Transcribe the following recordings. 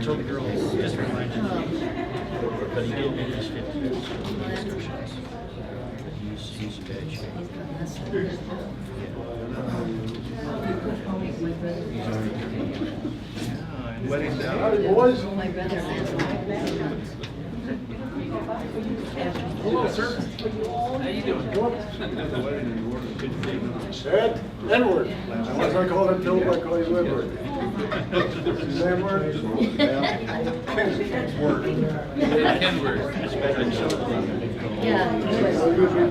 told the girls, just reminded me, but he did make his 50 restrictions. He's veg. Wedding down. Boys. My brother has Hello, sir. How you doing? Ed, Edward. Once I called him Philip, I call you Edward. Same word? Kenward. It's better than Shelby. Yeah.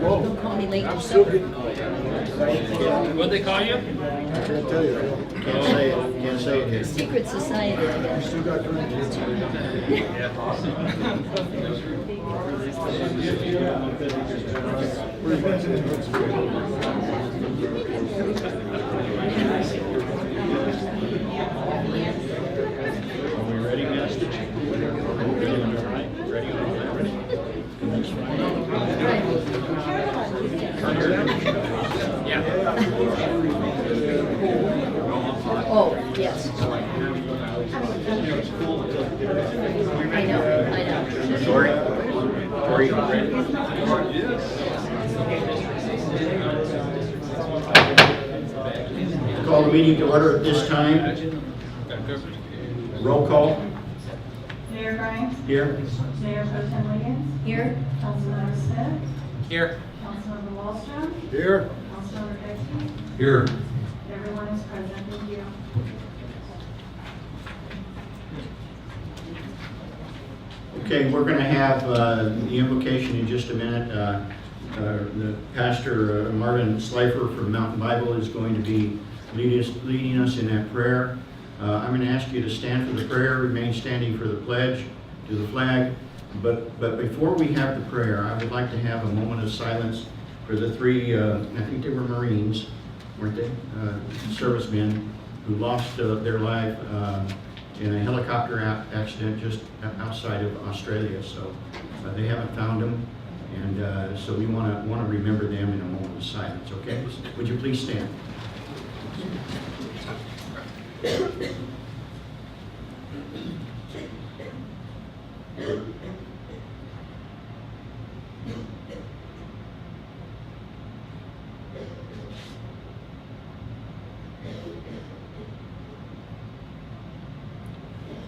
Don't call me late I'm for still supper. getting called. What'd they call you? I can't tell you. Can't say it, can't say it. Secret society, I guess. Still got 3 kids. Are we ready, Master? Ready on the right, ready on the left, ready? Next one. Yeah. Oh, yes. I know. Tori? Tori, you ready? Call the meeting to order at this time. Roll call. Mayor Grimes? Here. Mayor Pro Tem Wiggins? Here? Councilmember Smith? Here. Councilmember Wallstrom? Here. Councilmember Bixby? Here. Everyone is present. Thank you. Okay, we're going to have the invocation in just a minute. The pastor, Marvin Slifer from Mountain Bible, is going to be leading us in that prayer. I'm going to ask you to stand for the prayer, remain standing for the pledge to the flag. But before we have the prayer, I would like to have a moment of silence for the 3, I think they were Marines, weren't they? Servicemen who lost their life in a helicopter accident just outside of Australia. So they haven't found them, and so we want to remember them in a moment of silence. Okay? Would you please stand?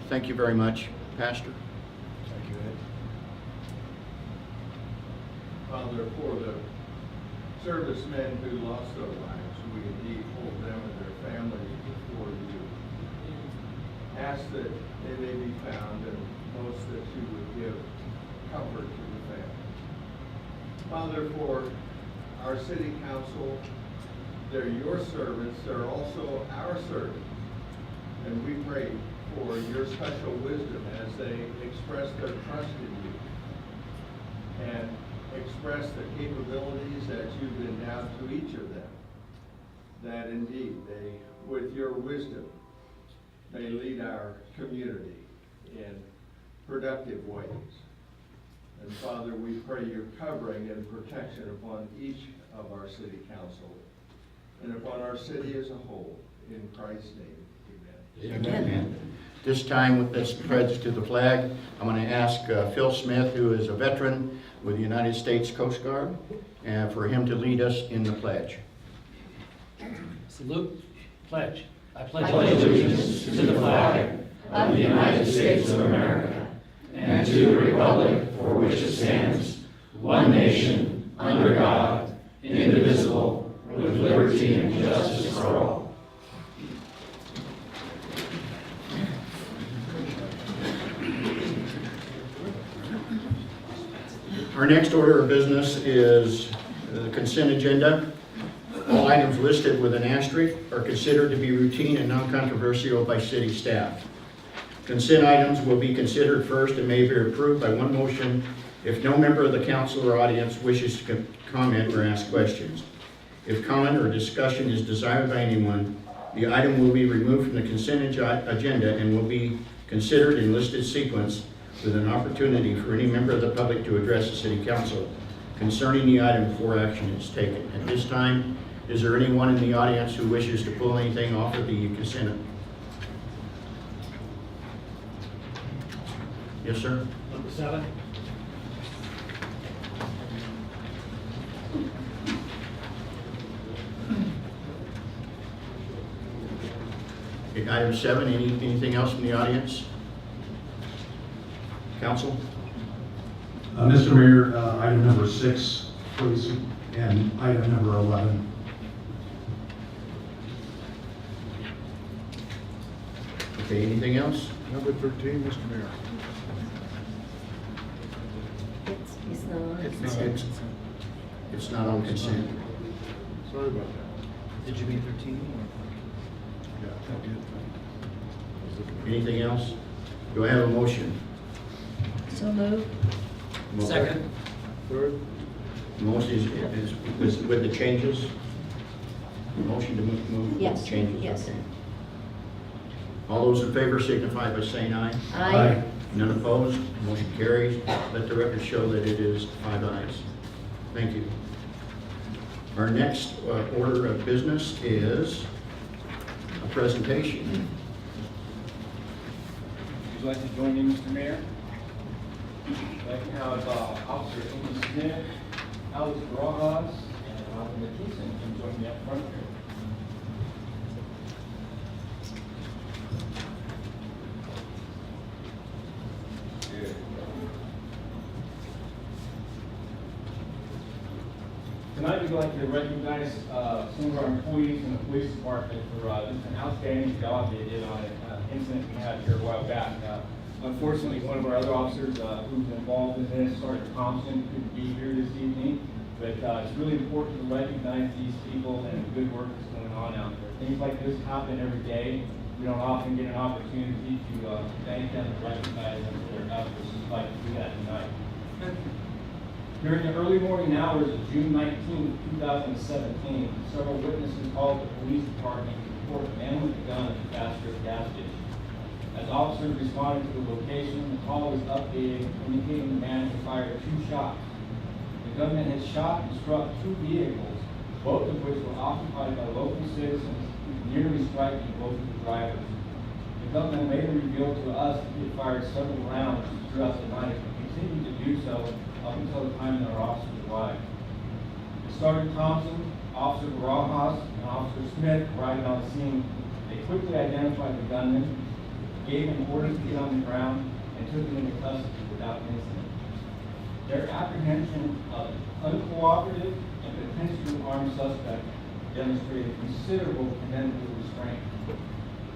Thank you very much, Pastor. Thank you, Ed. Father, for the servicemen who lost their lives, we indeed hold them and their families before you. Ask that they may be found, and most that you would give comfort to the family. Father, for our city council, they're your servants, they're also our servants. And we pray for your special wisdom as they express their trust in you and express the capabilities that you've endowed to each of them, that indeed they, with your wisdom, may lead our community in productive ways. And Father, we pray your covering and protection upon each of our city council and upon our city as a whole. In Christ's name, amen. Amen. This time, let's pledge to the flag. I'm going to ask Phil Smith, who is a veteran with the United States Coast Guard, for him to lead us in the pledge. Salute, pledge. I pledge allegiance to the flag of the United States of America and to the republic for which it stands, one nation, under God, indivisible, with liberty and justice for all. Our next order of business is the consent agenda. All items listed with an asterisk are considered to be routine and non-controversial by city staff. Consent items will be considered first and may be approved by one motion if no member of the council or audience wishes to comment or ask questions. If comment or discussion is desired by anyone, the item will be removed from the consent agenda and will be considered in listed sequence with an opportunity for any member of the public to address the city council concerning the item before action is taken. At this time, is there anyone in the audience who wishes to pull anything off of the consent? Yes, sir? Number 7. Okay, item 7, anything else from the audience? Council? Mr. Mayor, item number 6, please, and item number 11. Okay, anything else? Number 13, Mr. Mayor. It's not on It's consent. It's not on consent. Sorry about that. Did you mean 13? Yeah, I did. Anything else? Do I have a motion? So moved. Second. Third? Motion is with the changes? Motion to move Yes, changes? yes. Okay. All those in favor signify by saying aye. Aye. None opposed, motion carries. Let the record show that it is 5 ayes. Thank you. Our next order of business is a presentation. Would you like to join in, Mr. Mayor? I'd like to have Officer Amy Smith, Alex Rojas, and Robin McKeeson can join me up front here. Tonight, we'd like to recognize some of our employees in the police department for just an outstanding job they did on an incident we had here a while back. Unfortunately, one of our other officers who's involved in this, Sergeant Thompson, couldn't be here this evening, but it's really important to recognize these people and the good work that's going on out there. Things like this happen every day. We don't often get an opportunity to thank them and recognize them for their efforts, just like we do that tonight. During the early morning hours of June 19, 2017, several witnesses called the police department to report a man with a gun at the fast food gas station. As officers responded to the location, the call was updated, indicating the man had fired 2 shots. The gunman had shot and struck 2 vehicles, both of which were occupied by local citizens, nearly striking both of the drivers. The gunman later revealed to us that he had fired several rounds throughout the night and continued to do so up until the time that our officers arrived. Sergeant Thompson, Officer Rojas, and Officer Smith arrived on the scene. They quickly identified the gunman, gave him orders to get on the ground, and took him into custody without incident. Their apprehension of uncooperative and potentially armed suspect demonstrated considerable preventative restraint.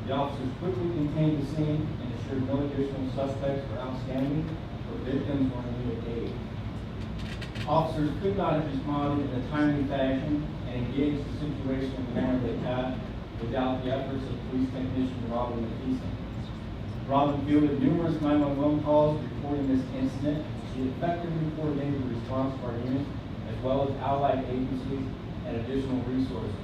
The officers quickly contained the scene and ensured no additional suspects were outstanding or victims were in need of aid. Officers could not have responded in a timely fashion and engaged the situation in the manner they had without the efforts of police technician Robin McKeeson. Robin fielded numerous 911 calls reporting this incident. She effectively coordinated the response of our unit as well as allied agencies and additional resources.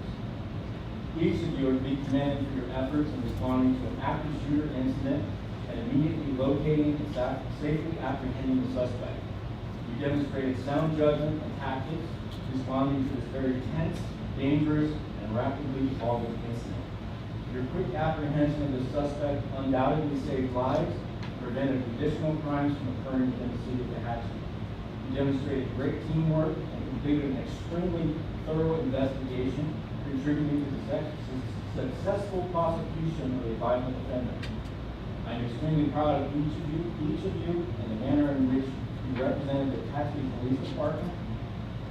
Each of you are to be commended for your efforts in responding to an active shooter incident and immediately locating and safely apprehending the suspect. You demonstrated sound judgment and tactics, responding to this very tense, dangerous, and rapidly evolving incident. Your quick apprehension of the suspect undoubtedly saved lives and prevented additional crimes from occurring within the city of Tehachapi. You demonstrated great teamwork and completed an extremely thorough investigation, contributing to the successful prosecution of a violent offender. I am extremely proud of each of you, and the manner in which you represented the Tehachapi Police Department.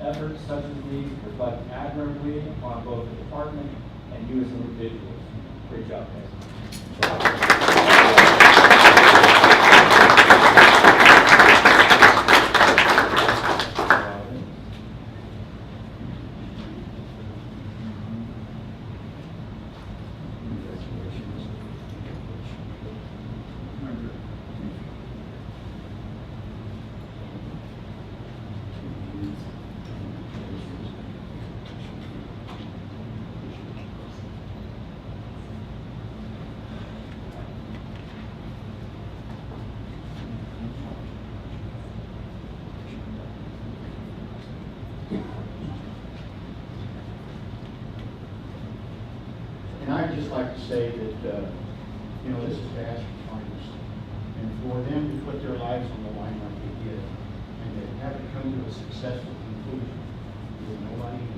Efforts such as these reflect admirably upon both the department and you as individuals. Great job, guys. just like to say that, you know, this is Pastor Farmers. And for them to put their lives on the line like they did, and to have it come to a successful conclusion with nobody here.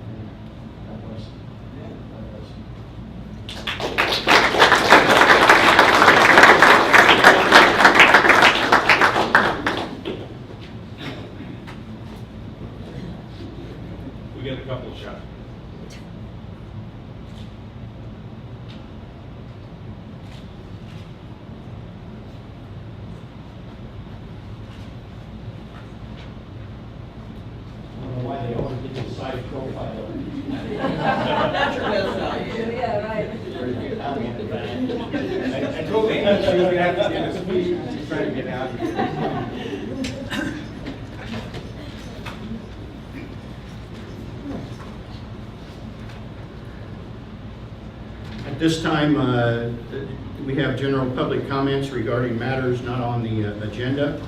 And God bless them. God bless them. We got a couple of shots. I don't know why they always get this side profile. That's your best shot. Yeah, right. I told Amy she was gonna have to get a speech, she's trying to get out of here. At this time, we have general public comments regarding matters not on the agenda.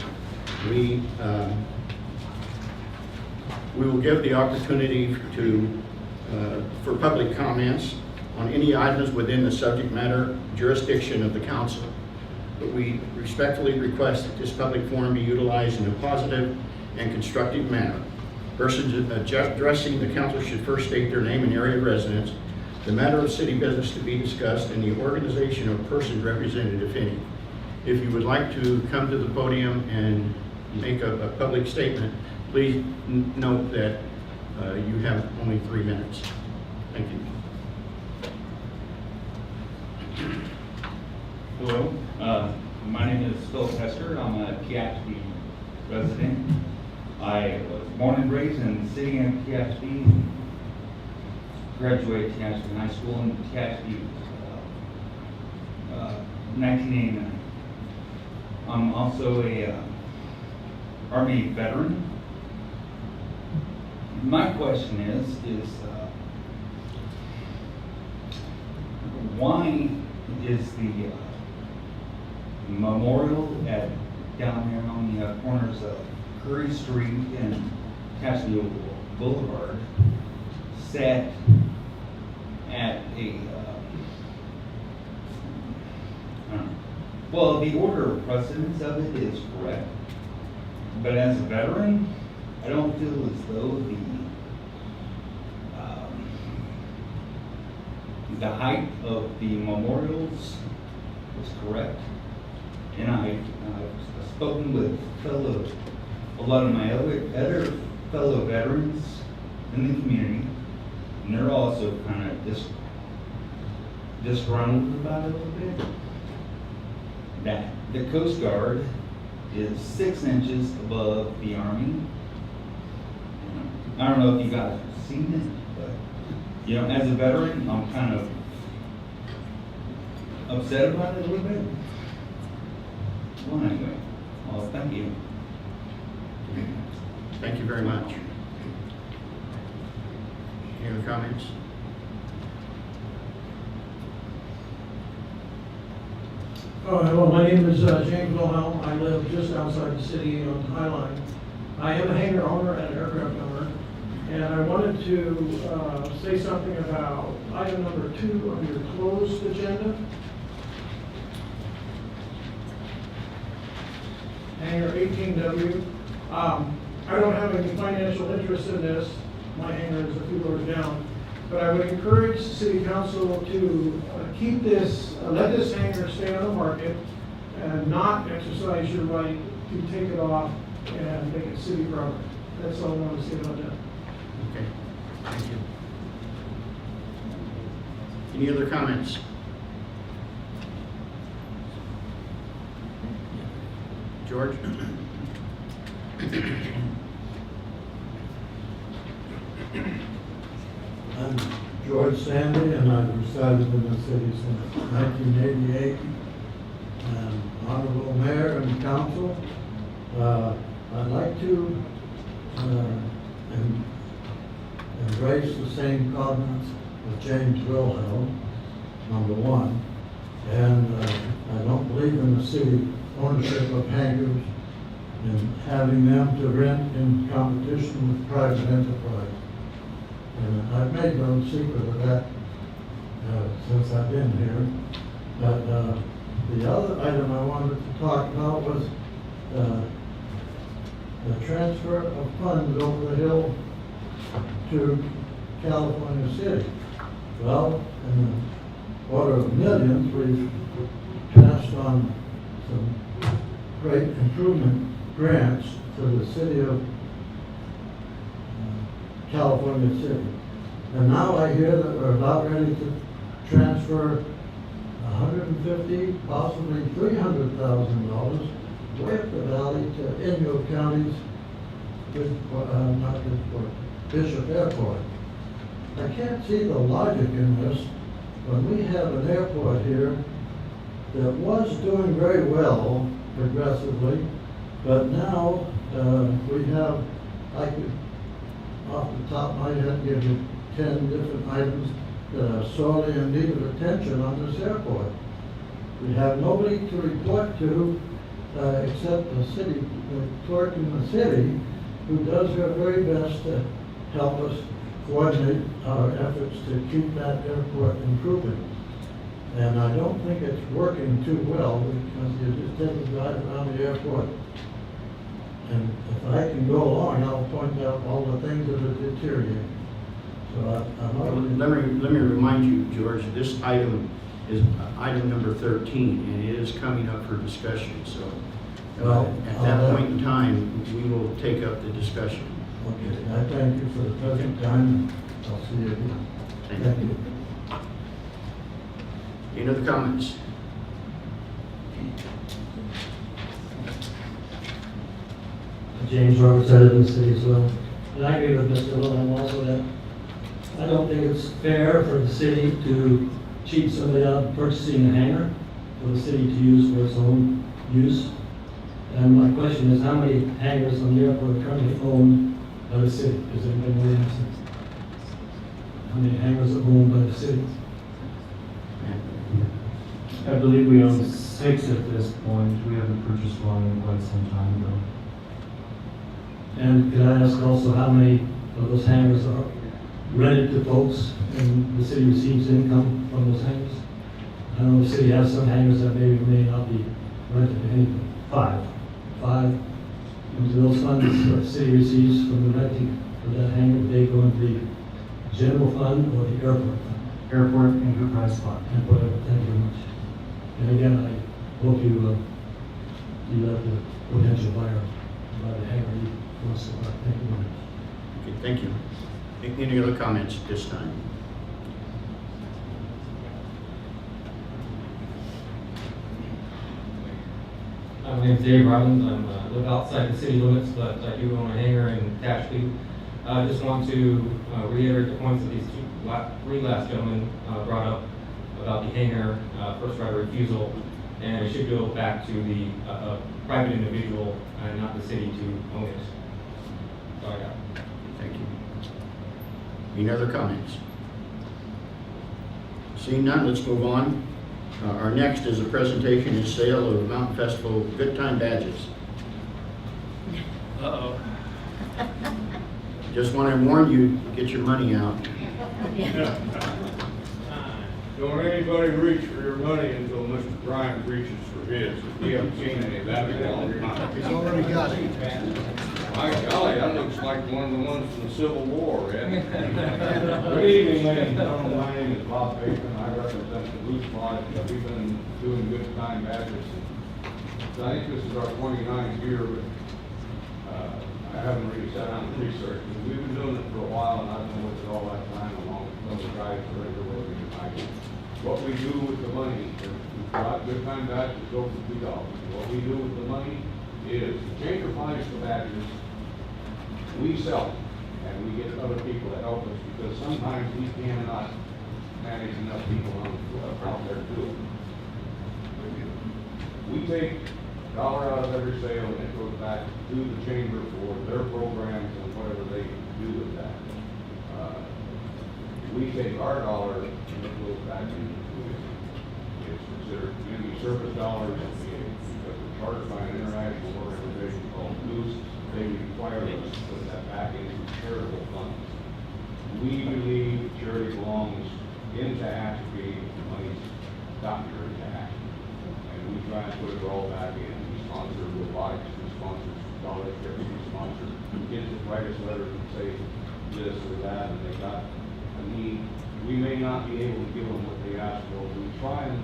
We will give the opportunity for public comments on any items within the subject matter jurisdiction of the council. But we respectfully request that this public forum be utilized in a positive and constructive manner. Persons addressing the council should first state their name and area of residence, the matter of city business to be discussed, and the organization or person represented, if any. If you would like to come to the podium and make a public statement, please note that you have only 3 minutes. Thank you. Hello, my name is Phil Hester. I'm a Tehachapi resident. I was born and raised in the city of Tehachapi. Graduated Tehachapi High School in Tehachapi 1989. I'm also a Army veteran. My question is why is the memorial down there on the corners of Curry Street and Tehachapi Boulevard set at a well, the order of precedence of it is correct, but as a veteran, I don't feel as though the height of the memorials was correct. And I've spoken with a lot of my other fellow veterans in the community, and they're also kind of disgruntled about it a little bit. That the Coast Guard is 6 inches above the Army. I don't know if you guys have seen it, but you know, as a veteran, I'm kind of upset about it a little bit. Well, anyway, well, thank you. Thank you very much. Any other comments? Hello, my name is James Wilhelm. I live just outside the city on the High Line. I am a hangar owner and an aircraft owner, and I wanted to say something about item number 2 on your closed agenda. Hangar 18W. I don't have any financial interest in this. My hangar is a few doors down. But I would encourage the city council to keep this, let this hangar stay on the market and not exercise your right to take it off and make it city property. That's all I want to say about that. Okay, thank you. Any other comments? George? I'm George Sandy, and I've resided in the city since 1988. Honorable Mayor and Council, I'd like to embrace the same comments with James Wilhelm, number 1. And I don't believe in the city ownership of hangars and having them to rent in competition with private enterprise. And I've made no secret of that since I've been here. But the other item I wanted to talk about was the transfer of funds over the hill to California City. Well, in the order of millions, we've passed on some great improvement grants to the city of California City. And now I hear that we're about ready to transfer $150, possibly $300,000 way up the valley to Inyo County's Bishop Airport. I can't see the logic in this when we have an airport here that was doing very well progressively, but now we have, I could off the top of my head give you 10 different items that are sorely in need of attention on this airport. We have nobody to report to except the city, the clerk in the city, who does her very best to help us coordinate our efforts to keep that airport improving. And I don't think it's working too well because you just take a drive around the airport. And if I can go along, I'll point out all the things that are deteriorating. So I'm not really... Let me remind you, George, this item is item number 13, and it is coming up for discussion. So at that point in time, we will take up the discussion. Okay, I thank you for the present time. I'll see you again. Thank you. Any other comments? James Roberts, I live in the city as well. And I agree with Mr. Wilhelm also that I don't think it's fair for the city to cheat somebody out of purchasing a hangar for the city to use for its own use. And my question is, how many hangars on the airport are currently owned by the city? Does anybody know the answer? How many hangars are owned by the city? I believe we own 6 at this point. We haven't purchased one in quite some time ago. And could I ask also how many of those hangars are rented to folks and the city receives income from those hangars? I know the city has some hangars that may or may not be rented to anybody. 5. And do those funds that the city receives from the renting for that hangar, they go into the general fund or the airport fund? Airport Enterprise Fund. Thank you very much. And again, I hope you let the potential buyer buy the hangar for us. Thank you very much. Okay, thank you. Any other comments at this time? My name is Dave Robbins. I live outside the city limits, but I do own a hangar in Tehachapi. I just want to reiterate the points that these three last gentlemen brought up about the hangar, first right of refusal, and it should go back to the private individual and not the city to own it. That's all I got. Thank you. Any other comments? Seeing none, let's move on. Our next is a presentation and sale of Mountain Festival Good Time Badges. Uh-oh. Just want to warn you, get your money out. Don't anybody reach for your money until Mr. Grimes reaches for his. We haven't seen any of that in a long time. He's already got it. My golly, that looks like one of the ones from the Civil War, Ed. Good evening, ladies and gentlemen. My name is Bob Bateman. I represent the Blues Lodge. We've been doing good time badges. So I think this is our 29th year, but I haven't really sat down and researched it. We've been doing it for a while, and I've been with it all that time, along with other guys that are working tonight. What we do with the money, we've got good time badges, go for $2. What we do with the money is the chamber buys the badges, we sell them, and we get other people to help us, because sometimes we cannot manage enough people out there to do it. We take $1 out of every sale, and it goes back to the chamber for their programs and whatever they do with that. We take our $1 and it goes back into tuition. It's considered community service dollars, because we're chartered by an international organization called Goose. They require us to put that back into charitable funds. We believe charity belongs in Tehachapi, money's gotten here in Tehachapi. And we try and put it all back in. We sponsor robotics, we sponsor dollar trips, we sponsor kids that write us letters and say this or that, and they got a need. We may not be able to give them what they ask for. We try and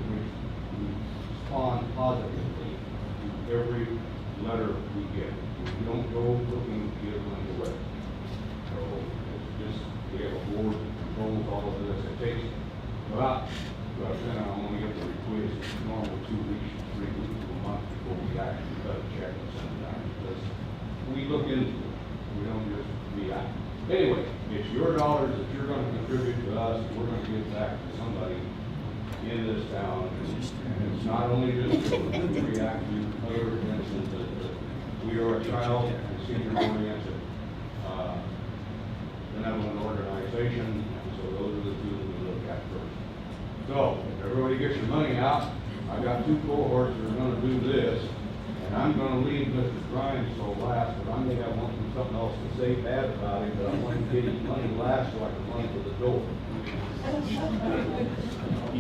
respond positively to every letter we get. We don't go looking to give money away. So it's just, we have a board that controls all of this. It takes about, I'm gonna get the request, it's normal 2 weeks, 3 weeks to a month before we actually cut a check and send it out. Because we look into it, we don't just react. Anyway, it's your dollars that you're gonna contribute to us, we're gonna give back to somebody in this town. And it's not only just children, we react to other events, we are a child and senior-oriented benevolent organization, so those are the two that we look at first. So, if everybody gets your money out, I've got 2 cohorts that are gonna do this, and I'm gonna leave Mr. Grimes till last, but I may have something else to say bad about him, but I want to get his money last so I can run to the door.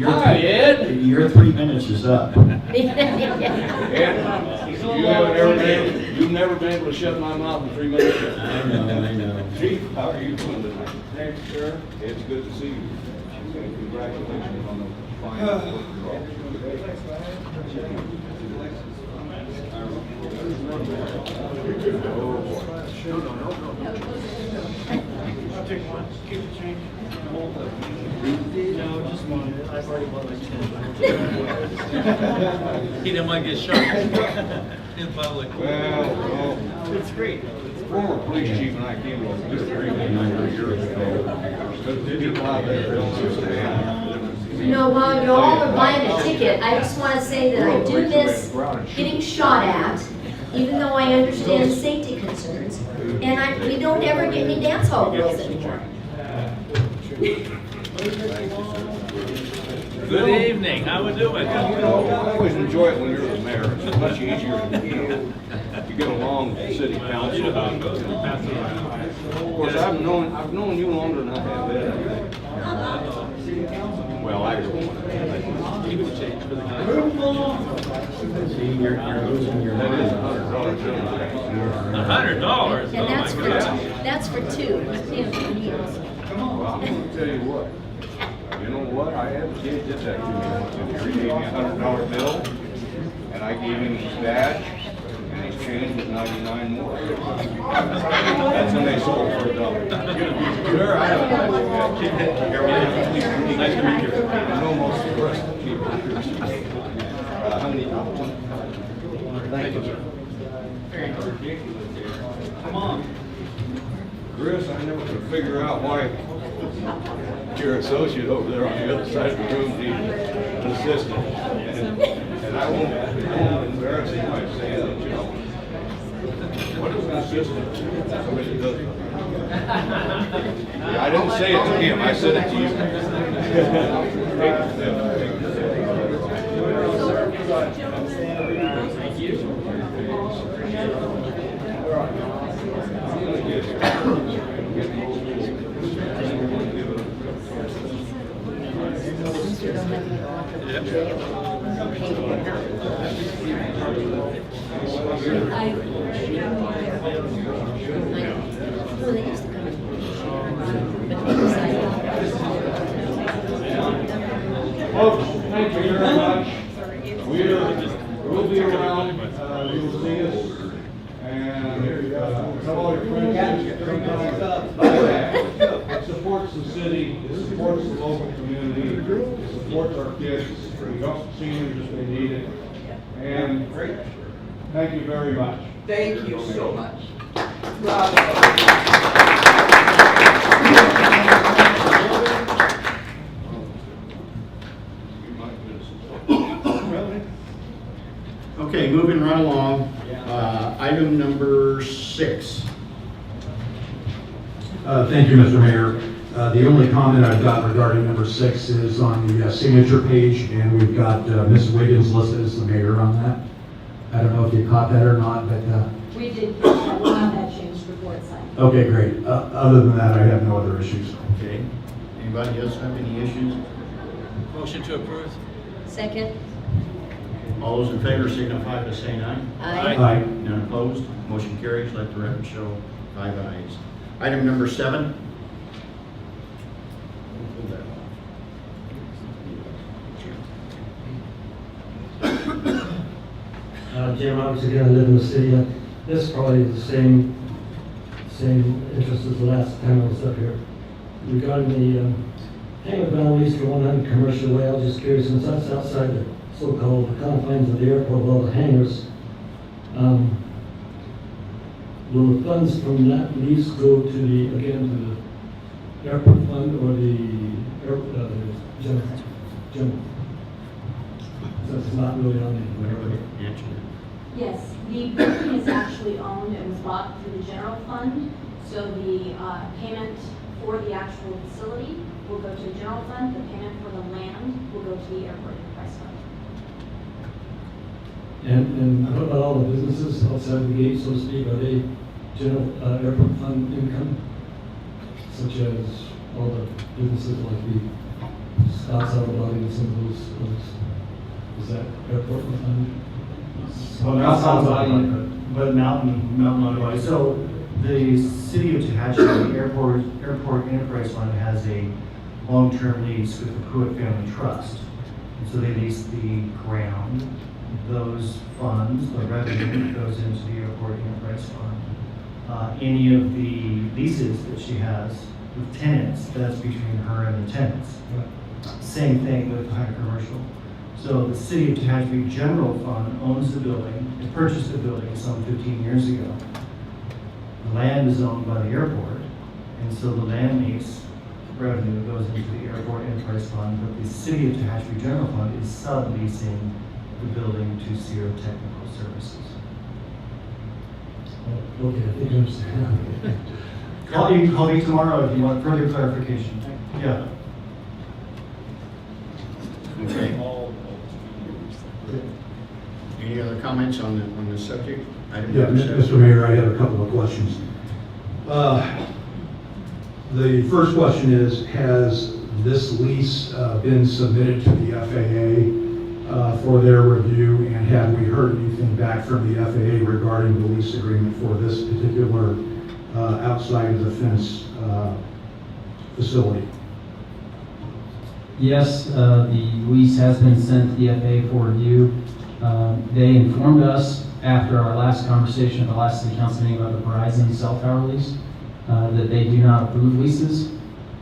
Hi, Ed. Your 3 minutes is up. You've never been able to shut my mouth in 3 minutes. I know. Chief, how are you doing tonight? Thanks, sir. It's good to see you. And congratulations on the fine work you're all doing. Oh, boy. I'll take one. Keep the change. No, just one. I've already bought like 10. He didn't want to get shot in public. Well, It's great. former police chief and I came to a disagreement a number of years ago. Because people out there don't understand. You know, while you all are buying a ticket, I just want to say that I do miss getting shot at, even though I understand safety concerns. And we don't ever get any dance hall girls anymore. Good evening. How we doing? I always enjoy it when you're the mayor. It's much easier. You get along with the city council. Of course, I've known you longer than I have Ed. Well, I don't. Keep the change for the guy. See, you're losing your That is mind. $100. And Oh that's my for, God. that's for 2. Well, I'm gonna tell you what. You know what? I had a kid did that to me once. He gave me a $100 bill, and I gave him his badge, and his change was 99 more. That's when they sold for $1. Sure, I don't know. Nice to meet you. I know most of the rest of the people. How many? Thank you, sir. Ridiculous here. Come on. Chris, I never could figure out why your associate over there on the other side of the room needs an assistant. And I won't embarrass him by saying that, you know, what is an assistant? Somebody that does nothing. Yeah, I didn't say it to him, I said it to you. Thank you. Folks, thank you very much. We'll be around, you'll see us, and tell all your friends. It supports the city, it supports the local community, it supports our kids, we help seniors if they need it. And thank you very much. Thank you so much. Okay, moving right along. Item number 6. Thank you, Mr. Mayor. The only comment I've got regarding number 6 is on the signature page, and we've got Ms. Wiggins listed as the mayor on that. I don't know if you caught that or not, but... We did, we'll have that changed before it's signed. Okay, great. Other than that, I have no other issues. Okay. Anybody else have any issues? Motion to approve? Second? All those in favor signify by saying aye. Aye. Aye. None opposed, motion carries. Let the record show 5 ayes. Item number 7. Jim Roberts again, I live in the city. This probably is the same interest as the last time I was up here. Regarding the hangar ground lease for 100 Commercial Way, I was just curious, since that's outside the so-called confines of the airport, all the hangars, will the funds from that lease go to the, again, to the airport fund or the general? So it's not really on the airport. Answer that. Yes, the building is actually owned and was bought through the general fund, so the payment for the actual facility will go to the general fund, the payment for the land will go to the airport enterprise fund. And what about all the businesses outside the gate, so to speak, are they general airport fund income? Such as all the businesses like the Scotts Automobile and some of those, is that airport fund? Well, not Automobile, but Mountain Automobile. So the city of Tehachapi, the airport enterprise fund has a long-term lease with the Pruitt Family Trust. And so they lease the ground. Those funds, the revenue goes into the airport enterprise fund. Any of the leases that she has with tenants, that's between her and the tenants. Same thing with Higher Commercial. So the city of Tehachapi General Fund owns the building. It purchased the building some 15 years ago. The land is owned by the airport, and so the land lease revenue goes into the airport enterprise fund, but the city of Tehachapi General Fund is subleasing the building to Sierra Technical Services. Okay, I think I understand. You can call me tomorrow if you want further clarification. Yeah. Okay. Any other comments on the subject? Item Yeah, number 7. Mr. Mayor, I have a couple of questions. The first question is, has this lease been submitted to the FAA for their review, and have we heard anything back from the FAA regarding the lease agreement for this particular outside of the fence facility? Yes, the lease has been sent to the FAA for review. They informed us after our last conversation at the last city council meeting about the Verizon cell tower lease that they do not approve leases.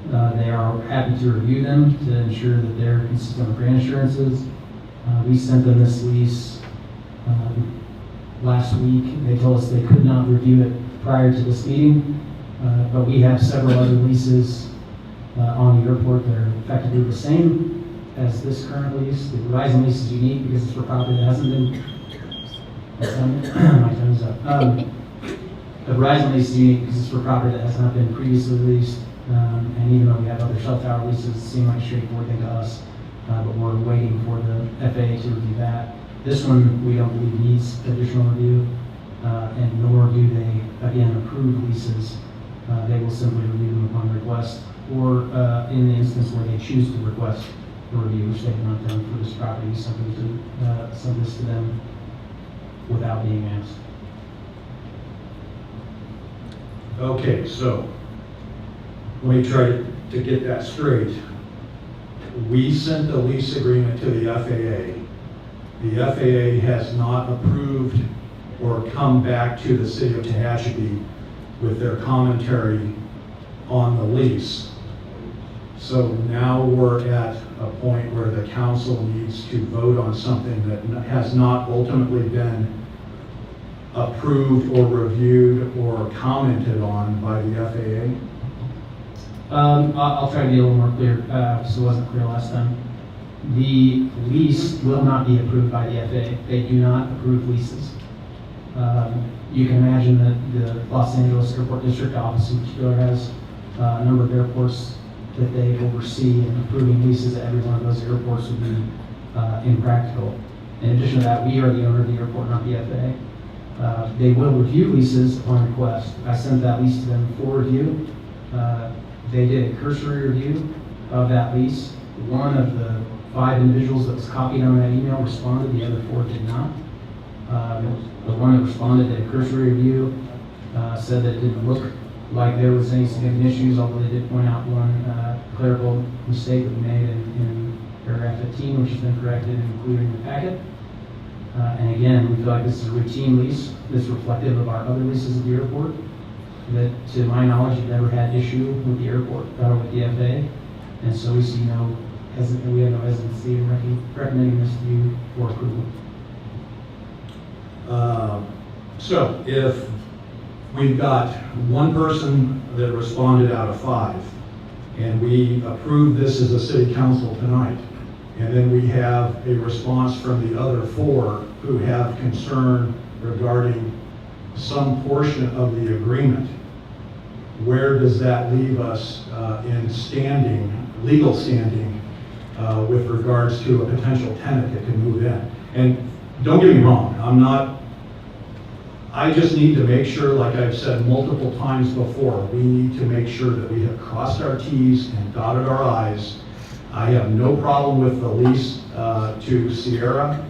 They are happy to review them to ensure that they're consistent with grant assurances. We sent them this lease last week. They told us they could not review it prior to this meeting, but we have several other leases on the airport that are effectively the same as this current lease. The Verizon lease is unique because it's for property that hasn't been. My time is up. The Verizon lease is unique because it's for property that has not been previously leased, and even though we have other cell tower leases, it seemed like a straightforward thing to us, but we're waiting for the FAA to review that. This one we don't believe needs additional review, and nor do they, again, approve leases. They will simply review them upon request, or in the instance where they choose to request a review, which they have not done for this property, simply to send this to them without being asked. Okay, so let me try to get that straight. We sent the lease agreement to the FAA. The FAA has not approved or come back to the city of Tehachapi with their commentary on the lease. So now we're at a point where the council needs to vote on something that has not ultimately been approved or reviewed or commented on by the FAA? I'll try to be a little more clear, so it wasn't clear last time. The lease will not be approved by the FAA. They do not approve leases. You can imagine that the Los Angeles Airport District Office in particular has a number of airports that they oversee, and approving leases at every one of those airports would be impractical. In addition to that, we are the owner of the airport, not the FAA. They will review leases upon request. I sent that lease to them for review. They did a cursory review of that lease, One of the 5 individuals that was copied on that email responded, the other 4 did not. The one that responded did a cursory review, said that it didn't look like there was any significant issues, although they did point out one clerical mistake that we made in paragraph 15, which has been corrected and included in the packet. And again, we feel like this is a routine lease that's reflective of our other leases at the airport, that to my knowledge, have never had issue with the airport or with the FAA. And so we see we have no hesitancy in recommending this to you for approval. So if we've got one person that responded out of 5, and we approve this as a city council tonight, and then we have a response from the other 4 who have concern regarding some portion of the agreement, where does that leave us in legal standing with regards to a potential tenant that can move in? And don't get me wrong, I just need to make sure, like I've said multiple times before, we need to make sure that we have crossed our T's and dotted our I's. I have no problem with the lease to Sierra,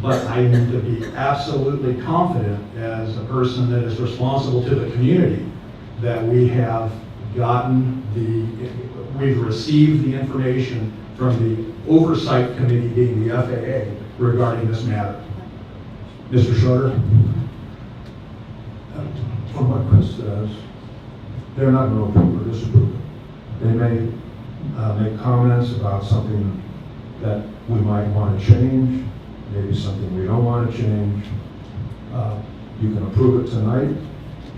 but I need to be absolutely confident as a person that is responsible to the community that we have we've received the information from the oversight committee, being the FAA, regarding this matter. Mr. Schroeder? From what Chris says, they're not going to approve or disapprove it. They may make comments about something that we might want to change, maybe something we don't want to change. You can approve it tonight.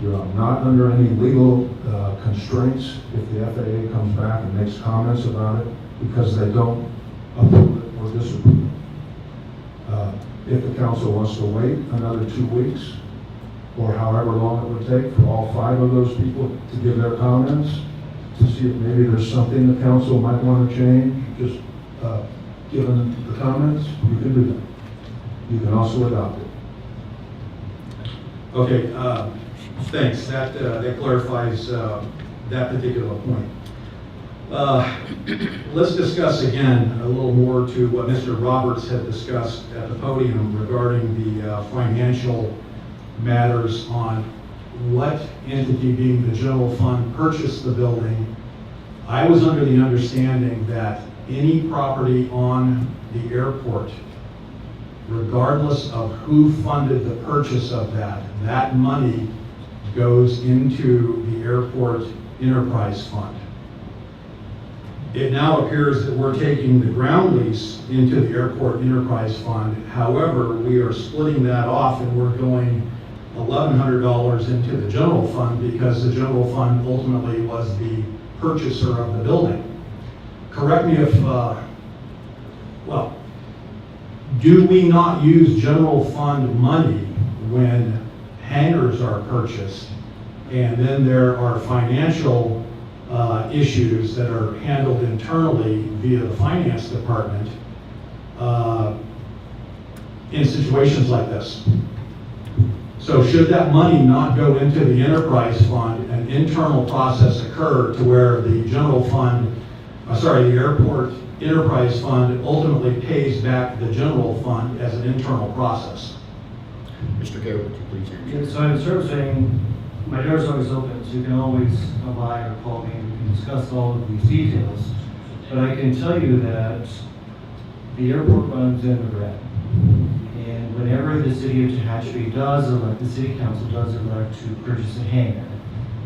You're not under any legal constraints if the FAA comes back and makes comments about it, because they don't approve it or disapprove it. If the council wants to wait another 2 weeks, or however long it would take for all 5 of those people to give their comments, to see if maybe there's something the council might want to change, just given the comments, you can do that. You can also adopt it. Okay, thanks. That clarifies that particular point. Let's discuss again a little more to what Mr. Roberts had discussed at the podium regarding the financial matters on what entity, being the general fund, purchased the building. I was under the understanding that any property on the airport, regardless of who funded the purchase of that money goes into the airport enterprise fund. It now appears that we're taking the ground lease into the airport enterprise fund. However, we are splitting that off and we're going $1,100 into the general fund, because the general fund ultimately was the purchaser of the building. Correct me if, do we not use general fund money when hangars are purchased, and then there are financial issues that are handled internally via the finance department in situations like this? So should that money not go into the enterprise fund, an internal process occur to where the general fund, the airport enterprise fund ultimately pays back the general fund as an internal process? Mr. Carroll, would you please answer? Yeah, so I'm sort of saying, my door's always open, so you can always come by or call me and we can discuss all of these details. But I can tell you that the airport runs in the red. And whenever the city of Tehachapi the city council does elect to purchase a hangar,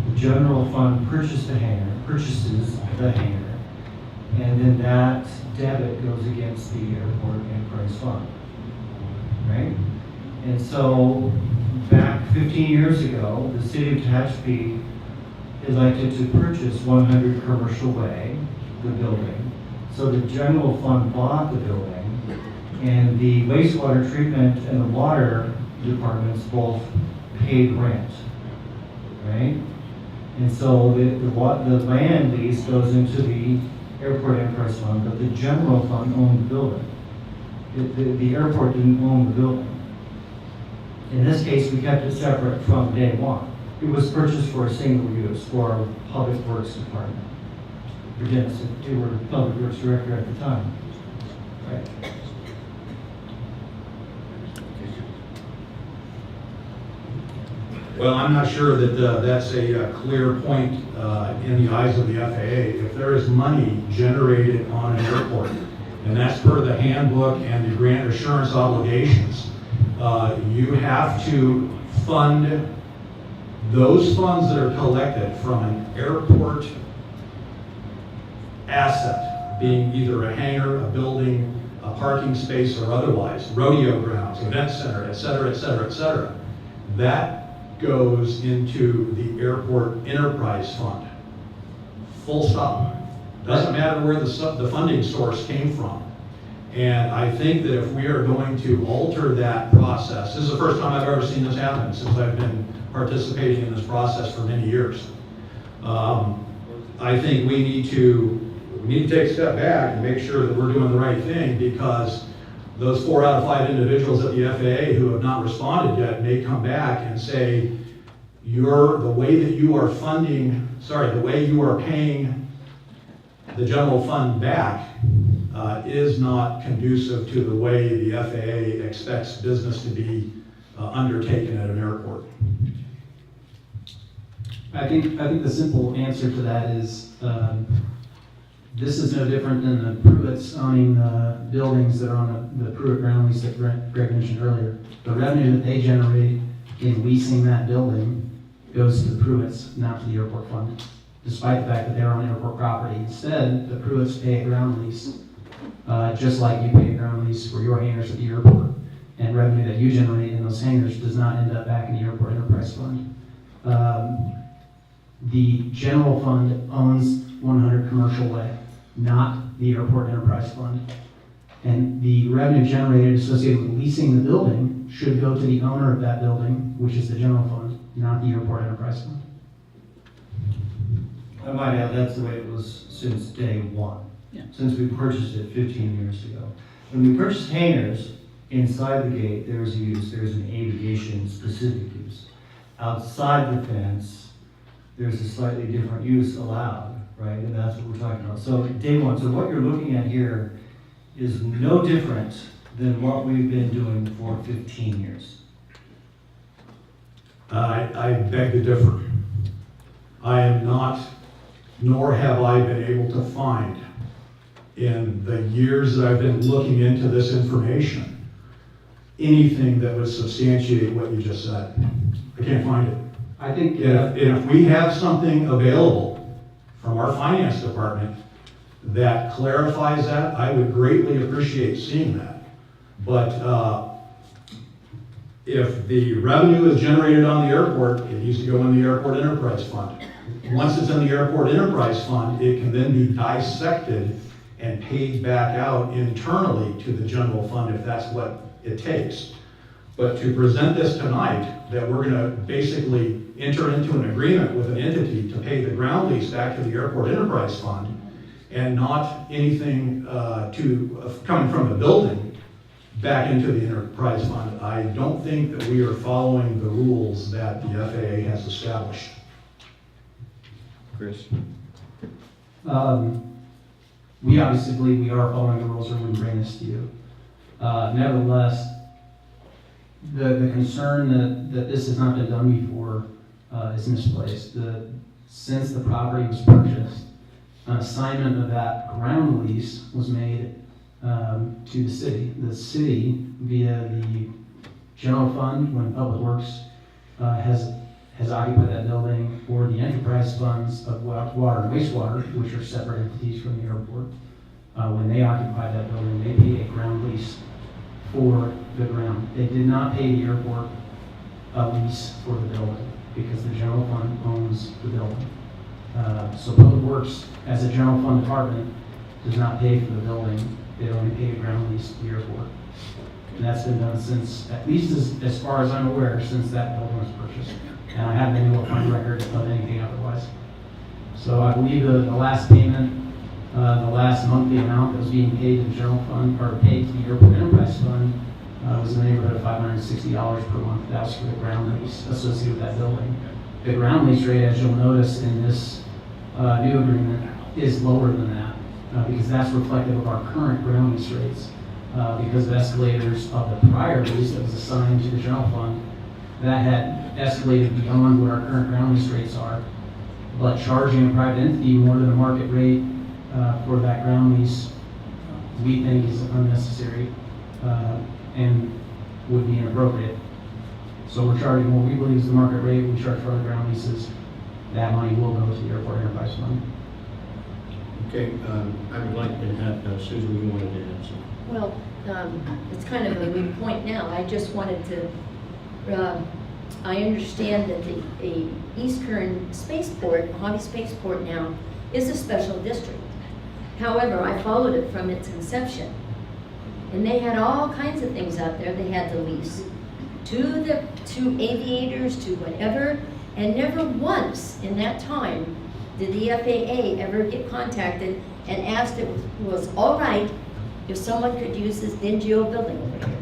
the general fund purchases the hangar, and then that debit goes against the airport enterprise fund, right? And so back 15 years ago, the city of Tehachapi elected to purchase 100 Commercial Way, the building. So the general fund bought the building, and the wastewater treatment and the water departments both paid rent, right? And so the land lease goes into the airport enterprise fund, but the general fund owned the building. The airport didn't own the building. In this case, we kept it separate from day one. It was purchased for a single use for our public works department. for Dennis, if you were Public Works Director at the time. Right? Well, I'm not sure that that's a clear point in the eyes of the FAA. If there is money generated on an airport, and that's per the handbook and the grant assurance obligations, you have to fund those funds that are collected from an airport asset, being either a hangar, a building, a parking space, or otherwise, rodeo grounds, event center, et cetera, et cetera, et cetera. That goes into the airport enterprise fund. Full stop. Doesn't matter where the funding source came from. And I think that if we are going to alter that process, this is the first time I've ever seen this happen since I've been participating in this process for many years. I think we need to take a step back and make sure that we're doing the right thing, because those 4 out of 5 individuals at the FAA who have not responded yet may come back and say, the way that you are the way you are paying the general fund back is not conducive to the way the FAA expects business to be undertaken at an airport. I think the simple answer to that is this is no different than the Pruitts owning buildings that are on the Pruitt ground lease that Greg mentioned earlier. The revenue that they generate in leasing that building goes to the Pruitts, not to the airport fund, despite the fact that they're on airport property. Instead, the Pruitts pay a ground lease, just like you pay a ground lease for your hangars at the airport. And revenue that you generate in those hangars does not end up back in the airport enterprise fund. The general fund owns 100 Commercial Way, not the airport enterprise fund. And the revenue generated associated with leasing the building should go to the owner of that building, which is the general fund, not the airport enterprise fund. I might add, that's the way it was since day one, since we purchased it 15 years ago. When we purchased hangars, inside the gate, there's an aviation specific use. Outside the fence, there's a slightly different use allowed, right? And that's what we're talking about. So day one, so what you're looking at here is no different than what we've been doing for 15 years. I beg to differ. I am not, nor have I been able to find in the years that I've been looking into this information, anything that would substantiate what you just said. I can't find it. I think if we have something available from our finance department that clarifies that, I would greatly appreciate seeing that. But if the revenue is generated on the airport, it needs to go in the airport enterprise fund. Once it's in the airport enterprise fund, it can then be dissected and paid back out internally to the general fund if that's what it takes. But to present this tonight, that we're going to basically enter into an agreement with an entity to pay the ground lease back to the airport enterprise fund, and not anything coming from the building back into the enterprise fund, I don't think that we are following the rules that the FAA has established. Chris? We obviously are following the rules when we bring this to you. Nevertheless, the concern that this has not been done before is misplaced. Since the property was purchased, an assignment of that ground lease was made to the city. The city, via the general fund, when Public Works has occupied that building, or the enterprise funds of water and wastewater, which are separate entities from the airport, when they occupied that building, they paid a ground lease for the ground. They did not pay the airport a lease for the building because the general fund owns the building. So Public Works, as a general fund department, does not pay for the building. They only pay a ground lease to the airport. And that's been done since, at least as far as I'm aware, since that building was purchased. And I haven't been able to find record of anything otherwise. So I believe the last payment, the last monthly amount that was being paid to the general fund, or paid to the airport enterprise fund, was in the neighborhood of $560 per month. That was for the ground lease associated with that building. The ground lease rate, as you'll notice in this new agreement, is lower than that, because that's reflective of our current ground lease rates. Because of escalators of the prior lease that was assigned to the general fund, that had escalated beyond what our current ground lease rates are. But charging a private entity more than a market rate for that ground lease, we think is unnecessary and would be inappropriate. So we're charging what we believe is the market rate. We charge for other ground leases. That money will go to the airport enterprise fund. Okay, I would like to have, Susan, you wanted to add something. Well, it's kind of a moot point now. I just wanted to, I understand that the East Kern Spaceport, Mojave Spaceport now, is a special district. However, I followed it from its inception. And they had all kinds of things out there they had to lease. To aviators, to whatever, and never once in that time did the FAA ever get contacted and asked if it was all right if someone could use this dingy old building over here.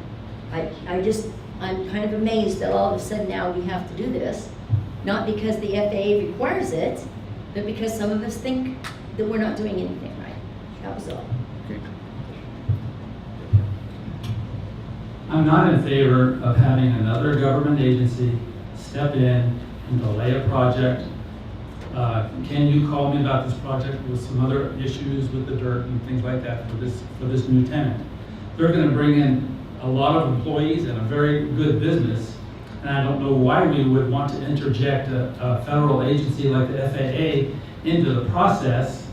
I'm kind of amazed that all of a sudden now we have to do this, not because the FAA requires it, but because some of us think that we're not doing anything right. That was all. Okay. I'm not in favor of having another government agency step in and delay a project. Ken, you called me about this project with some other issues with the dirt and things like that for this new tenant. They're going to bring in a lot of employees and a very good business, and I don't know why we would want to interject a federal agency like the FAA into the process,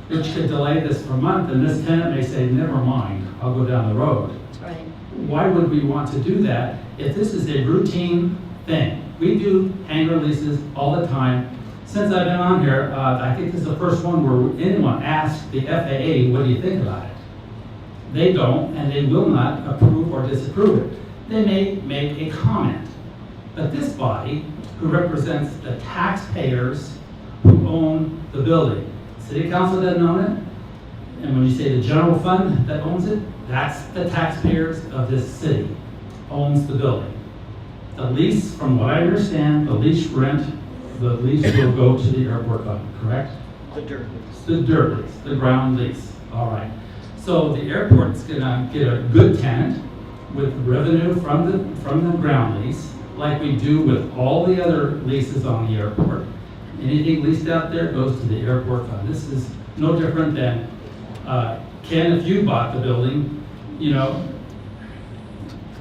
which could delay this for a month, and this tenant may say, never mind, I'll go down the road. Right. Why would we want to do that if this is a routine thing? We do hangar leases all the time. Since I've been on here, I think this is the first one where anyone asked the FAA, what do you think about it? They don't, and they will not approve or disapprove it. They may make a comment. But this body, who represents the taxpayers who own the building, City Council doesn't own it, and when you say the general fund that owns it, that's the taxpayers of this city owns the building. The lease, from what I understand, the lease rent, the lease will go to the airport fund, correct? The dirt lease. The dirt lease, the ground lease, all right. So the airport's gonna get a good tenant with revenue from the ground lease, like we do with all the other leases on the airport. Anything leased out there goes to the airport fund. This is no different than, Ken, if you bought the building, you know,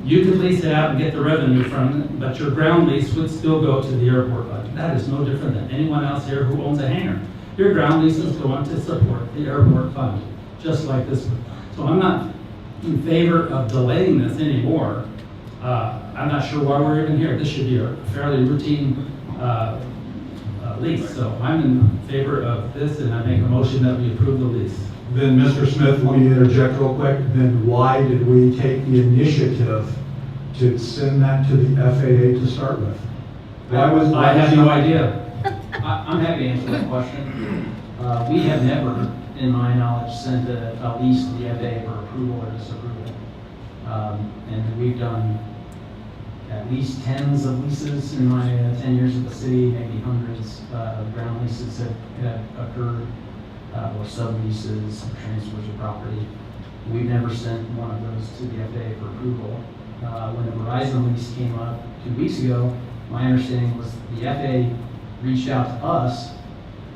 you could lease it out and get the revenue from it, but your ground lease would still go to the airport fund. That is no different than anyone else here who owns a hangar. Your ground lease is going to support the airport fund, just like this one. So I'm not in favor of delaying this anymore. I'm not sure why we're even here. This should be a fairly routine lease. So I'm in favor of this, and I make a motion that we approve the lease. Then, Mr. Smith, let me interject real quick. Then why did we take the initiative to send that to the FAA to start with? I have no idea. I'm happy to answer that question. We have never, in my knowledge, sent a lease to the FAA for approval or disapproval. And we've done at least tens of leases in my 10 years at the city, maybe hundreds of ground leases have occurred, or subleases, transfers of property. We've never sent one of those to the FAA for approval. When the Verizon lease came up 2 weeks ago, my understanding was the FAA reached out to us,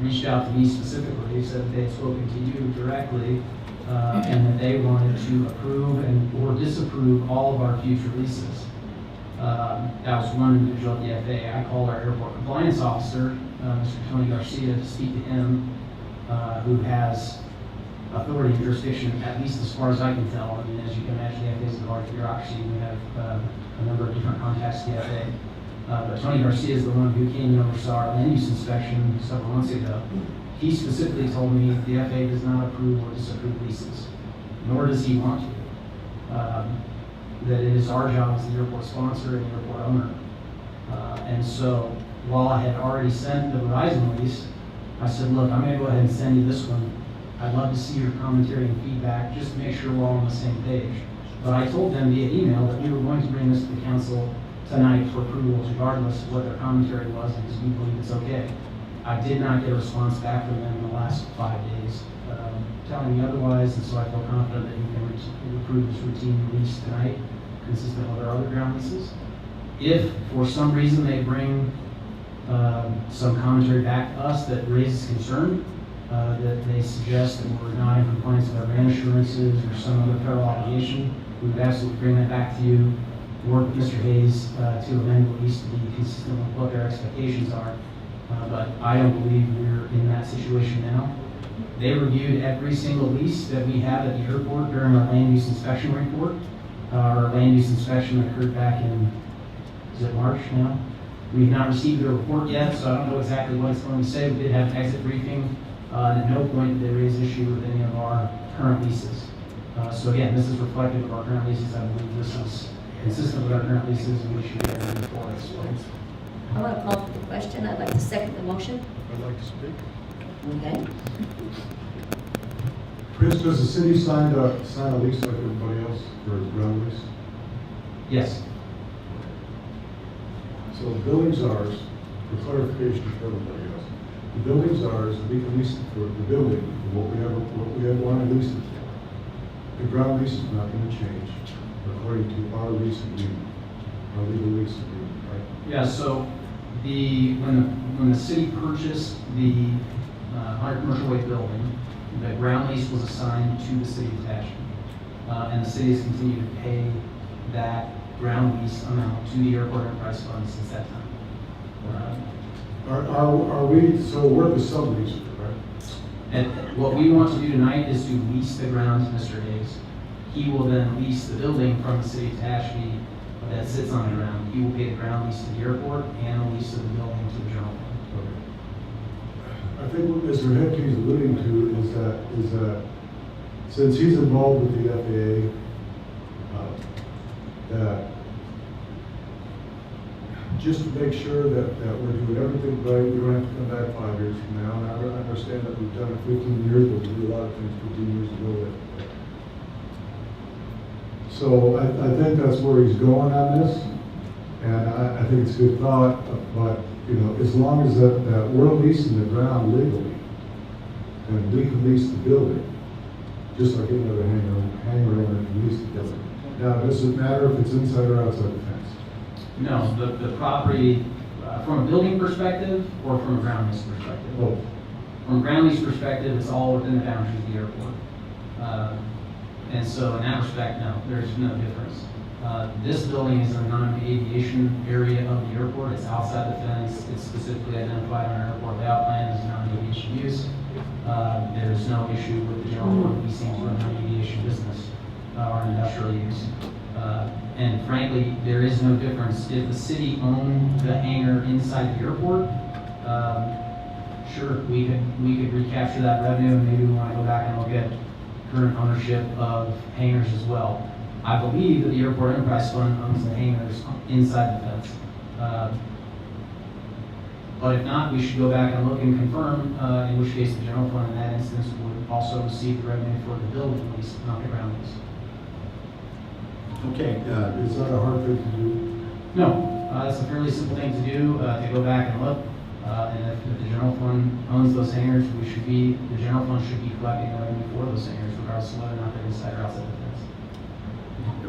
reached out to me specifically, said that they had spoken to you directly, and that they wanted to approve or disapprove all of our future leases. That was one individual at the FAA. I called our airport compliance officer, Mr. Tony Garcia, to speak to him, who has authority and jurisdiction, at least as far as I can tell. I mean, as you can imagine, the FAA is a large bureaucracy. We have a number of different contacts at the FAA. But Tony Garcia is the one who came and oversaw our land use inspection several months ago. He specifically told me the FAA does not approve or disapprove leases, nor does he want to. That it is our job as the airport sponsor and the airport owner. And so, while I had already sent the Verizon lease, I said, look, I'm going to go ahead and send you this one. I'd love to see your commentary and feedback, just to make sure we're all on the same page. But I told them via email that we were going to bring this to the council tonight for approval, regardless of what their commentary was, because we believe it's okay. I did not get a response back from them in the last 5 days, telling me otherwise, and so I feel confident that you can approve this routine lease tonight, consistent with our other ground leases. If for some reason they bring some commentary back to us that raises concern, that they suggest that we're not in compliance with our rent assurances or some other federal obligation, we would absolutely bring that back to you, work with Mr. Hayes to amend the lease to be consistent with what their expectations are. But I don't believe we're in that situation now. They reviewed every single lease that we have at the airport during our land use inspection report. Our land use inspection occurred back in, is it March now? We've not received the report yet, so I don't know exactly what it's going to say. We did have an exit briefing, and at no point did they raise issue with any of our current leases. So again, this is reflective of our current leases. I believe this is consistent with our current leases, and we should be able to move forward. I want to call for the question. I'd like to second the motion. I'd like to speak. Okay. Chris, does the city sign a lease like everybody else for a ground lease? Yes. So the building's ours, for clarification for everybody else. The building's ours, we can lease it for the building, for what we ever want to lease it for. The ground lease is not going to change according to our lease agreement, our legal lease agreement, right? Yeah, so when the city purchased the 100 Commercial Way building, the ground lease was assigned to the city of Tehachapi. And the city has continued to pay that ground lease amount to the airport enterprise fund since that time. Are we, so we're the subleaser, right? And what we want to do tonight is to lease the ground to Mr. Hayes. He will then lease the building from the city of Tehachapi that sits on the ground. He will pay the ground lease to the airport and the lease of the building to the general fund. I think what Mr. Hepke is alluding to is that since he's involved with the FAA, that just to make sure that we're doing everything right, we don't have to come back 5 years from now. And I understand that we've done it 15 years, but we did a lot of things 15 years ago. So I think that's where he's going on this, and I think it's a good thought. But you know, as long as that we're leasing the ground legally, and we can lease the building, just like any other hangar owner can lease the building. Now, does it matter if it's inside or outside the fence? No, the property, from a building perspective or from a ground lease perspective? Both. From a ground lease perspective, it's all within the boundaries of the airport. And so in that respect, no, there's no difference. This building is a non-aviation area of the airport. It's outside the fence. It's specifically identified on our airport layout plan as non-aviation use. There's no issue with the general fund leasing for a non-aviation business or industrial use. And frankly, there is no difference. If the city owned the hangar inside the airport, sure, we could recapture that revenue, and maybe we want to go back and look at current ownership of hangars as well. I believe that the Airport Enterprise Fund owns the hangars inside the fence. But if not, we should go back and look and confirm, in which case the general fund in that instance would also receive the revenue for the building lease, not the ground lease. Okay, Is that a hard thing to do? No, it's a fairly simple thing to do, to go back and look. And if the general fund owns those hangars, the general fund should be collecting the revenue for those hangars, regardless of whether or not they're inside or outside the fence.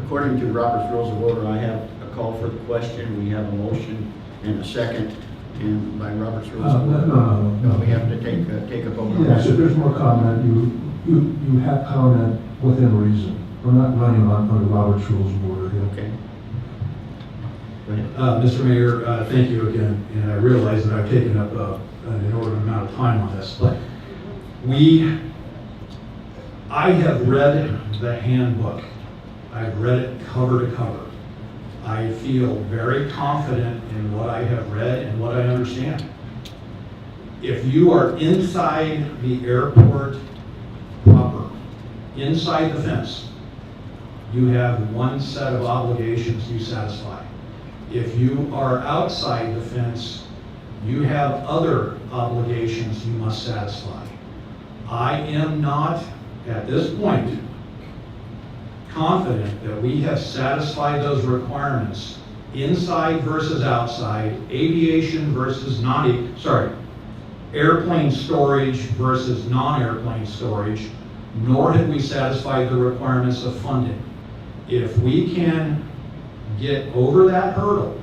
according to Robert's Rules of Order, I have a call for the question. We have a motion and a second. And by Robert's Rules of Order, No. we have to take a vote. Yes, if there's more comment, you have comment within reason. We're not running under Robert's Rules of Order here. Okay. Mr. Mayor, thank you again, and I realize that I've taken up an inordinate amount of time on this, but I have read the handbook. I've read it cover to cover. I feel very confident in what I have read and what I understand. If you are inside the airport proper, inside the fence, you have one set of obligations you satisfy. If you are outside the fence, you have other obligations you must satisfy. I am not, at this point, confident that we have satisfied those requirements, inside versus outside, aviation versus airplane storage versus non-airplane storage, nor have we satisfied the requirements of funding. If we can get over that hurdle,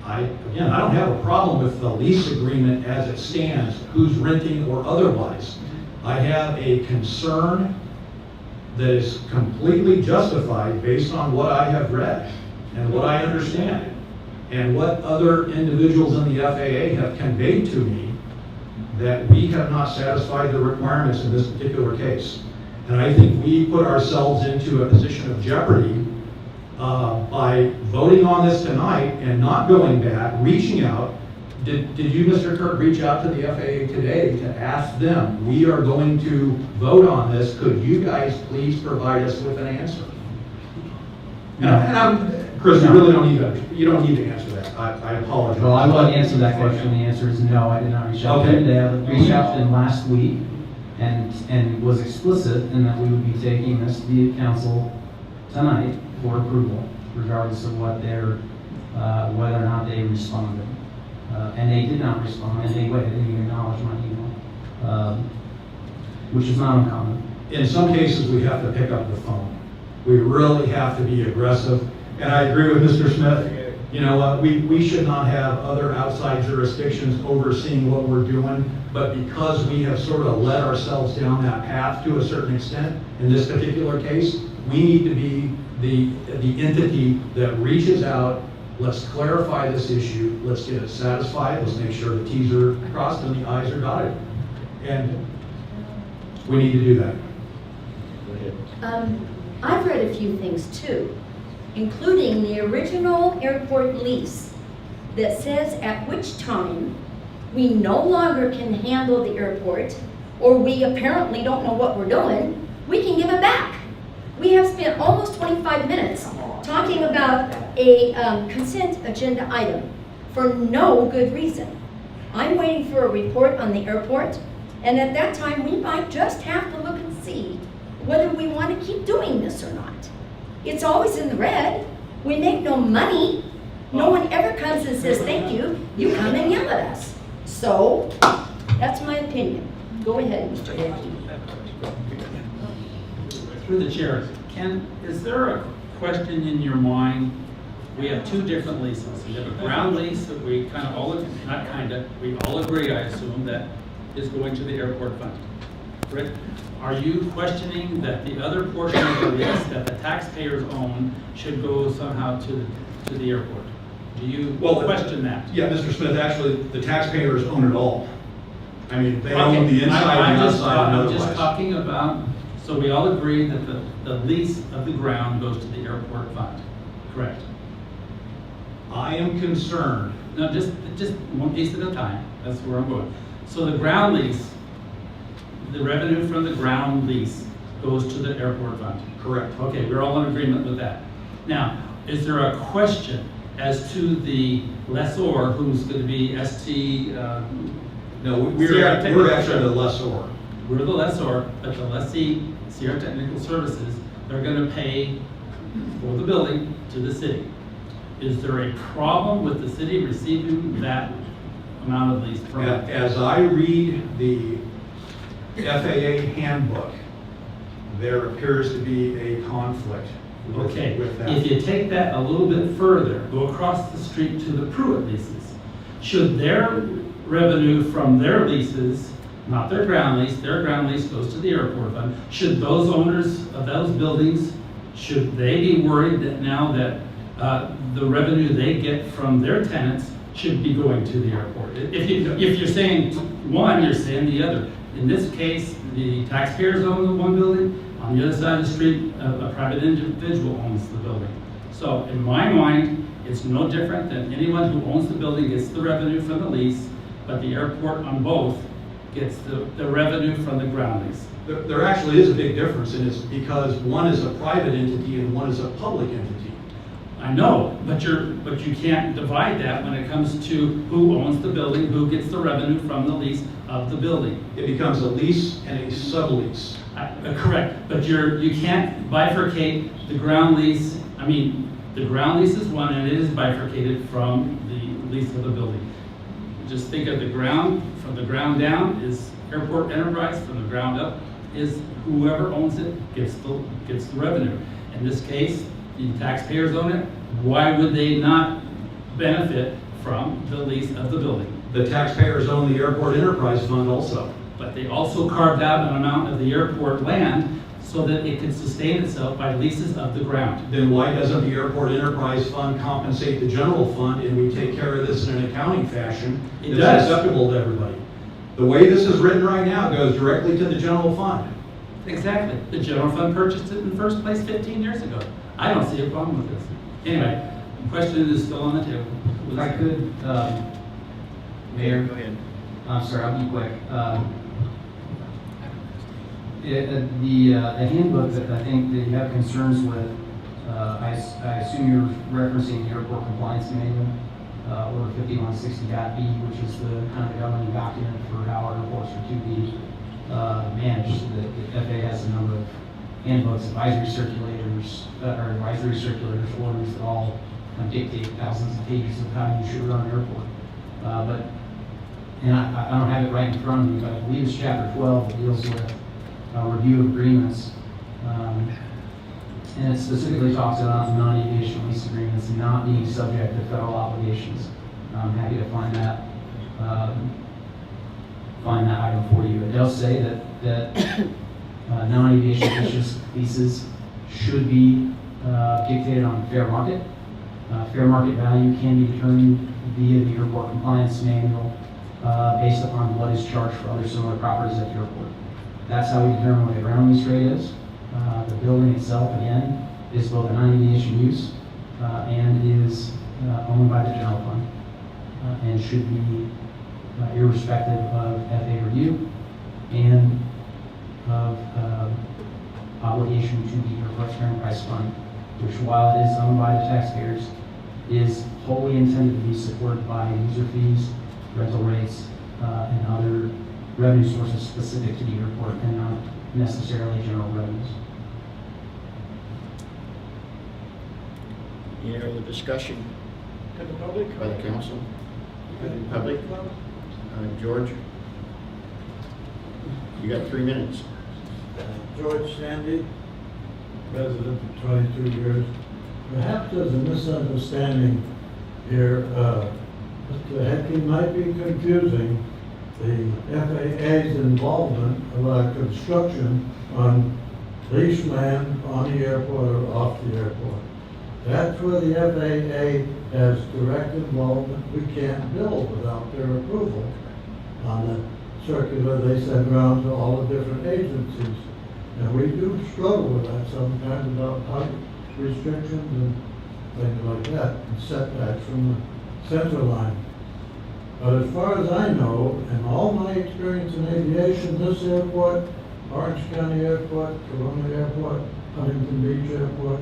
I don't have a problem with the lease agreement as it stands, who's renting or otherwise. I have a concern that is completely justified based on what I have read and what I understand and what other individuals in the FAA have conveyed to me, that we have not satisfied the requirements in this particular case. And I think we put ourselves into a position of jeopardy by voting on this tonight and not going back, reaching out. Did you, Mr. Kirk, reach out to the FAA today to ask them, we are going to vote on this, could you guys please provide us with an answer? Chris, you really don't need to answer that. I apologize. Well, I will answer that question. The answer is no, I did not reach out to them. They reached out to them last week and was explicit in that we would be taking this to the council tonight for approval, regardless of what whether or not they responded. And they did not respond in any way. They didn't even acknowledge my email, which is not uncommon. In some cases, we have to pick up the phone. We really have to be aggressive. And I agree with Mr. Smith. You know what, we should not have other outside jurisdictions overseeing what we're doing, but because we have sort of led ourselves down that path to a certain extent, in this particular case, we need to be the entity that reaches out. Let's clarify this issue, let's get it satisfied, let's make sure the T's are crossed and the I's are dotted. And we need to do that. I've read a few things too, including the original airport lease that says at which time we no longer can handle the airport, or we apparently don't know what we're doing, we can give it back. We have spent almost 25 minutes talking about a consent agenda item for no good reason. I'm waiting for a report on the airport, and at that time we might just have to look and see whether we want to keep doing this or not. It's always in the red. We make no money. No one ever comes and says thank you. You come and yell at us. So, that's my opinion. Go ahead, Mr. Hickey. Through the chair, Ken, is there a question in your mind? We have two different leases. We have a ground lease that we kind of all, not kind of, we all agree, I assume, that is going to the airport fund. Rick, are you questioning that the other portion of the lease that the taxpayers own should go somehow to the airport? Do you question that? Yeah, Mr. Smith, actually, the taxpayers own it all. I mean, they own the inside and outside and I'm otherwise. just talking about, so we all agree that the lease of the ground goes to the airport fund, correct? I am concerned. No, just one piece at a time. That's where I'm going. So the ground lease, the revenue from the ground lease goes to the airport fund. Correct. Okay, we're all in agreement with that. Now, is there a question as to the lessor, who's going to be ST? No, we're actually the lessor. We're the lessor, but the lessee, Sierra Technical Services, they're going to pay for the building to the city. Is there a problem with the city receiving that amount of lease from it? As I read the FAA handbook, there appears to be a conflict with that. If you take that a little bit further, go across the street to the Pruitt leases. Should their revenue from their leases, not their ground lease goes to the airport fund, should those owners of those buildings, should they be worried that now that the revenue they get from their tenants should be going to the airport? If you're saying one, you're saying the other. In this case, the taxpayers own the one building. On the other side of the street, a private individual owns the building. So in my mind, it's no different than anyone who owns the building gets the revenue from the lease, but the airport on both gets the revenue from the ground lease. There actually is a big difference, and it's because one is a private entity and one is a public entity. I know, but you can't divide that when it comes to who owns the building, who gets the revenue from the lease of the building. It becomes a lease and a sublease. Correct, but you can't bifurcate the ground lease. I mean, the ground lease is one, and it is bifurcated from the lease of the building. just think of the ground, from the ground down is airport enterprise, from the ground up is whoever owns it gets the revenue. In this case, the taxpayers own it. Why would they not benefit from the lease of the building? The taxpayers own the airport enterprise fund also. But they also carved out an amount of the airport land so that it could sustain itself by leases of the ground. Then why doesn't the airport enterprise fund compensate the general fund and we take care of this in an accounting fashion It that's does. acceptable to everybody? The way this is written right now goes directly to the general fund. Exactly. The general fund purchased it in the first place 15 years ago. I don't see a problem with this. Anyway, the question is still on the table. If I could, Mayor. Go ahead. I'm sorry, I'll be quick. The handbook that I think that you have concerns with, I assume you're referencing the airport compliance manual, order 5160.B, which is the kind of governing document for how airports are to be managed. The FAA has a number of handbooks, advisory circulators, orders that all kind of dictate thousands of pages of how you should run an airport. And I don't have it right in front of me, but I believe it's chapter 12 that deals with review of agreements. And it specifically talks about non-aviation lease agreements not being subject to federal obligations. I'm happy to find that item for you. It does say that non-aviation leases should be dictated on fair market. Fair market value can be determined via the airport compliance manual based upon what is charged for other similar properties at the airport. That's how we determine what the ground lease rate is. The building itself, again, is both a non-aviation use and is owned by the general fund and should be irrespective of FAA review and of obligation to the airport enterprise fund, which, while it is owned by the taxpayers, is wholly intended to be supported by user fees, rental rates, and other revenue sources specific to the airport and not necessarily general revenues. Any other discussion To the public? by the council? Public? George? You got 3 minutes. George Sandy, resident for 22 years. Perhaps there's a misunderstanding here. Mr. Heckey might be confusing the FAA's involvement about construction on leased land on the airport or off the airport. That's where the FAA has direct involvement. We can't build without their approval. On the circular, they send around to all the different agencies. And we do struggle with that sometimes about height restrictions and things like that, and setbacks from the center line. But as far as I know, in all my experience in aviation, this airport, Orange County Airport, Corona Airport, Huntington Beach Airport,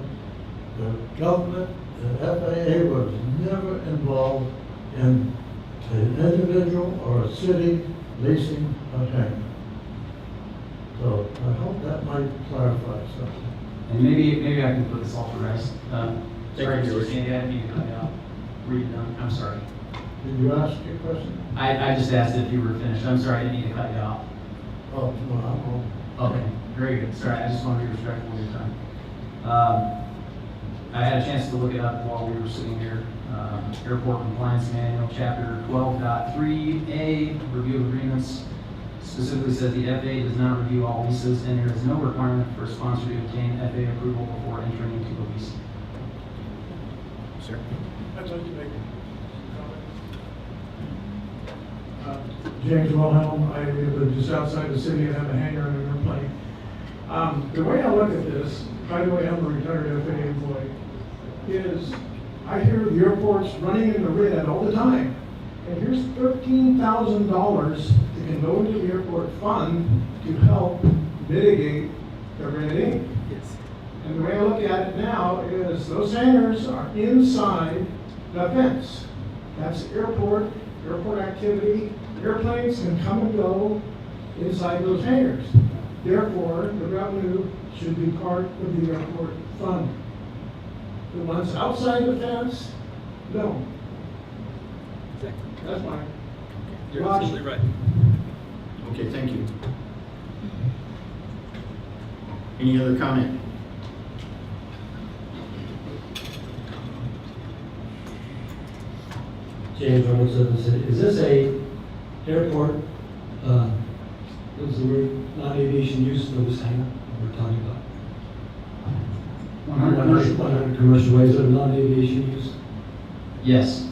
the government, the FAA was never involved in an individual or a city leasing a hangar. So I hope that might clarify something. And maybe I can put this all to rest. Sorry, Thank you, Mr. George. Sandy, I didn't mean to cut you off. Were you done? I'm sorry. Did you ask your question? I just asked if you were finished. I'm sorry, I didn't mean to cut you off. Oh, no, I'm home. Okay, very good. Sorry, I just want to be respectful of your time. I had a chance to look it up while we were sitting here. Airport Compliance Manual, Chapter 12.3A, Review of Agreements, specifically says the FAA does not review all leases, and there is no requirement for a sponsor to obtain FAA approval before entering into a lease. Sir? I'd like to make a comment. James Wilhelm, I live just outside the city and have a hangar and an airplane. The way I look at this, by the way, I'm a retired FAA employee, is I hear the airports running in the red all the time. And here's $13,000 that can go into the airport fund to help mitigate the red ink. And the way I look at it now is those hangars are inside the fence. That's airport activity. Airplanes can come and go inside those hangars. Therefore, the revenue should be part of the airport fund. The ones outside the fence, no. That's mine. You're absolutely right. Okay, thank you. Any other comment? James Robertson, is this a airport, what was the word, non-aviation use of this hangar we're talking about? 100 commercial ways of non-aviation use? Yes.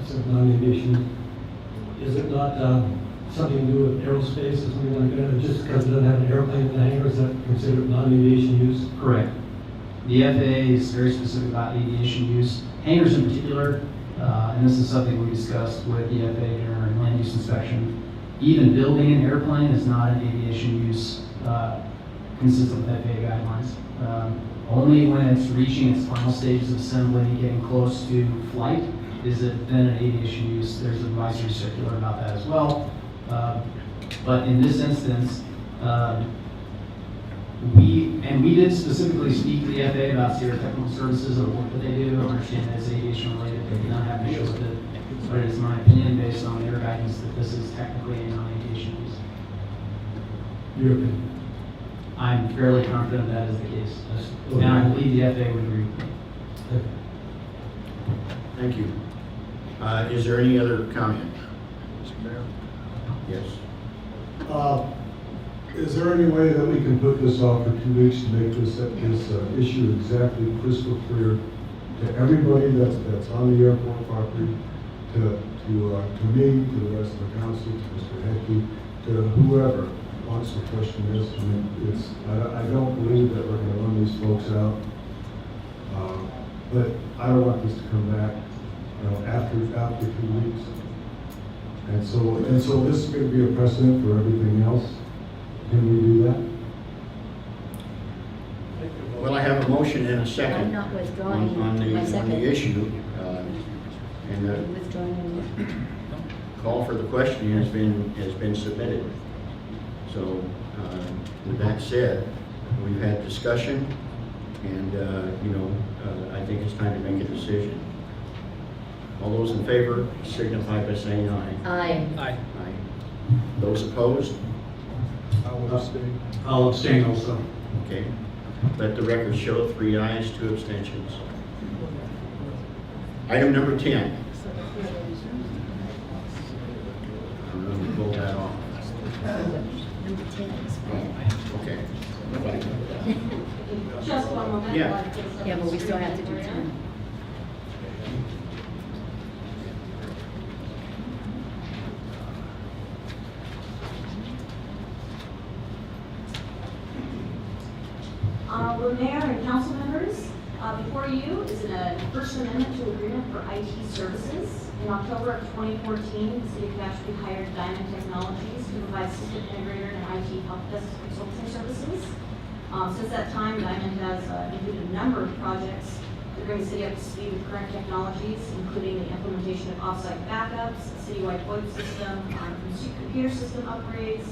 It's a non-aviation, is it not something to do with aerospace or something like that? Just because it doesn't have an airplane in the hangar, is that considered non-aviation use? Correct. The FAA is very specific about aviation use. Hangars in particular, and this is something we discussed with the FAA during our land use inspection. Even building an airplane is not an aviation use consistent with FAA guidelines. Only when it's reaching its final stages of assembly and getting close to flight is it then an aviation use. There's an advisory circular about that as well. But in this instance, we did specifically speak to the FAA about Sierra Technical Services and the work that they do. I understand that it's aviation related. They did not have an issue with it. But it is my opinion, based on their guidance, that this is technically a non-aviation use. Your opinion? I'm fairly confident that is the case. And I believe the FAA would agree with me. Thank you. Is there any other comment? Mr. Mayor? Yes. Is there any way that we can put this off for 2 weeks to make this issue exactly crystal clear to everybody that's on the airport property, to me, to the rest of the council, to Mr. Heckey, to whoever wants to question this? I mean, I don't believe that we're going to run these folks out, but I don't want this to come back, after 2 weeks. And so this is going to be a precedent for everything else. Can we do that? Well, I have a motion and a second I'm not withdrawing on my the second. issue. And the Withdrawing. call for the question has been submitted. So with that said, we've had discussion, and I think it's time to make a decision. All those in favor signify by saying aye. Aye. Aye. Aye. Those opposed? I will abstain. I'll abstain also. Okay. Let the record show 3 ayes, 2 abstentions. Item number 10. I'm going to pull that off. Number 10 is Okay. Just one moment. Yeah. Yeah, but we still have to do 10. Honorable Mayor and council members, before you is a First Amendment to Agreement for IT Services. In October of 2014, the City of Tehachapi hired Diamond Technologies to provide system integrator and IT help desk consulting services. Since that time, Diamond has included a number of projects to bring the city up to speed with current technologies, including the implementation of offsite backups, a citywide VoIP system, computer system upgrades,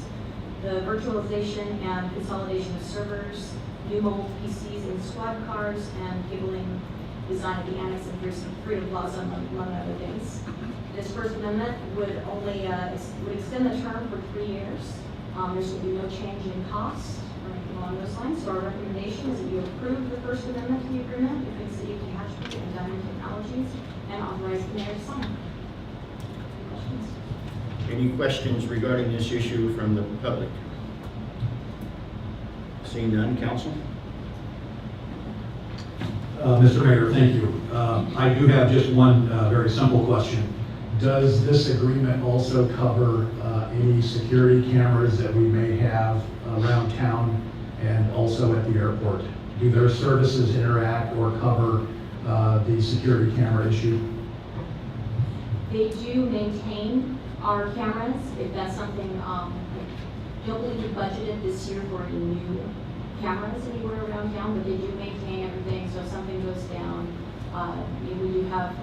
the virtualization and consolidation of servers, new mobile PCs in squad cars, and cabling design of the annex and Freedom Plaza, among other things. This First Amendment would extend the term for 3 years. There's going to be no change in cost or anything along those lines. So our recommendation is that you approve the First Amendment to the agreement between the City of Tehachapi and Diamond Technologies and authorize the mayor to sign. Any questions? Any questions regarding this issue from the public? Seeing none, council? Mr. Mayor, thank you. I do have just one very simple question. Does this agreement also cover any security cameras that we may have around town and also at the airport? Do their services interact or cover the security camera issue? They do maintain our cameras, if that's something, I don't believe we budgeted this year for any new cameras anywhere around town, but they do maintain everything, so if something goes down, we do have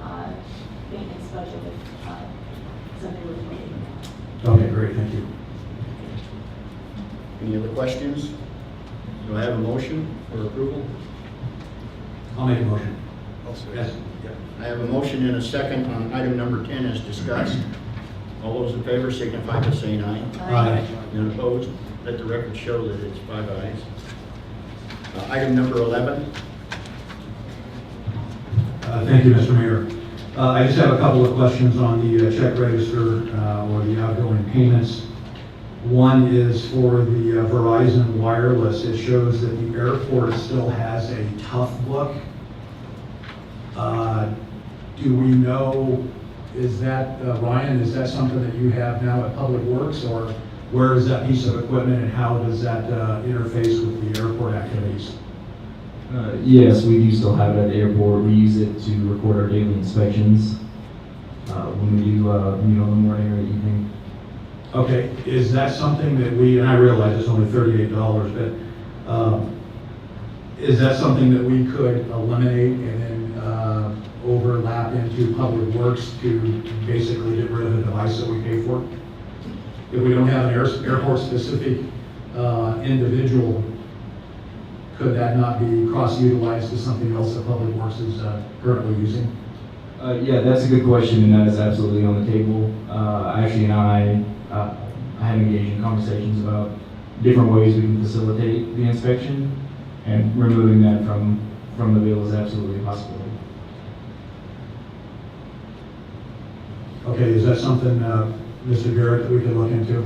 maintenance budget if something was broken. Okay, great, thank you. Any other questions? Do I have a motion for approval? I'll make a motion. I'll say. Yes. I have a motion and a second on item number 10 as discussed. All those in favor signify by saying aye. Aye. None opposed? Let the record show that it's 5 ayes. Item number 11. Thank you, Mr. Mayor. I just have a couple of questions on the check register or the outgoing payments. One is for the Verizon Wireless. It shows that the airport still has a tough book. Do we know, is that, Ryan, is that something that you have now at Public Works, or where is that piece of equipment and how does that interface with the airport activities? Yes, we do still have it at the airport. We use it to record our daily inspections when we do meet on the morning or evening. Okay, is that something that we, and I realize it's only $38, but is that something that we could eliminate and then overlap into Public Works to basically get rid of the device that we pay for? If we don't have an airport-specific individual, could that not be cross-utilized to something else that Public Works is currently using? Yeah, that's a good question, and that is absolutely on the table. Ashley and I have engaged in conversations about different ways we can facilitate the inspection, and removing that from the bill is absolutely a possibility. Okay, is that something, Mr. Garrett, that we could look into?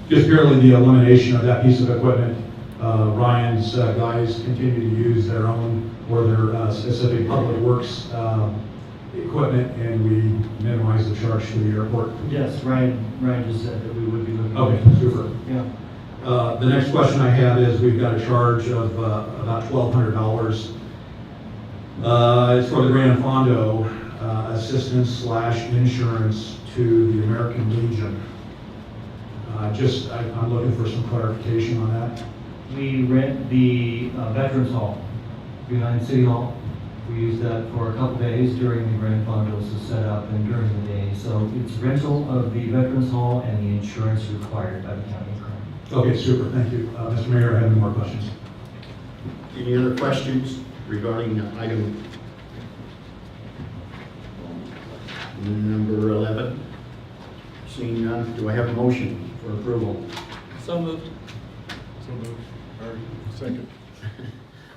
Just purely the elimination of that piece of equipment. Ryan's guys continue to use their own or their specific Public Works equipment, and we minimize the charge to the airport. Yes, Ryan just said that we would be looking. Okay, super. Yeah. The next question I have is we've got a charge of about $1,200. It's for the Grand Fondo assistance / insurance to the American Legion. I'm looking for some clarification on that. We rent the Veterans Hall behind City Hall. We use that for a couple days during the Grand Fondos to set up and during the day. So it's rental of the Veterans Hall and the insurance required by the county. Okay, super, thank you. Mr. Mayor, I have no more questions. Any other questions regarding item number 11? Seeing none, do I have a motion for approval? So moved. Second.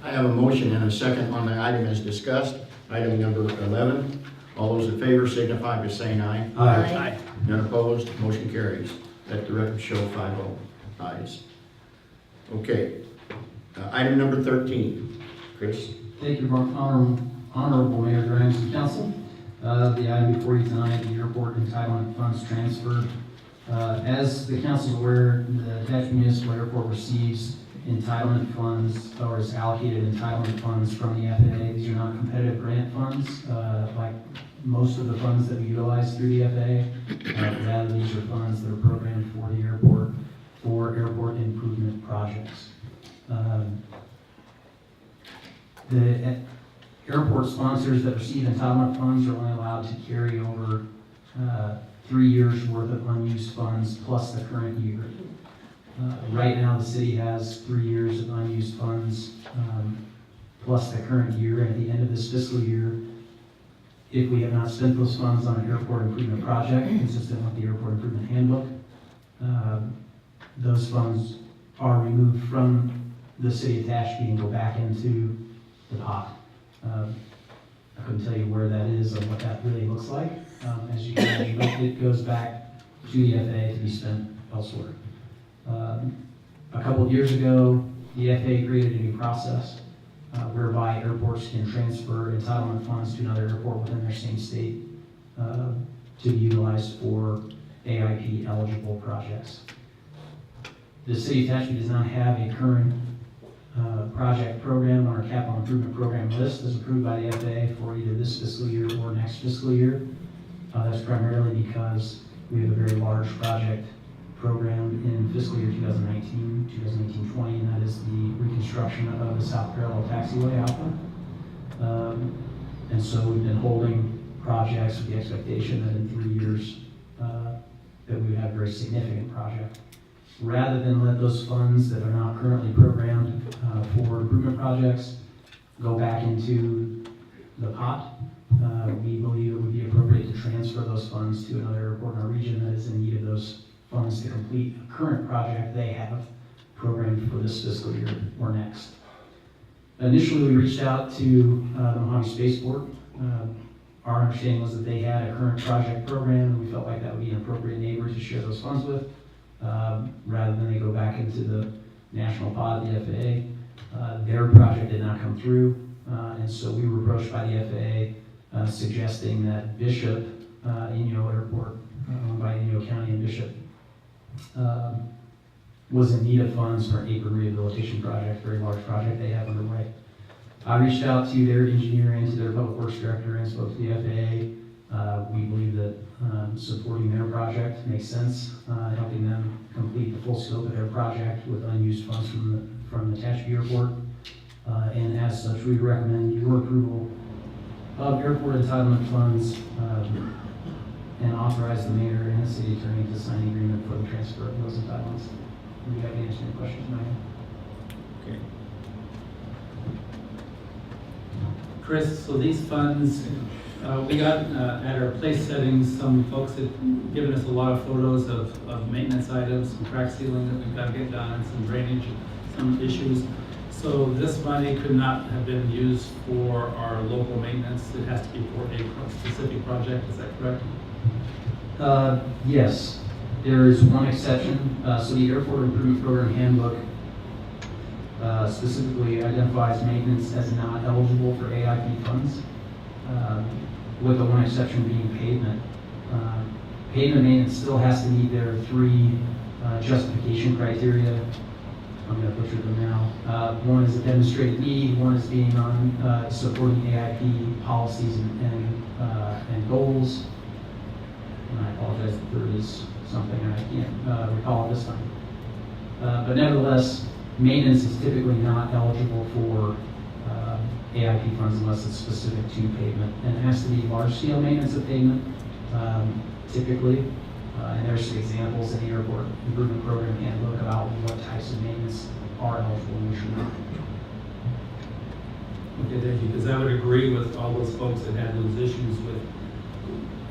I have a motion and a second on the item as discussed. Item number 11. All those in favor signify by saying aye. Aye. None opposed, motion carries. Let the record show 5-0 ayes. Okay. Item number 13. Chris? Thank you, Honorable Mayor Grimes and Council. The item before you tonight, the airport entitlement funds transfer. As the council is aware, the Tehachapi Municipal Airport receives entitlement funds, or is allocated entitlement funds from the FAA. These are not competitive grant funds, like most of the funds that we utilize through the FAA. Rather, these are funds that are programmed for the airport for airport improvement projects. The airport sponsors that receive entitlement funds are only allowed to carry over 3 years worth of unused funds plus the current year. Right now, the city has 3 years of unused funds plus the current year. At the end of this fiscal year, if we have not spent those funds on an airport improvement project consistent with the airport improvement handbook, those funds are removed from the city of Tehachapi and go back into the pot. I couldn't tell you where that is or what that really looks like. As you can imagine, it goes back to the FAA to be spent elsewhere. A couple of years ago, the FAA created a new process whereby airports can transfer entitlement funds to another airport within their same state to be utilized for AIP eligible projects. The city of Tehachapi does not have a current project program on our capital improvement program list as approved by the FAA for either this fiscal year or next fiscal year. That's primarily because we have a very large project program in fiscal year 2019-2020, and that is the reconstruction of the South Parallel Taxiway Alpha. And so we've been holding projects with the expectation that in 3 years that we would have a very significant project. Rather than let those funds that are not currently programmed for improvement projects go back into the pot, we believe it would be appropriate to transfer those funds to another airport in our region that is in need of those funds to complete a current project they have programmed for this fiscal year or next. Initially, we reached out to the Mojave Spaceport. Our understanding was that they had a current project program, and we felt like that would be an appropriate neighbor to share those funds with, rather than they go back into the national pod, the FAA. Their project did not come through, and so we were approached by the FAA suggesting that Bishop, Inyo Airport, owned by Inyo County and Bishop, was in need of funds for an apron rehabilitation project, very large project they have underway. I reached out to their engineer and to their public works director and spoke to the FAA. We believe that supporting their project makes sense, helping them complete the full scope of their project with unused funds from the Tehachapi Airport. And as such, we recommend your approval of airport entitlement funds and authorize the mayor and the city attorney to sign the agreement for the transfer of those entitlements. Do you have any questions, Maya? Okay. Chris, so these funds, we got at our place settings, some folks had given us a lot of photos of maintenance items, some crack sealing that we've got to get done, some drainage, some issues. So this money could not have been used for our local maintenance. It has to be for a specific project, is that correct? Yes, there is one exception. So the Airport Improvement Program Handbook specifically identifies maintenance as not eligible for AIP funds, with the one exception being pavement. Pavement maintenance still has to meet their three justification criteria. I'm going to butcher them now. One is a demonstrated need, one is being on supporting AIP policies and goals. And I apologize, the third is something I can't recall at this time. But nevertheless, maintenance is typically not eligible for AIP funds unless it's specific to pavement. And it has to be large-scale maintenance of pavement, typically. And there's some examples in the Airport Improvement Program handbook about what types of maintenance are eligible and which are not. Okay, thank you, because I would agree with all those folks that had those issues with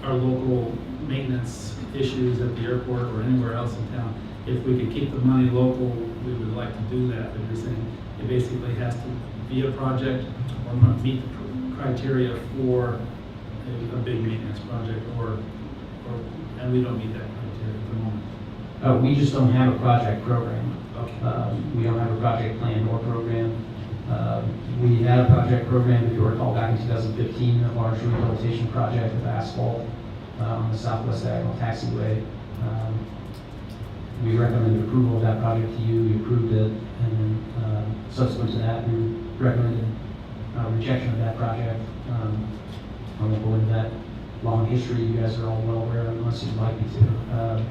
our local maintenance issues at the airport or anywhere else in town. If we could keep the money local, we would like to do that. But you're saying it basically has to be a project or meet the criteria for a big maintenance project, and we don't meet that criteria at the moment. We just don't have a project program. Okay. We don't have a project plan or program. We had a project program, if you recall, back in 2015, a large rehabilitation project of asphalt on the Southwest Diagonal Taxiway. We recommended approval of that project to you. You approved it, and then subsequent to that, we recommended rejection of that project. I won't go into that long history. You guys are all well aware of, unless you'd like me to.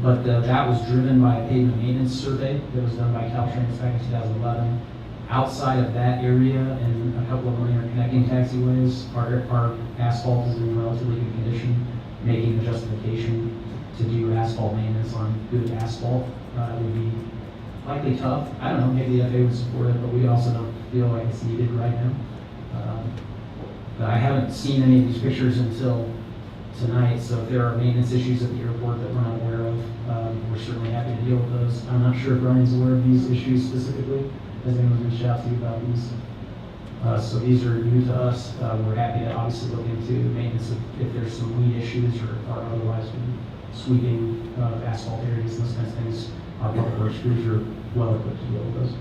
But that was driven by a pavement maintenance survey that was done by Caltrans back in 2011. Outside of that area and a couple of minor connecting taxiways, our asphalt is in relatively good condition, making the justification to do asphalt maintenance on good asphalt would be likely tough. I don't know, maybe the FAA would support it, but we also don't feel like it's needed right now. But I haven't seen any of these pictures until tonight, so if there are maintenance issues at the airport that we're not aware of, we're certainly happy to deal with those. I'm not sure if Ryan's aware of these issues specifically. Has anyone reached out to you about these? So these are new to us. We're happy to obviously look into maintenance if there's some weed issues or otherwise sweeping asphalt areas and those kinds of things. Our public works crews are well equipped to deal with those.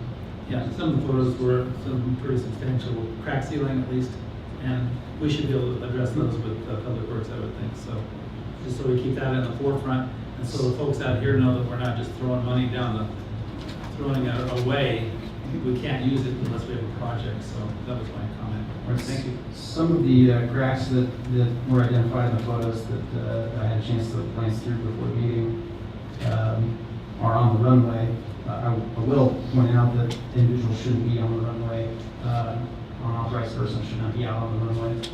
Yeah, some of the photos were some pretty substantial crack sealing at least, and we should be able to address those with public works, I would think. So just so we keep that in the forefront, and so the folks out here know that we're not just throwing money throwing it away. We can't use it unless we have a project. So that was my comment. Thank you. Some of the cracks that were identified in the photos that I had a chance to glance through before the meeting are on the runway. I will point out that individuals shouldn't be on the runway. Unauthorized persons should not be out on the runway.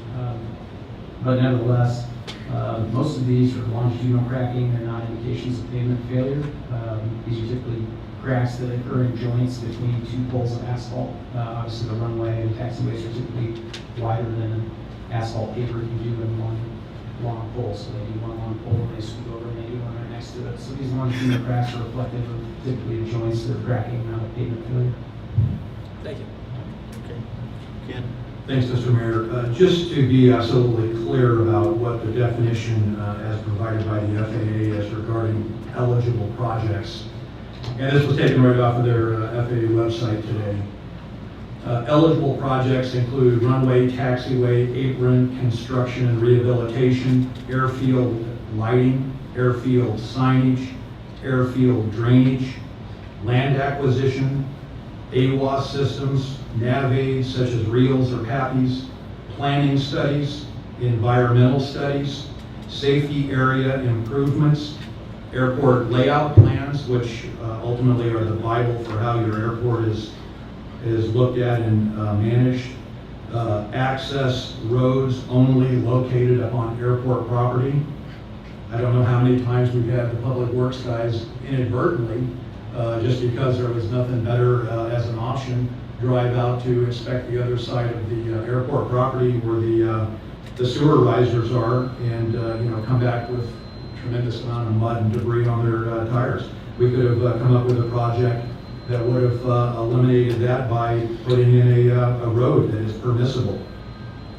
But nevertheless, most of these are longitudinal cracking. They're not indications of pavement failure. These are typically cracks that occur in joints between two poles of asphalt. Obviously, the runway and taxiways are typically wider than an asphalt paver you do in one long pole, so they do one long pole, and they scoot over and they do one right next to it. So these longitudinal cracks are reflective of typically the joints that are cracking around the pavement failure. Thank you. Okay. Ken? Thanks, Mr. Mayor. Just to be absolutely clear about what the definition as provided by the FAA is regarding eligible projects, and this was taken right off of their FAA website today. Eligible projects include runway, taxiway, apron, construction and rehabilitation, airfield lighting, airfield signage, airfield drainage, land acquisition, AWAS systems, nav aids such as reels or PAPIs, planning studies, environmental studies, safety area improvements, airport layout plans, which ultimately are the Bible for how your airport is looked at and managed, access roads only located upon airport property. I don't know how many times we've had the public works guys inadvertently, just because there was nothing better as an option, drive out to inspect the other side of the airport property where the sewer risers are, and come back with a tremendous amount of mud and debris on their tires. We could have come up with a project that would have eliminated that by putting in a road that is permissible.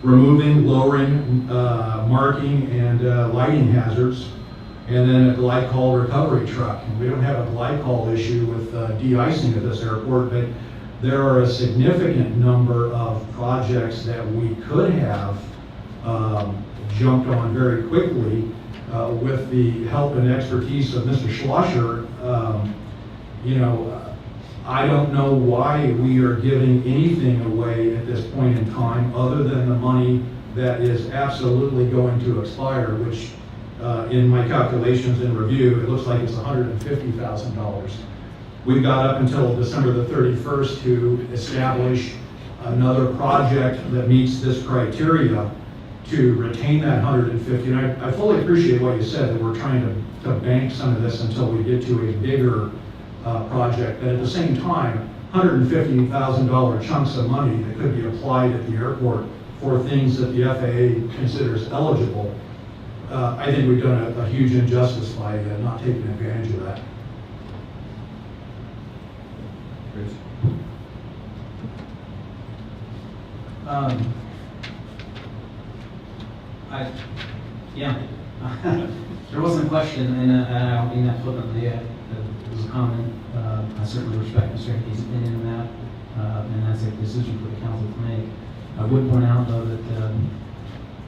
Removing, lowering, marking, and lighting hazards, and then a glycol recovery truck. And we don't have a glycol issue with de-icing at this airport, but there are a significant number of projects that we could have jumped on very quickly with the help and expertise of Mr. Schlosser. I don't know why we are giving anything away at this point in time other than the money that is absolutely going to expire, which in my calculations and review, it looks like it's $150,000. We've got up until December the 31st to establish another project that meets this criteria to retain that 150. And I fully appreciate what you said, that we're trying to bank some of this until we get to a bigger project, but at the same time, $150,000 chunks of money that could be applied at the airport for things that the FAA considers eligible. I think we've done a huge injustice by not taking advantage of that. Chris? There wasn't a question, and I don't mean that flippantly. It was a comment. I certainly respect Mr. Hickey's opinion on that, and that's a decision for the council to make. I would point out, though, that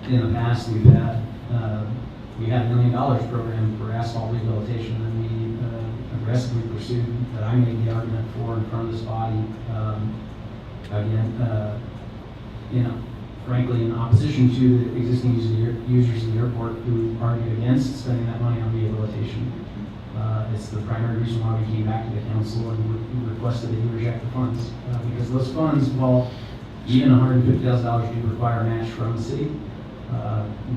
in the past we had $1 million program for asphalt rehabilitation, and we aggressively pursued, that I made the argument for in front of this body. Frankly, in opposition to the existing users of the airport who argued against spending that money on rehabilitation. It's the primary reason why we came back to the council and we requested that you reject the funds. Because those funds, while even $150,000 do require a match from the city,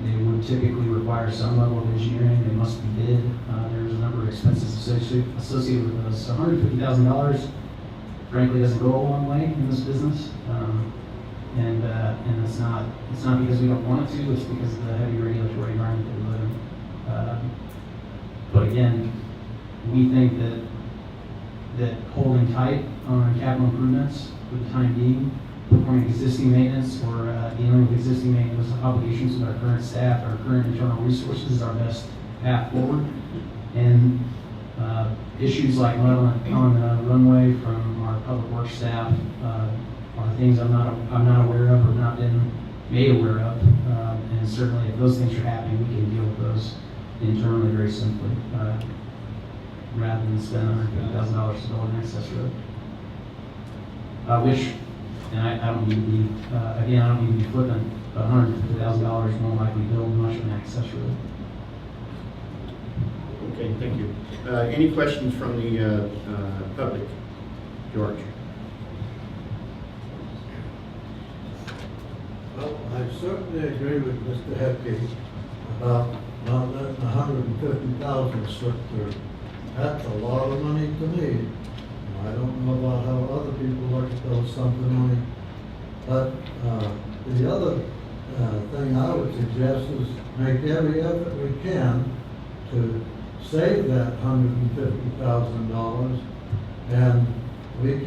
they would typically require some level of engineering. They must be bid. There's a number of expenses associated with those. So $150,000, frankly, doesn't go a long way in this business. And it's not because we don't want it to, it's because of the heavy regulatory environment that we live in. But again, we think that holding tight on capital improvements for the time being, performing existing maintenance or dealing with existing maintenance obligations with our current staff, our current internal resources is our best path forward. And issues like mud on the runway from our public works staff are things I'm not aware of or not been made aware of. And certainly if those things are happening, we can deal with those internally very simply, rather than spend $150,000 to build an access road. And I don't mean to be, again, I don't mean to be flippant, but $150,000 won't likely build much of an access road. Okay, thank you. Any questions from the public? George? Well, I certainly agree with Mr. Hepke about not letting 150,000 slip through. That's a lot of money to me. I don't know about how other people look at those sums of money. But the other thing I would suggest is make every effort we can to save that $150,000, and we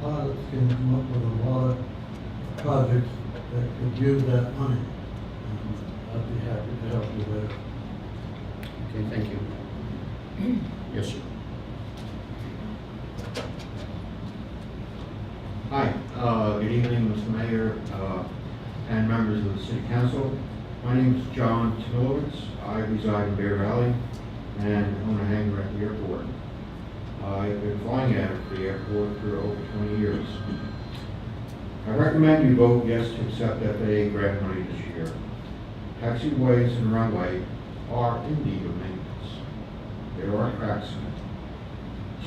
pilots can come up with a lot of projects that could use that money. And I'd be happy to help you there. Okay, thank you. Yes, sir. Hi, good evening, Mr. Mayor, and members of the City Council. My name is John Timilowitz. I reside in Bear Valley and own a hangar at the airport. I've been flying out of the airport for over 20 years. I recommend you vote yes to accept FAA grant money this year. Taxiways and runway are in need of maintenance. There are cracks in it.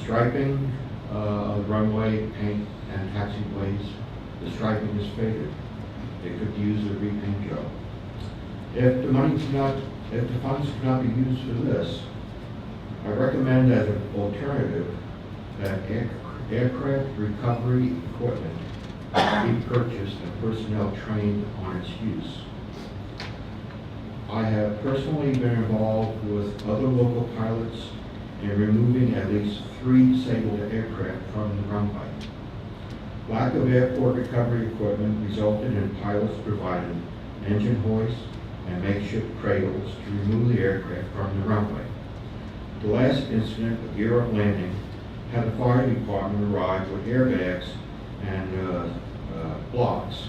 Striping of the runway, paint, and taxiways, the striping is faded. They could use a repaint job. If the funds cannot be used for this, I recommend as an alternative that aircraft recovery equipment be purchased and personnel trained on its use. I have personally been involved with other local pilots in removing at least 3 disabled aircraft from the runway. Lack of airport recovery equipment resulted in pilots providing engine hoists and makeshift cradles to remove the aircraft from the runway. The last incident, a gear-up landing, had the fire department arrive with airbags and blocks,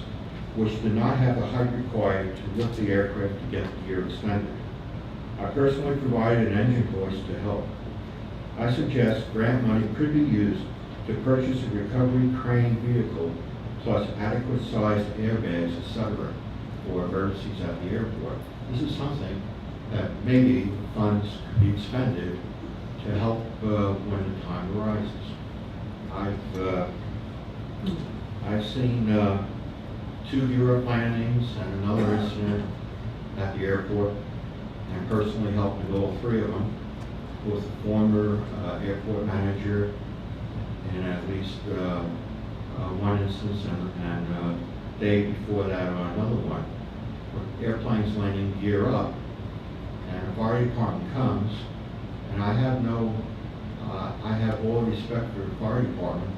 which did not have the height required to lift the aircraft to get the gear extended. I personally provided an engine hoist to help. I suggest grant money could be used to purchase a recovery crane vehicle plus adequate sized airbags, etc. for emergencies at the airport. This is something that maybe funds could be expended to help when the time arises. I've seen 2 Europe landings and another incident at the airport, and personally helped with all 3 of them, with the former airport manager in at least one instance, and day before that on another one. Where airplanes landing gear up, and a fire department comes, and I have all respect for the fire department,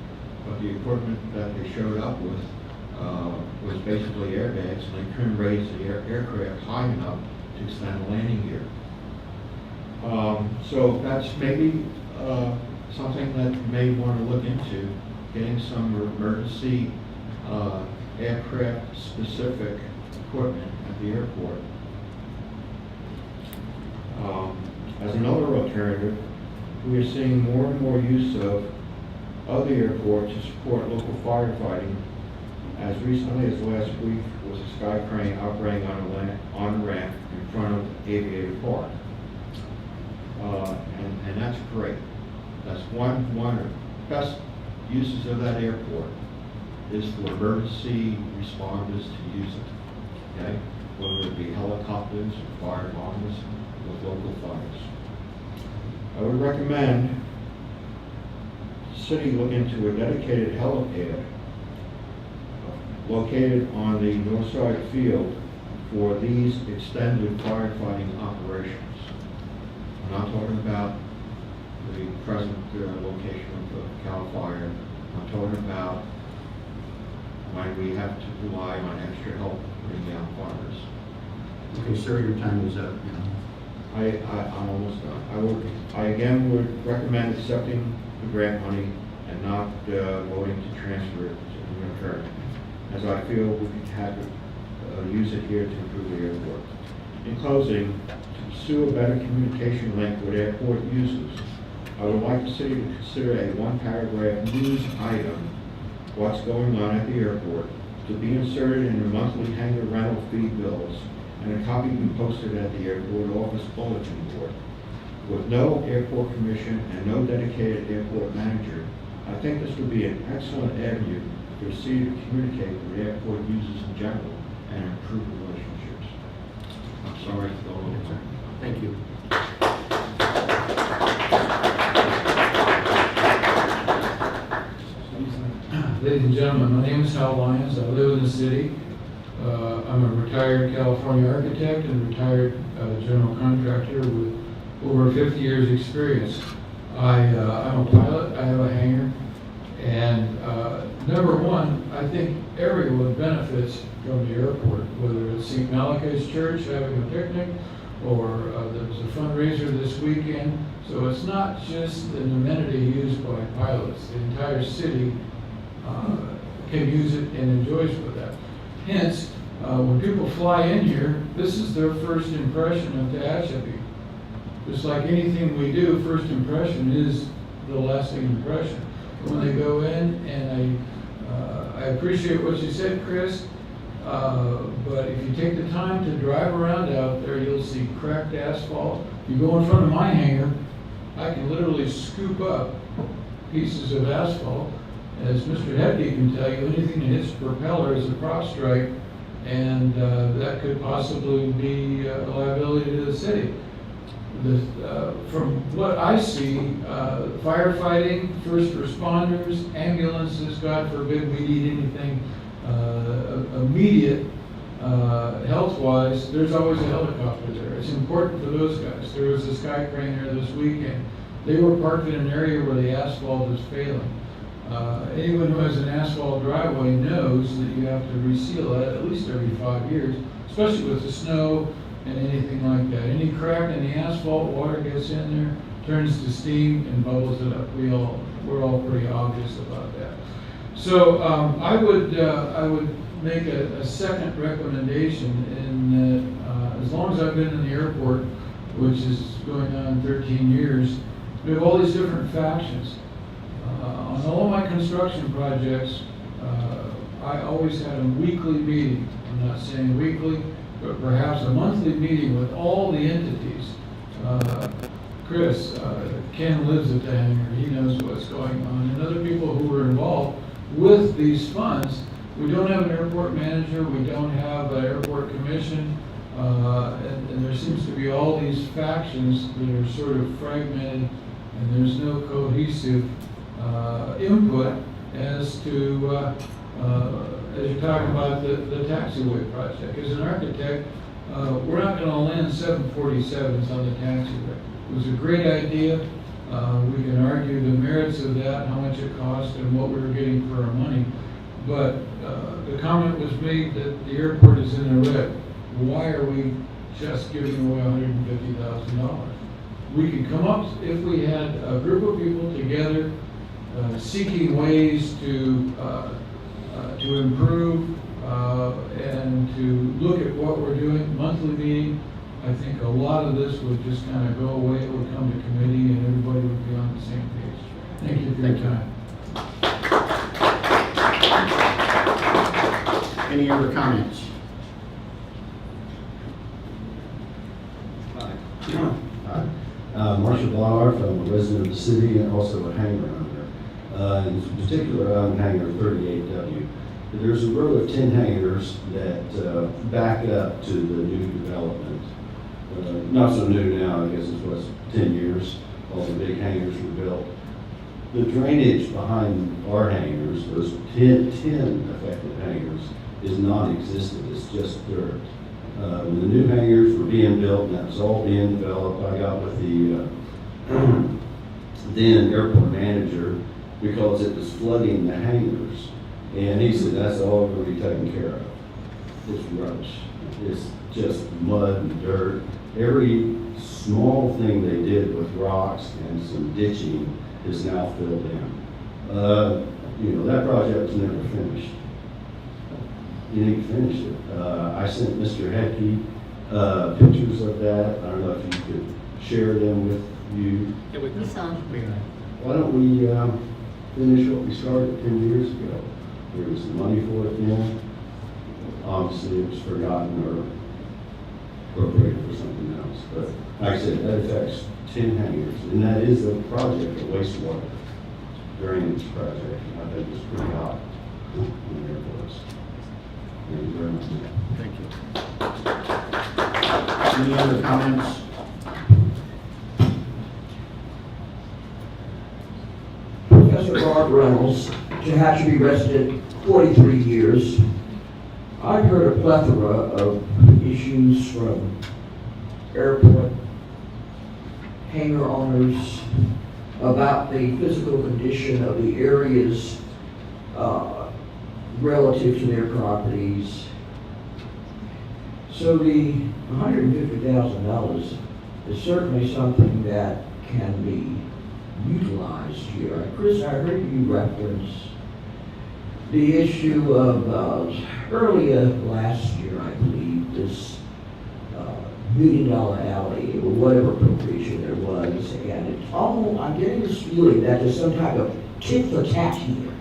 but the equipment that they showed up with was basically airbags, and they couldn't raise the aircraft high enough to extend the landing gear. So that's maybe something that you may want to look into, getting some emergency aircraft specific equipment at the airport. As another alternative, we are seeing more and more use of the airport to support local firefighting. As recently as last week was a sky crane operating on a ramp in front of Aviator Park. And that's great. That's one of the best uses of that airport is for emergency responders to use it. Okay? Whether it be helicopters or fire bombers with local fires. I would recommend the city look into a dedicated helipad located on the north side field for these extended firefighting operations. I'm not talking about the present location of Cal Fire. I'm talking about when we have to rely on extra help putting down fires. Okay, sir, your time is up. I'm almost done. I again would recommend accepting the grant money and not voting to transfer it to the current, as I feel we could have use it here to improve the airport. In closing, to pursue a better communication link with airport users, I would like the city to consider a 1-paragraph news item, what's going on at the airport, to be inserted in the monthly hangar rental fee bills, and a copy be posted at the airport office bulletin board. With no airport commission and no dedicated airport manager, I think this would be an excellent avenue for the city to communicate with airport users in general and improve relationships. I'm sorry to go over. Thank you. Ladies and gentlemen, my name is Hal Lyons. I live in the city. I'm a retired California architect and retired general contractor with over 50 years experience. I'm a pilot, I have a hangar, and number one, I think everyone benefits from the airport, whether it's St. Malachi's Church having a picnic, or there's a fundraiser this weekend. So it's not just an amenity used by pilots. The entire city can use it and enjoys with that. Hence, when people fly in here, this is their first impression of Tehachapi. Just like anything we do, first impression is the lasting impression. When they go in, and I appreciate what you said, Chris, but if you take the time to drive around out there, you'll see cracked asphalt. You go in front of my hangar, I can literally scoop up pieces of asphalt. As Mr. Hebke can tell you, anything that hits the propeller is a prop strike, and that could possibly be a liability to the city. From what I see, firefighting, first responders, ambulances, God forbid we need anything immediate health-wise, there's always a helicopter there. It's important for those guys. There was a sky crane there this weekend. They were parked in an area where the asphalt is failing. Anyone who has an asphalt driveway knows that you have to reseal that at least every 5 years, especially with the snow and anything like that. Any crack in the asphalt, water gets in there, turns to steam and bubbles it up. We're all pretty obvious about that. So I would make a second recommendation in that as long as I've been in the airport, which is going on 13 years, we have all these different factions. On all of my construction projects, I always had a weekly meeting. I'm not saying weekly, but perhaps a monthly meeting with all the entities. Chris, Ken lives at the hangar, he knows what's going on, and other people who were involved with these funds. We don't have an airport manager, we don't have an airport commission, and there seems to be all these factions that are sort of fragmented, and there's no cohesive input as to as you're talking about the taxiway project. As an architect, we're not going to land 747s on the taxiway. It was a great idea. We can argue the merits of that, how much it cost, and what we were getting for our money. But the comment was made that the airport is in the red. Why are we just giving away $150,000? We could come up, if we had a group of people together seeking ways to improve and to look at what we're doing, monthly meeting, I think a lot of this would just kind of go away. It would come to committee and everybody would be on the same page. Thank you for your time. Any other comments? Marshall Blauart, I'm a resident of the city and also a hangar owner. In particular, I'm hangar 38W. There's a row of 10 hangars that back up to the new development. Not so new now, I guess it was 10 years, all the big hangars were built. The drainage behind our hangars, those 10 affected hangars, is non-existent, it's just dirt. When the new hangars were being built, and that was all being developed, I got with the then airport manager because it was flooding the hangars. And he said, that's all going to be taken care of. It's rubbish. It's just mud and dirt. Every small thing they did with rocks and some ditching is now filled in. That project was never finished. You need to finish it. I sent Mr. Hebke pictures of that. I don't know if you could share them with you. Yeah, we saw. Why don't we finish what we started 10 years ago? There was the money for it then. Obviously, it was forgotten or appropriated for something else. But like I said, that affects 10 hangars, and that is a project, a wastewater drainage project. I think it's pretty hot in the airports. Thank you very much. Thank you. Any other comments? Professor Bob Reynolds, Tehachapi resident, 43 years. I've heard a plethora of issues from airport hangar owners about the physical condition of the areas relative to their properties. So the $150,000 is certainly something that can be utilized here. Chris, I heard you reference the issue of earlier last year, I believe, this $1 million alley or whatever appropriation there was, and it's all, I'm getting this feeling that there's some type of tit for tat here.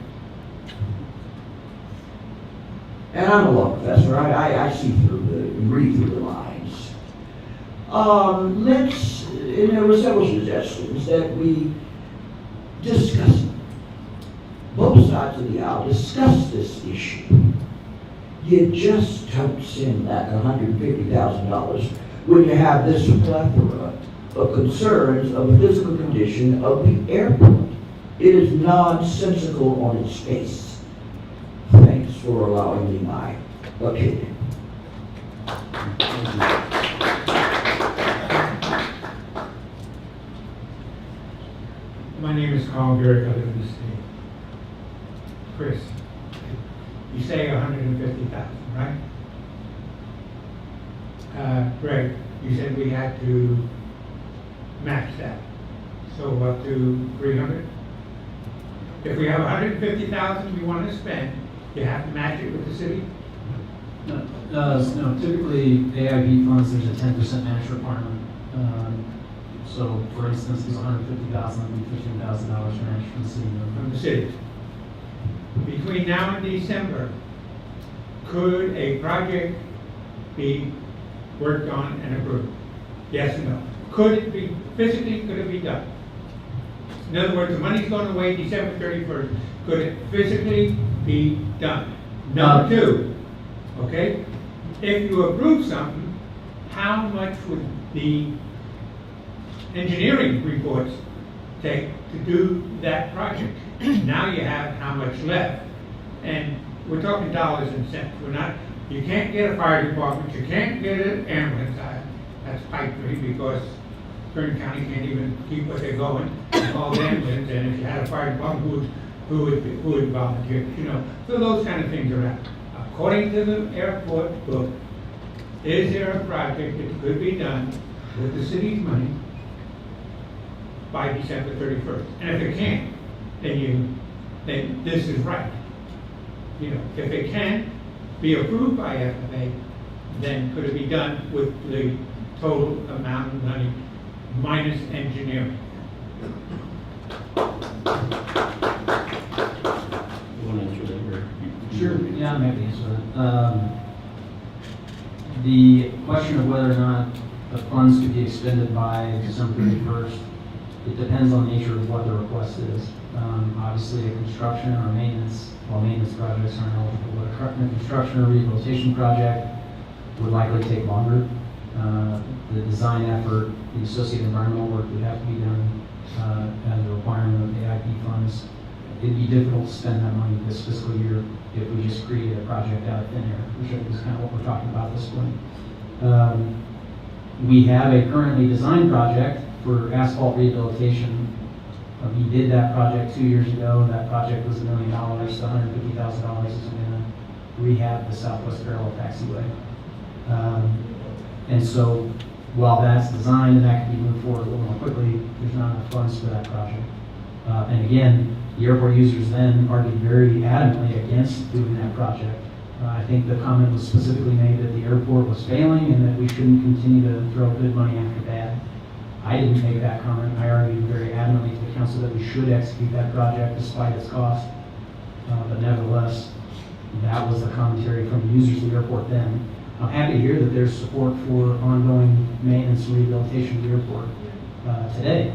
And I'm a law professor, I see read through the lines. And there were several suggestions that we discuss, both sides of the aisle, discuss this issue. You just don't send that $150,000 when you have this plethora of concerns of the physical condition of the airport. It is nonsensical on its face. Thanks for allowing me my opinion. My name is Carl Garrett, I live in the state. Chris, you say 150,000, right? Greg, you said we had to match that. So up to 300? If we have 150,000 we want to spend, you have to match it with the city? No, typically AIP funds, there's a 10% match requirement. So for instance, it's 150,000, would be $15,000 match from the city. From the city. Between now and December, could a project be worked on and approved? Yes or no? Could it be, physically, could it be done? In other words, the money's going away December 31st. Could it physically be done? Number two, okay? If you approve something, how much would the engineering reports take to do that project? Now you have how much left. And we're talking dollars and cents. We're not, you can't get a fire department, you can't get an ambulance. That's pipe dream because Kern County can't even keep what they're going. Call the ambulance, and if you had a fire department, who would volunteer? You know, so those kind of things are out. According to the airport book, is there a project that could be done with the city's money by December 31st? And if it can't, then this is right. You know, if it can be approved by FFA, then could it be done with the total amount of money minus engineering? You want to answer that, or? Sure. Yeah, I'm happy to answer that. The question of whether or not the funds could be expended by December 31st, it depends on the nature of what the request is. Obviously, a construction or maintenance, well, maintenance projects aren't eligible, but a construction or rehabilitation project would likely take longer. The design effort, the associated environmental work would have to be done as a requirement of the AIP funds. It'd be difficult to spend that money this fiscal year if we just created a project out of thin air, which is kind of what we're talking about at this point. We have a currently designed project for asphalt rehabilitation. We did that project 2 years ago. That project was $1 million. $150,000 is going to rehab the Southwest Parallel Taxiway. And so while that's designed and that can be moved forward a little more quickly, there's not enough funds for that project. And again, the airport users then argued very adamantly against doing that project. I think the comment was specifically made that the airport was failing and that we shouldn't continue to throw good money after bad. I didn't make that comment. I argued very adamantly to the council that we should execute that project despite its cost. But nevertheless, that was the commentary from the users of the airport then. I'm happy to hear that there's support for ongoing maintenance and rehabilitation of the airport today.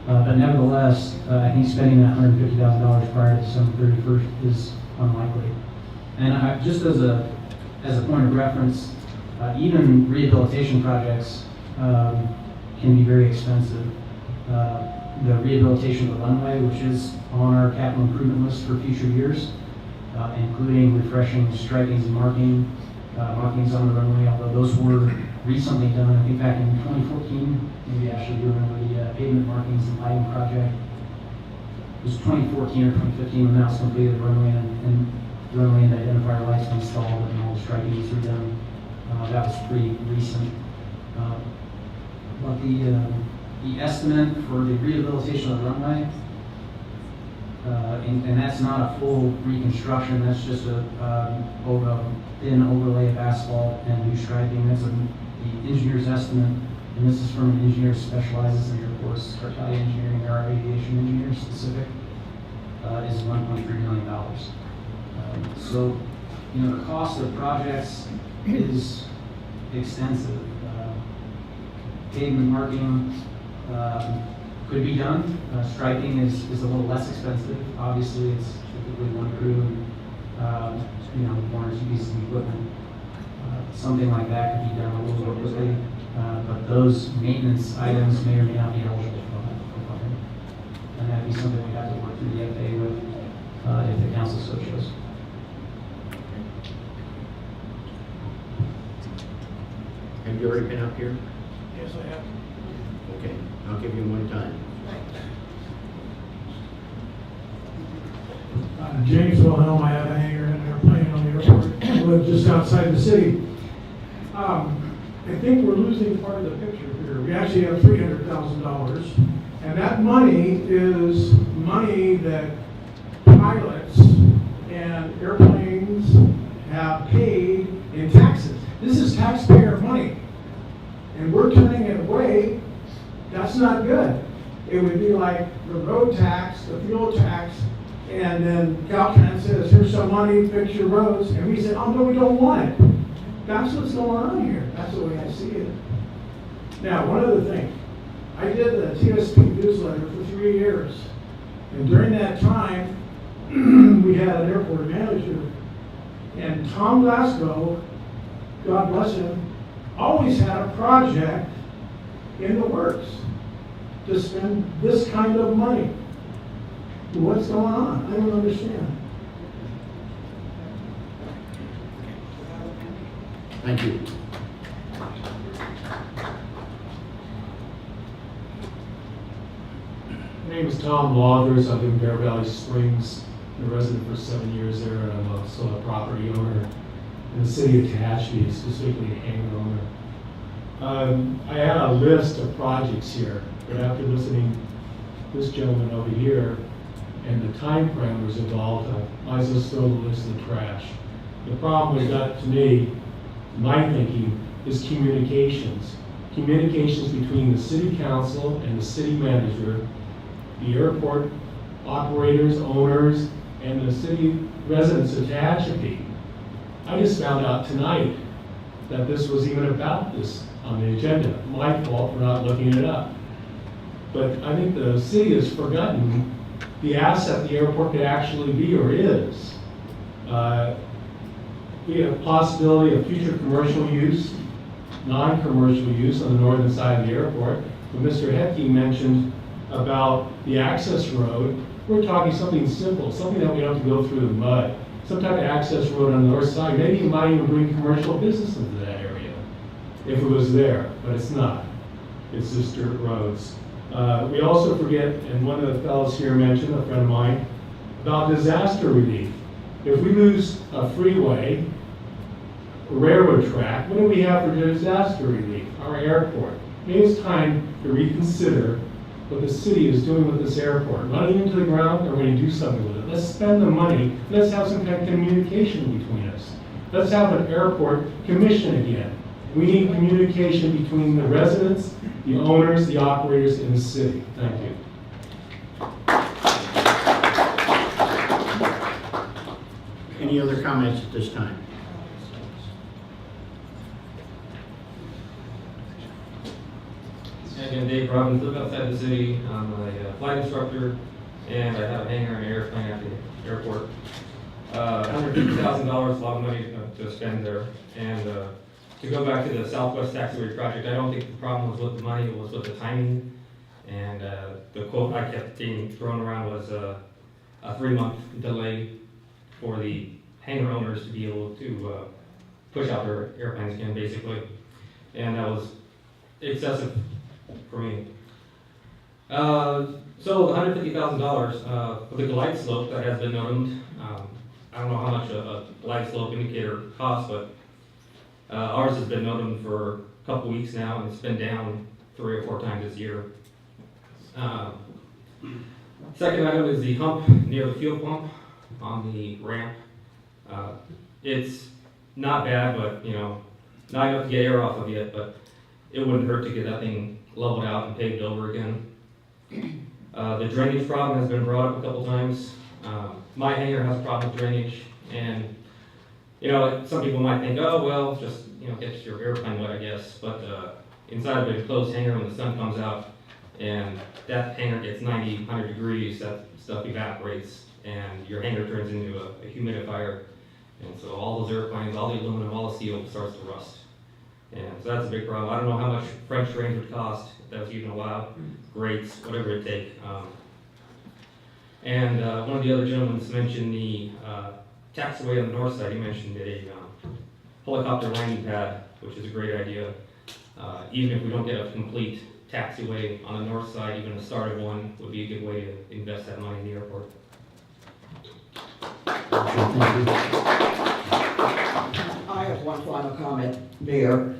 But nevertheless, I think spending that $150,000 prior to December 31st is unlikely. And just as a point of reference, even rehabilitation projects can be very expensive. The rehabilitation of the runway, which is on our capital improvement list for future years, including refreshing stripings and markings on the runway, although those were recently done, I think back in 2014, maybe actually doing the pavement markings and lighting project. It was 2014 or 2015 when that was completed, the runway and identifier lights were installed and all the striping was redone. That was pretty recent. But the estimate for the rehabilitation of the runway, and that's not a full reconstruction, that's just a thin overlay of asphalt and new striping. That's the engineer's estimate, and this is from an engineer who specializes in airports, Tehachapi engineering, or our aviation engineer specific, is $1.3 million. So, the cost of projects is extensive. Pavement marking could be done. Striping is a little less expensive. Obviously, it's typically one crew and one or two pieces of equipment. Something like that could be done a little more quickly, but those maintenance items may or may not be eligible for funding. And that'd be something we have to work through the FAA with if the council so chose. Have you already been up here? Yes, I have. Okay, I'll give you one time. James Wilhelm, I have a hangar and an airplane on the airport. I live just outside the city. I think we're losing part of the picture here. We actually have $300,000, and that money is money that pilots and airplanes have paid in taxes. This is taxpayer money, and we're turning it away. That's not good. It would be like the road tax, the fuel tax, and then Caltrans says, here's some money, fix your roads, and we say, oh no, we don't want it. That's what's going on here. That's the way I see it. Now, one other thing. I did the TSP newsletter for 3 years, and during that time, we had an airport manager, and Tom Glasgow, God bless him, always had a project in the works to spend this kind of money. What's going on? I don't understand. Thank you. My name is Tom Lauders. I live in Bear Valley Springs. I'm a resident for 7 years there, and I'm also a property owner in the city of Tehachapi, specifically a hangar owner. I had a list of projects here, but after listening to this gentleman over here and the time parameters involved, I might as well throw the list in the trash. The problem with that, to me, my thinking, is communications. Communications between the city council and the city manager, the airport operators, owners, and the city residents of Tehachapi. I just found out tonight that this was even about this on the agenda. My fault for not looking it up. But I think the city has forgotten the asset the airport could actually be or is. We have possibility of future commercial use, non-commercial use on the northern side of the airport. When Mr. Hecke mentioned about the access road, we're talking something simple, something that we don't have to go through the mud. Some type of access road on the north side. Maybe you might even bring commercial business into that area if it was there, but it's not. It's just dirt roads. We also forget, and one of the fellows here mentioned, a friend of mine, about disaster relief. If we lose a freeway, a railroad track, what do we have for disaster relief? Our airport. Maybe it's time to reconsider what the city is doing with this airport. Running into the ground, or going to do something with it. Let's spend the money. Let's have some kind of communication between us. Let's have an airport commission again. We need communication between the residents, the owners, the operators, and the city. Thank you. Any other comments at this time? Again, Dave Robbins, live outside the city. I'm a flight instructor, and I have a hangar and an airplane at the airport. $150,000 is a lot of money to spend there. And to go back to the Southwest Taxiway project, I don't think the problem was with the money, it was with the timing. And the quote I kept being thrown around was a 3-month delay for the hangar owners to be able to push out their airplanes again, basically. And that was excessive for me. So the $150,000 for the glide slope that has been noted, I don't know how much a glide slope indicator costs, but ours has been noted for a couple weeks now, and it's been down 3 or 4 times this year. Second item is the hump near the fuel pump on the ramp. It's not bad, but not enough to get air off of it, but it wouldn't hurt to get that thing leveled out and paved over again. The drainage problem has been brought up a couple times. My hangar has a problem with drainage, and some people might think, oh well, just get your airplane wet, I guess. But inside of a closed hangar, when the sun comes out and that hangar gets 90, 100 degrees, that stuff evaporates, and your hangar turns into a humidifier. And so all those airplanes, all the aluminum, all the steel starts to rust. And so that's a big problem. I don't know how much French drains would cost, if that was even allowed, grates, whatever it take. And one of the other gentlemen mentioned the taxiway on the north side. He mentioned a helicopter landing pad, which is a great idea. Even if we don't get a complete taxiway on the north side, even a start of one would be a good way to invest that money in the airport. I have one final comment, Mayor.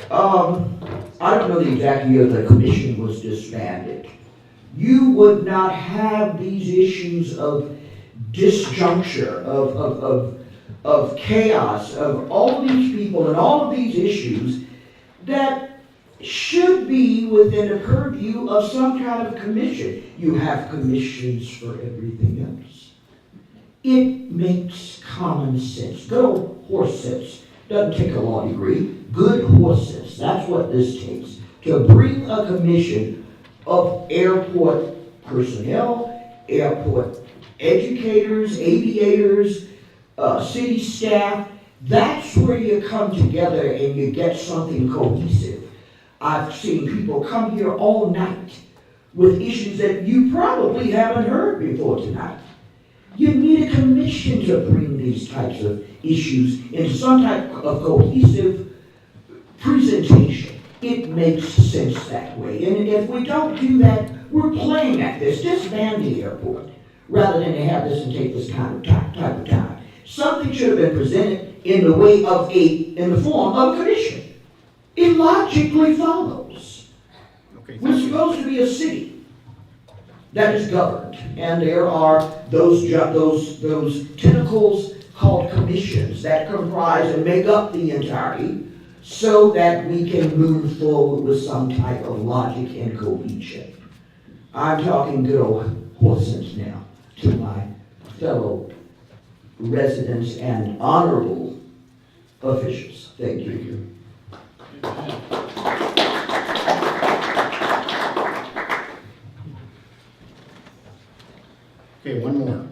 I don't know the exact year the commission was disbanded. You would not have these issues of disjuncture, of chaos, of all these people and all of these issues that should be within the purview of some kind of commission. You have commissions for everything else. It makes common sense. Good old horse sense. Doesn't take a law degree. Good horse sense. That's what this takes. To bring a commission of airport personnel, airport educators, aviators, city staff. That's where you come together and you get something cohesive. I've seen people come here all night with issues that you probably haven't heard before tonight. You need a commission to bring these types of issues into some type of cohesive presentation. It makes sense that way. And if we don't do that, we're playing at this. Disband the airport rather than to have this and take this kind of type of time. Something should have been presented in the way of in the form of a commission. It logically follows. Okay, we're supposed to be a city that is governed, and there are those tentacles called commissions that comprise and make up the entirety, so that we can move forward with some type of logic and cohesion. I'm talking good old horse sense now to my fellow residents and honorable officials. Thank you. Okay, one more.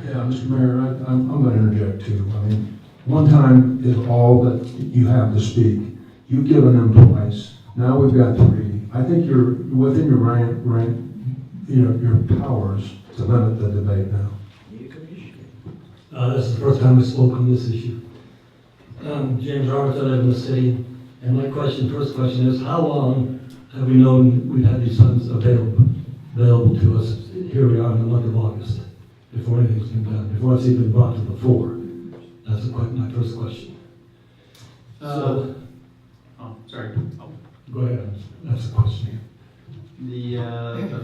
Yeah, Mr. Mayor, I'm going to interject too. I mean, one time is all that you have to speak. You've given them twice. Now we've got 3. I think you're within your your powers to limit the debate now. This is the first time we spoke on this issue. James Roberts, I live in the city, and my first question is, how long have we known we've had these funds available to us? Here we are in the month of August, before anything's been done, before it's even brought to the fore. That's my first question. Sorry. Go ahead, that's the question. The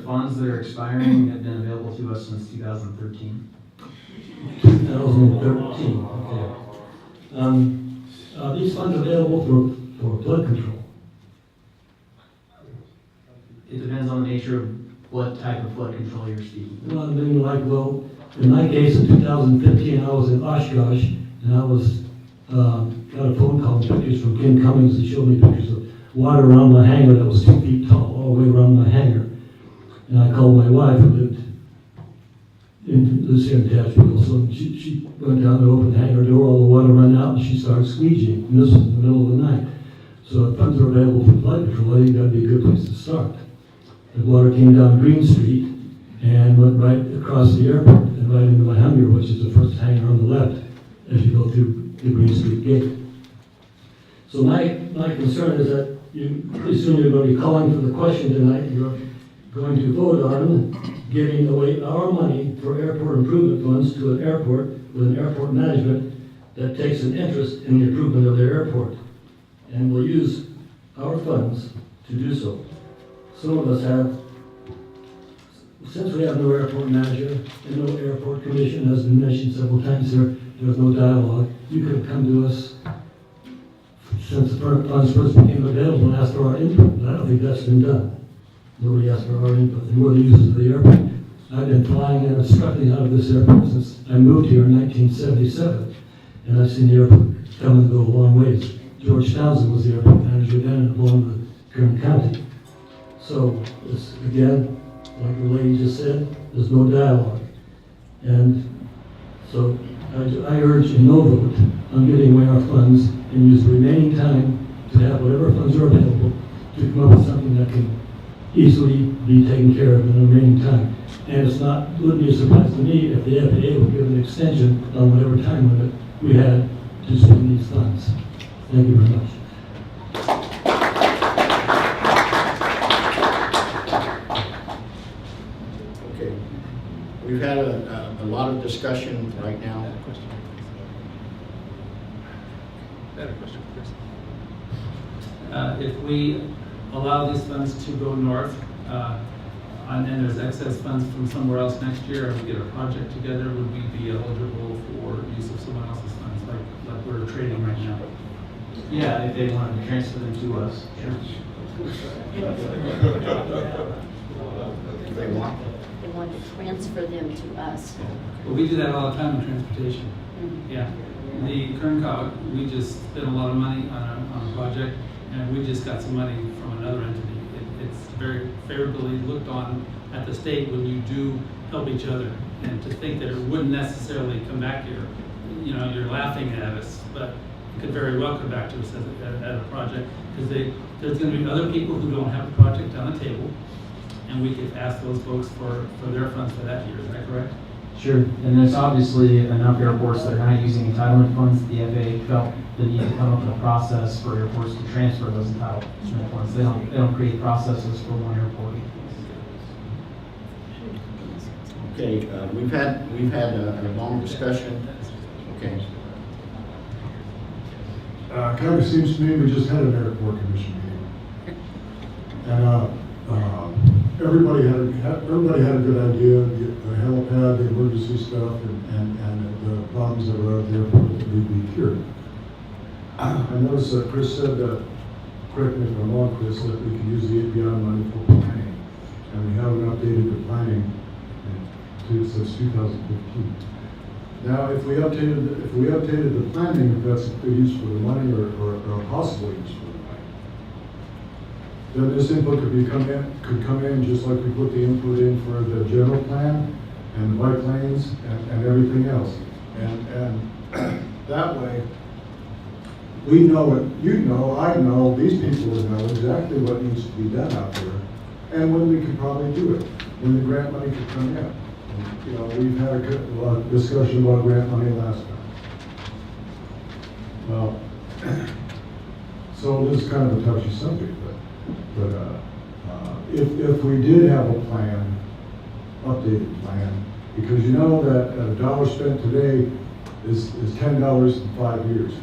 funds that are expiring have been available to us since 2013. 2013, okay. Are these funds available for flood control? It depends on the nature of what type of flood control you're speaking of. Well, I mean, in my case in 2015, I was in Oshkosh, and I got a phone call and pictures from Ken Cummings that showed me pictures of water around my hangar that was 2 feet tall, all the way around my hangar. And I called my wife, who lives here in Tehachapi also, and she went down to open the hangar door, all the water ran out, and she started squeegeeing, and this was in the middle of the night. So if funds are available for flood control, I think that'd be a good place to start. The water came down Green Street, and went right across the airport and right into my hangar, which is the first hangar on the left as you go through the Green Street Gate. So my concern is that you, pretty soon you're going to be calling for the question tonight. You're going to vote on giving away our money for airport improvement funds to an airport with an airport management that takes an interest in the improvement of their airport and will use our funds to do so. Some of us have, since we have no airport manager and no airport commission, as been mentioned several times here, there's no dialogue. You could have come to us since the funds first became available and asked for our input, but I don't think that's been done. Nobody asked for our input, and we're the users of the airport. I've been flying and instructing out of this airport since I moved here in 1977, and I've seen the airport come and go a long ways. George Townsend was the airport manager then and belonged to Kern County. So, it's, again, like the lady just said, there's no dialogue. And so I urge a no vote on giving away our funds and use the remaining time to have whatever funds are available to come up with something that can easily be taken care of in the remaining time. And it's not, wouldn't be a surprise to me if the FAA would give an extension on whatever time limit we had to spend these funds. Thank you very much. Okay. We've had a lot of discussion right now. Better question, Chris. If we allow these funds to go north, and there's excess funds from somewhere else next year, and we get a project together, would we be eligible for use of someone else's funds, like we're trading right now? Yeah, if they wanted to transfer them to us. Sure. They want. They want to transfer them to us. Well, we do that all the time in transportation. Mm-hmm. Yeah. The Kern Cog, we just spent a lot of money on a project, and we just got some money from another entity. It's very favorably looked on at the state when you do help each other. And to think that it wouldn't necessarily come back here, you know, you're laughing at us, but it could very well come back to us at a project, because there's going to be other people who don't have a project on the table, and we could ask those folks for their funds for that year. Is that correct? Sure, and there's obviously enough airports that are not using entitlement funds. The FAA felt the need to come up with a process for airports to transfer those entitlement funds. They don't create processes for one airport. Okay, we've had a long discussion. Okay. Kind of seems to me we just had an airport commission meeting. And everybody had a good idea, the helipad, the emergency stuff, and the problems that were at the airport that need to be cured. I noticed that Chris said that, correct me if I'm wrong, Chris, that we can use the API money for planning. And we haven't updated the planning since 2015. Now, if we updated the planning, if that's a good use for the money or a possible use for the money, then this input could come in just like we put the input in for the general plan and the bike lanes and everything else. And that way, we know it, you know, I know, these people will know exactly what needs to be done out there and when we could probably do it, when the grant money could come in. You know, we've had a lot of discussion about grant money last time. Well, so this is kind of a touchy subject, but if we did have a plan, updated plan, because you know that a dollar spent today is $10 in 5 years.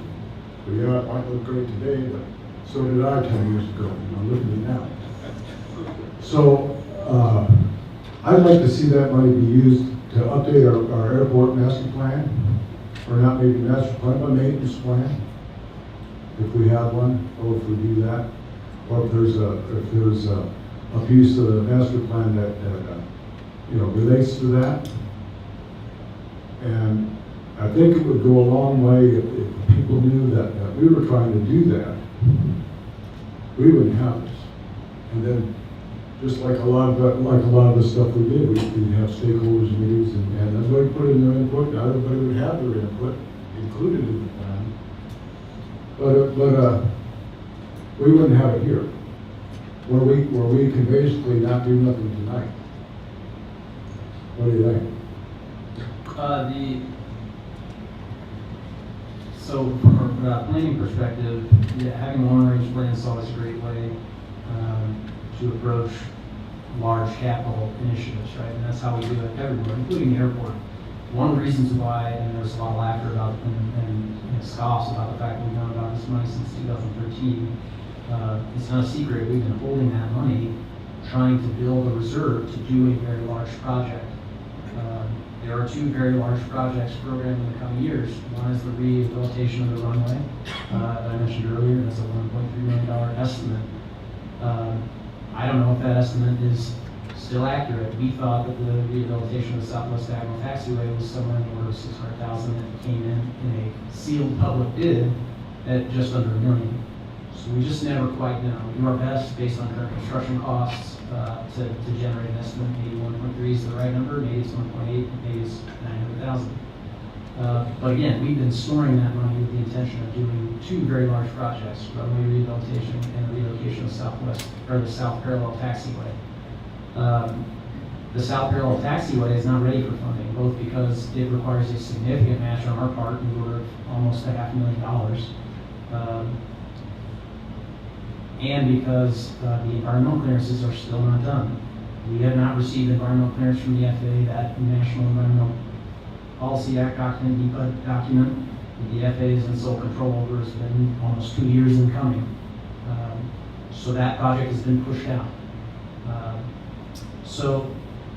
So yeah, it might look great today, but so did I 10 years ago. I'm looking at it now. So I'd like to see that money be used to update our airport master plan, or not maybe master plan, but maintenance plan, if we have one, or if we do that, or if there's a piece of the master plan that you know, relates to that. And I think it would go a long way if people knew that we were trying to do that. We wouldn't have this. And then, just like a lot of the stuff we did, we'd have stakeholders meetings, and everybody put in their input. Not everybody would have their input included in the plan. But we wouldn't have it here, where we can basically not do nothing tonight. What do you think? So from a planning perspective, yeah, having long-range plans is always a great way to approach large capital initiatives, right? And that's how we do it everywhere, including the airport. One of the reasons why, and there's a lot of laughter about and scoffs about the fact that we've known about this money since 2013, it's not a secret. We've been holding that money, trying to build a reserve to do a very large project. There are two very large projects programmed in the coming years. One is the rehabilitation of the runway that I mentioned earlier. That's a $1.3 million estimate. I don't know if that estimate is still accurate. We thought that the rehabilitation of the Southwest Diagonal Taxiway was somewhere in the order of $600,000 that came in a sealed public bid at just under $1 million. So we just never quite know. We do our best based on current construction costs to generate an estimate. Maybe 1.3 is the right number, maybe it's 1.8, maybe it's 900,000. But again, we've been storing that money with the intention of doing two very large projects, runway rehabilitation and the relocation of the South Parallel Taxiway. The South Parallel Taxiway is not ready for funding, both because it requires a significant match on our part in the order of almost $500,000. And because the environmental clearances are still not done. We have not received environmental clearance from the FAA, that National Environmental Policy Act document, NEPA document, that the FAA is in sole control over, has been almost 2 years in coming. So that project has been pushed out. So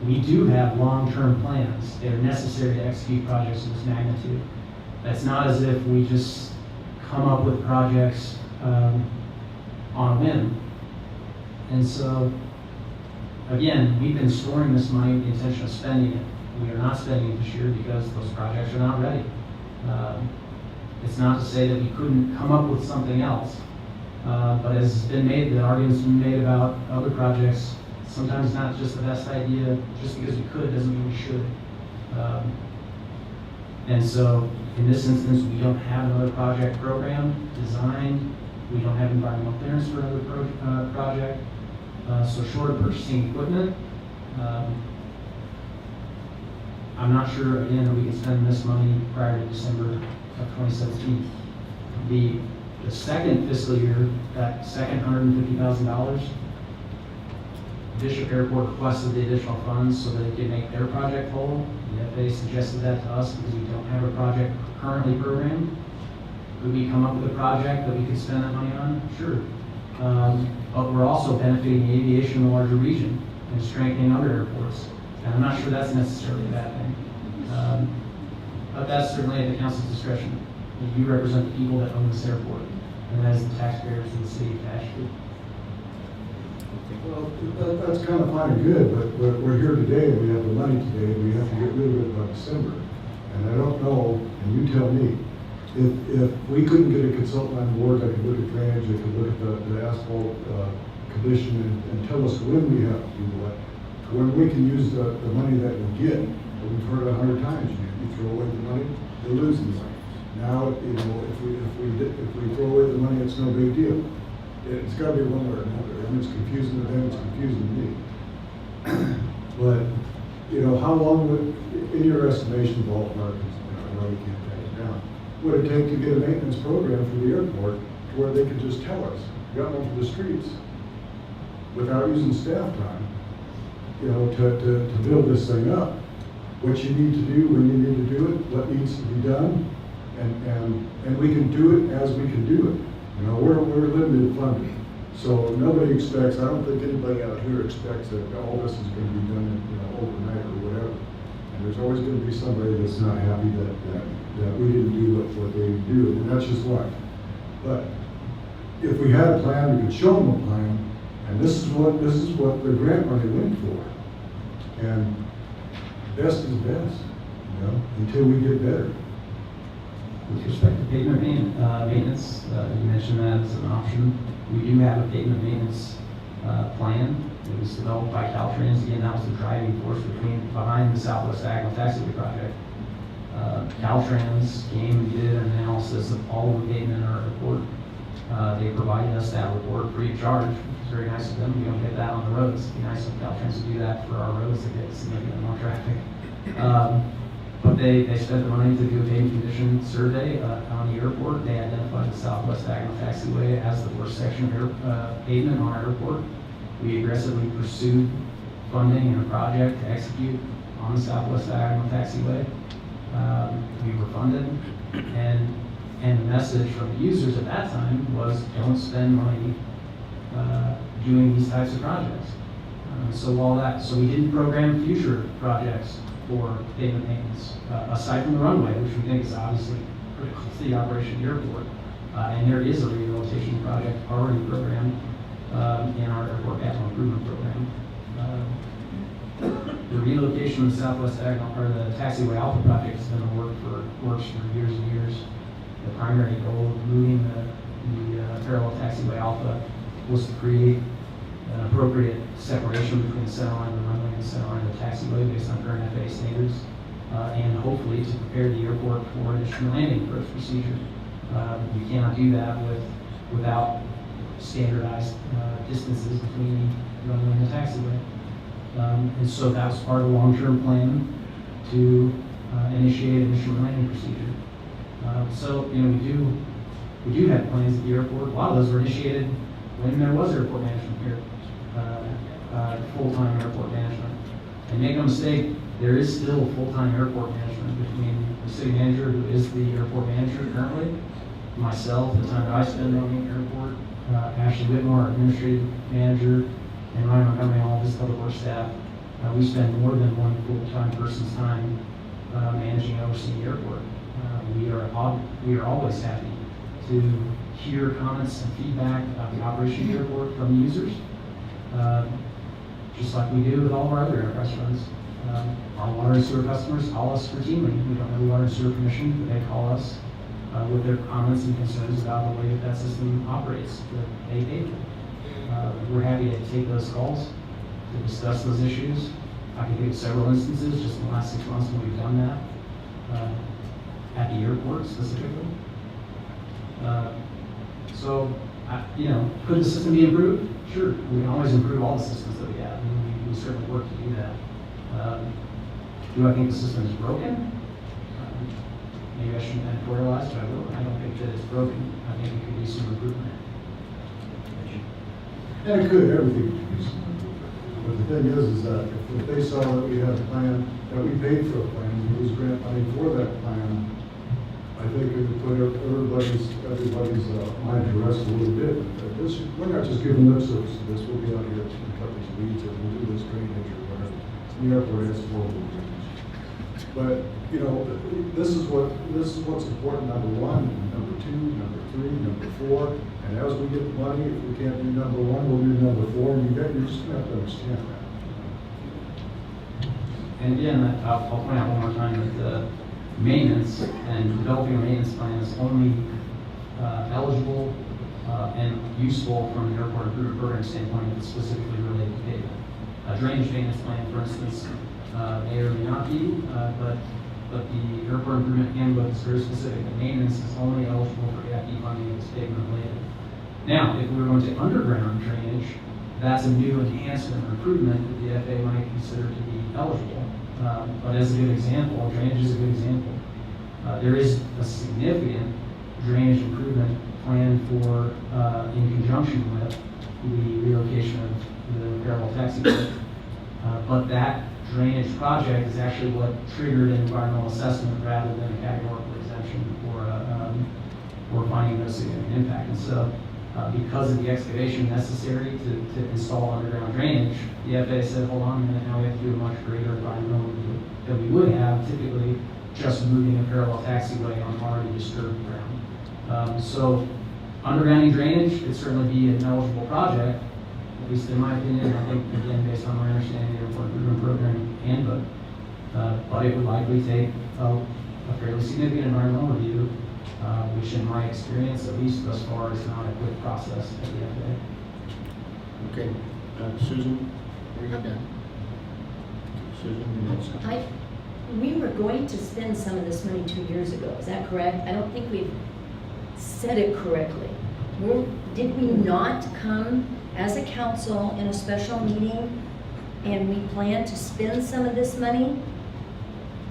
we do have long-term plans. They're necessary to execute projects of this magnitude. That's not as if we just come up with projects on a whim. And so, again, we've been storing this money with the intention of spending it. We are not spending it this year because those projects are not ready. It's not to say that we couldn't come up with something else, but as has been made, the argument's been made about other projects. Sometimes it's not just the best idea. Just because we could doesn't mean we should. And so, in this instance, we don't have another project program designed. We don't have environmental clearance for another project. So short of purchasing equipment, I'm not sure, again, that we can spend this money prior to December of 2017. The second fiscal year, that second $150,000, Bishop Airport requested the additional funds so that it could make their project whole. The FAA suggested that to us because we don't have a project currently programmed. Could we come up with a project that we could spend that money on? Sure. But we're also benefiting the aviation in the larger region and strengthening other airports. And I'm not sure that's necessarily a bad thing. But that's certainly at the council's discretion. You represent the people that own this airport, and that is the taxpayers in the city of Tehachapi. Well, that's kind of fine and good, but we're here today, and we have the money today, and we have to get rid of it by December. And I don't know, and you tell me, if we couldn't get a consultant on board that could look at drainage, that could look at the asphalt condition and tell us when we have to do what, when we can use the money that we get. We've heard it 100 times, you throw away the money, you're losing money. Now, you know, if we throw away the money, it's no big deal. It's got to be one way or another, and it's confusing to them, it's confusing to me. But, you know, how long would, in your estimation, ballpark, I know you can't take it down, would it take to get a maintenance program for the airport to where they could just tell us, got onto the streets, without using staff time, you know, to build this thing up? What you need to do, when you need to do it, what needs to be done, and we can do it as we can do it. You know, we're limited funding, so nobody expects. I don't think anybody out here expects that all this is going to be done, you know, overnight or whatever. And there's always going to be somebody that's not happy that we didn't do what they do, and that's just life. But if we had a plan, we could show them a plan, and this is what the grant money went for. And best is best, you know, until we get better. With respect to pavement maintenance, you mentioned that as an option. We do have a pavement maintenance plan. It was developed by Caltrans. Again, that was the driving force behind the Southwest Diagonal Taxiway project. Caltrans came and did an analysis of all of the pavement in our airport. They provided us that report free of charge, which is very nice of them. We don't get that on the roads. It'd be nice if Caltrans would do that for our roads that get significantly more traffic. But they spent the money to do a pavement condition survey on the airport. They identified the Southwest Diagonal Taxiway as the worst section of pavement on our airport. We aggressively pursued funding in a project to execute on the Southwest Diagonal Taxiway. We were funded, and the message from the users at that time was, don't spend money doing these types of projects. So we didn't program future projects for pavement maintenance, aside from the runway, which we think is obviously critical to the operation of the airport. And there is a rehabilitation project already programmed in our airport capital improvement program. The relocation of the Southwest Diagonal, or the Taxiway Alpha project, has been works for years and years. The primary goal of moving the parallel Taxiway Alpha was to create an appropriate separation between the center line of the runway and the center line of the taxiway based on current FAA standards, and hopefully to prepare the airport for additional landing approach procedure. You cannot do that without standardized distances between the runway and the taxiway. And so that was part of the long-term plan to initiate initial landing procedure. So we do have plans at the airport. A lot of those were initiated when there was airport management here, full-time airport management. And make no mistake, there is still full-time airport management between the city manager, who is the airport manager currently, myself, the time that I spend on the airport, Ashley Whitmore, our administrative manager, and Ryan Montgomery, all of his public works staff. We spend more than one full-time person's time managing and overseeing the airport. We are always happy to hear comments and feedback about the operation of the airport from the users, just like we do with all of our other enterprise funds. Our water and sewer customers call us routinely. We don't have the Water and Sewer Commission, but they call us with their comments and concerns about the way that system operates, that they pay for. We're happy to take those calls, to discuss those issues. I can think of several instances just in the last 6 months when we've done that, at the airport specifically. Could the system be improved? Sure, we can always improve all the systems that we have, and we certainly work to do that. Do I think the system is broken? Maybe I shouldn't editorialize, but I will. I don't think that it's broken. I think it could be some improvement. And it could, everything could be some improvement. But the thing is that if they saw that we had a plan, that we paid for a plan, we use grant money for that plan, I think it would put everybody's mind to rest a little bit. We're not just giving lip service to this. We'll be out here in a couple of weeks and we'll do this drainage or whatever. The airport has horrible drainage. But this is what's important. Number one, number two, number three, number four. And as we get the money, if we can't do number one, we'll do number four. And you're just gonna have to understand that. And again, I'll point out one more time that the maintenance and developing a maintenance plan is only eligible and useful from an airport improvement program standpoint if it's specifically related to pavement. A drainage maintenance plan, for instance, may or may not be, but the airport improvement handbook is very specific. The maintenance is only eligible for AFD funding if it's pavement related. Now, if we were going to underground drainage, that's a new enhancement or improvement that the FAA might consider to be eligible. But as a good example, drainage is a good example. There is a significant drainage improvement plan for, in conjunction with the relocation of the parallel taxiway. But that drainage project is actually what triggered an environmental assessment rather than a categorical exemption or finding no significant impact. And so, because of the excavation necessary to install underground drainage, the FAA said, hold on a minute, now we have to do a much greater environmental review than we would have typically just moving a parallel taxiway on already disturbed ground. So undergrounding drainage could certainly be an eligible project, at least in my opinion. I think, again, based on my understanding of the airport improvement program handbook, but it would likely take a fairly significant environmental review, which in my experience, at least thus far, is not a quick process at the FAA. Okay, Susan, are you done? Susan, we were going to spend some of this money 2 years ago, is that correct? I don't think we've said it correctly. Did we not come as a council in a special meeting and we planned to spend some of this money?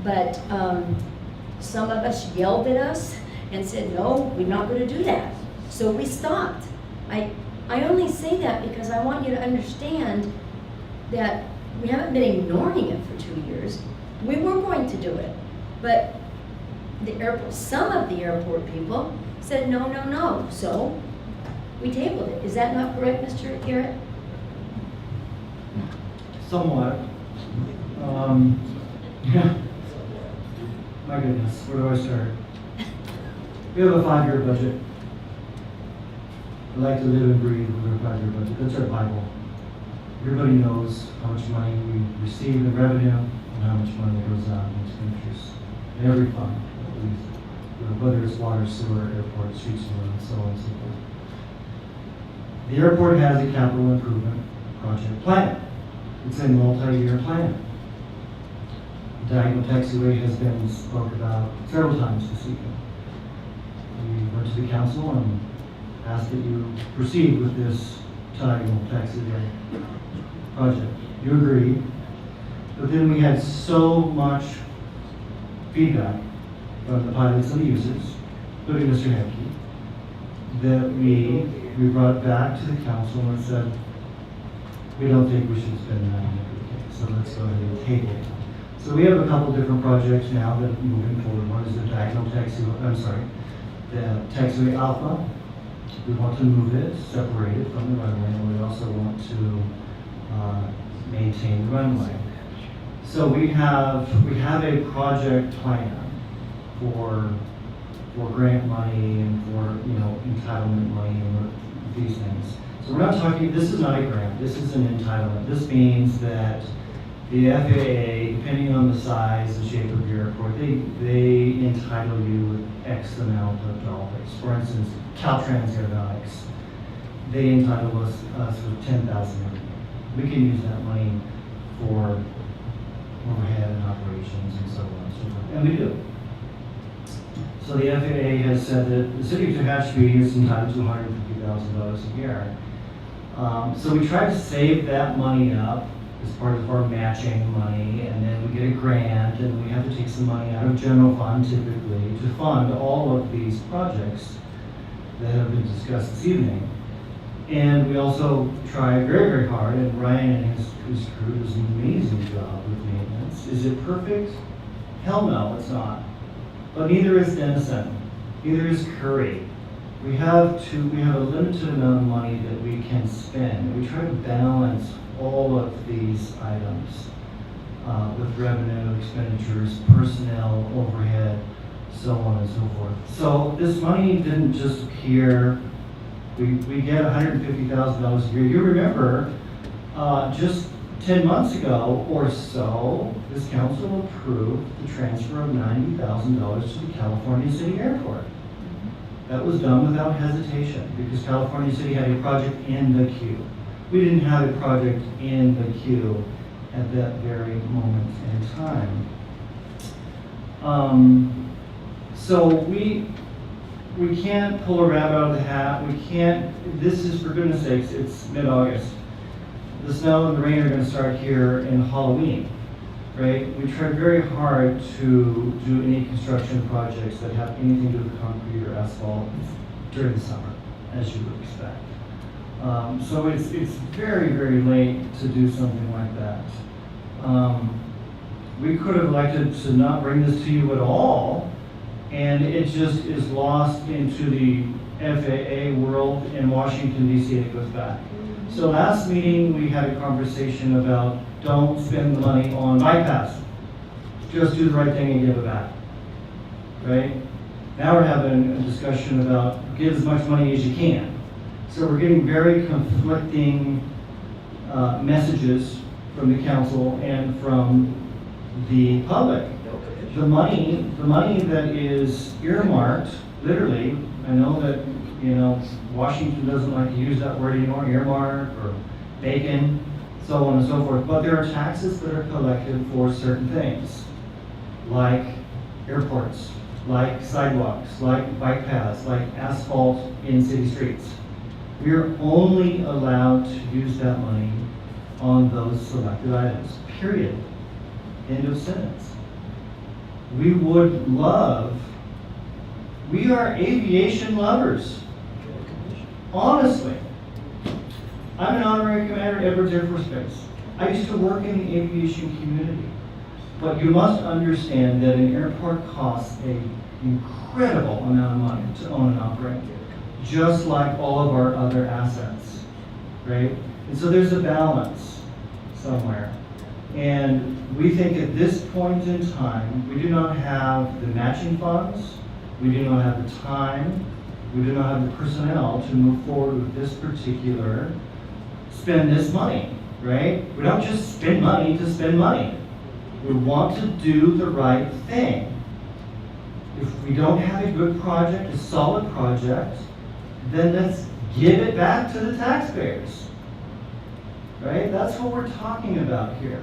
But some of us yelled at us and said, no, we're not going to do that. So we stopped. I only say that because I want you to understand that we haven't been ignoring it for 2 years. We were going to do it. But some of the airport people said, no, no, no. So we tabled it. Is that not correct, Mr. Garrett? Somewhat. My goodness, where do I start? We have a 5-year budget. I like to live and breathe with our 5-year budget. That's our Bible. Everybody knows how much money we receive in revenue and how much money goes out in expenditures. In every fund, whether it's water, sewer, airport, streets, and so on and so forth. The airport has a capital improvement project plan. It's a multi-year plan. The diagonal taxiway has been spoke about several times this evening. We went to the council and asked that you proceed with this diagonal taxiway project. You agreed, but then we had so much feedback from the pilots and the users, including Mr. Hemke, that we brought it back to the council and said, we don't think we should spend $900K, so let's go ahead and table it. So we have a couple different projects now that are moving forward. One is the diagonal taxiway, the taxiway Alpha. We want to move it, separate it from the runway, and we also want to maintain the runway. So we have a project plan for grant money and for entitlement money and these things. So we're not talking. This is not a grant. This is an entitlement. This means that the FAA, depending on the size and shape of your airport, they entitle you with X amount of dollars. For instance, Caltrans Aeronautics, they entitle us with $10,000. We can use that money for overhead and operations and so on and so forth, and we do. So the FAA has said that the city of Tehachapi is entitled to $150,000 a year. So we try to save that money up as part of our matching money, and then we get a grant, and we have to take some money out of general fund typically to fund all of these projects that have been discussed this evening. And we also try very, very hard, and Ryan and his crew does an amazing job with maintenance. Is it perfect? Hell no, it's not. But neither is Denison, neither is Curry. We have a limited amount of money that we can spend. We try to balance all of these items with revenue, expenditures, personnel, overhead, so on and so forth. So this money didn't just appear. We get $150,000 a year. You remember, just 10 months ago or so, this council approved the transfer of $90,000 to the California City Airport. That was done without hesitation because California City had a project in the queue. We didn't have a project in the queue at that very moment in time. So we can't pull a rabbit out of the hat. We can't, this is, for goodness sakes, it's mid-August. The snow and the rain are going to start here in Halloween, right? We try very hard to do any construction projects that have anything to do with concrete or asphalt during the summer, as you would expect. So it's very, very late to do something like that. We could have elected to not bring this to you at all, and it just is lost into the FAA world in Washington, D.C., and it goes back. So last meeting, we had a conversation about don't spend the money on bypass. Just do the right thing and give it back, right? Now we're having a discussion about give as much money as you can. So we're getting very conflicting messages from the council and from the public. The money that is earmarked, literally, I know that, Washington doesn't like to use that word anymore, earmark or bacon, so on and so forth, but there are taxes that are collected for certain things, like airports, like sidewalks, like bike paths, like asphalt in city streets. We are only allowed to use that money on those selected items, period. End of sentence. We are aviation lovers. Honestly. I'm an honorary commander at Edwards Air Force Base. I used to work in the aviation community. But you must understand that an airport costs an incredible amount of money to own and operate, just like all of our other assets, right? And so there's a balance somewhere. And we think at this point in time, we do not have the matching funds, we do not have the time, we do not have the personnel to move forward with this particular, spend this money, right? We don't just spend money to spend money. We want to do the right thing. If we don't have a good project, a solid project, then let's give it back to the taxpayers. Right? That's what we're talking about here.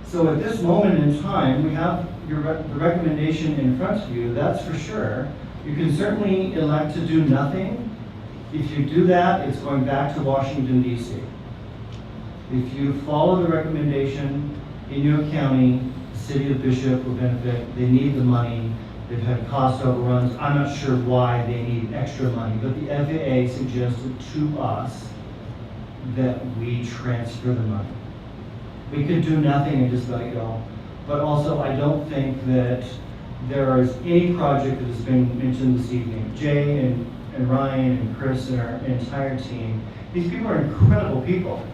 So at this moment in time, we have the recommendation in front of you, that's for sure. You can certainly elect to do nothing. If you do that, it's going back to Washington, D.C. If you follow the recommendation, Inyo County, the city of Bishop will benefit. They need the money. They've had cost overruns. I'm not sure why they need extra money, but the FAA suggested to us that we transfer the money. We could do nothing and just let it go. But also, I don't think that there is any project that has been mentioned this evening. Jay and Ryan and Chris and our entire team, these people are incredible people.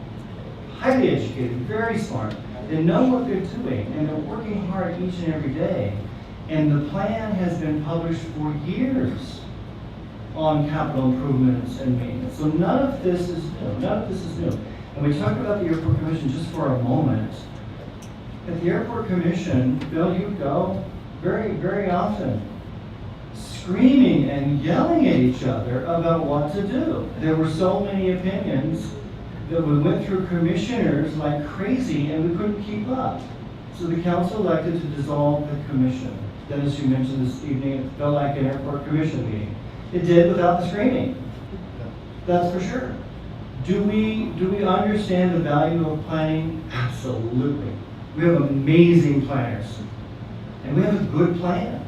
Highly educated, very smart. They know what they're doing, and they're working hard each and every day. And the plan has been published for years on capital improvements and maintenance. So none of this is new. None of this is new. And we talked about the Airport Commission just for a moment. At the Airport Commission, Bill, you go very, very often screaming and yelling at each other about what to do. There were so many opinions that we went through commissioners like crazy and we couldn't keep up. So the council elected to dissolve the commission. Dennis, you mentioned this evening, it felt like an airport commission meeting. It did without the screaming. That's for sure. Do we understand the value of planning? Absolutely. We have amazing planners. And we have a good plan.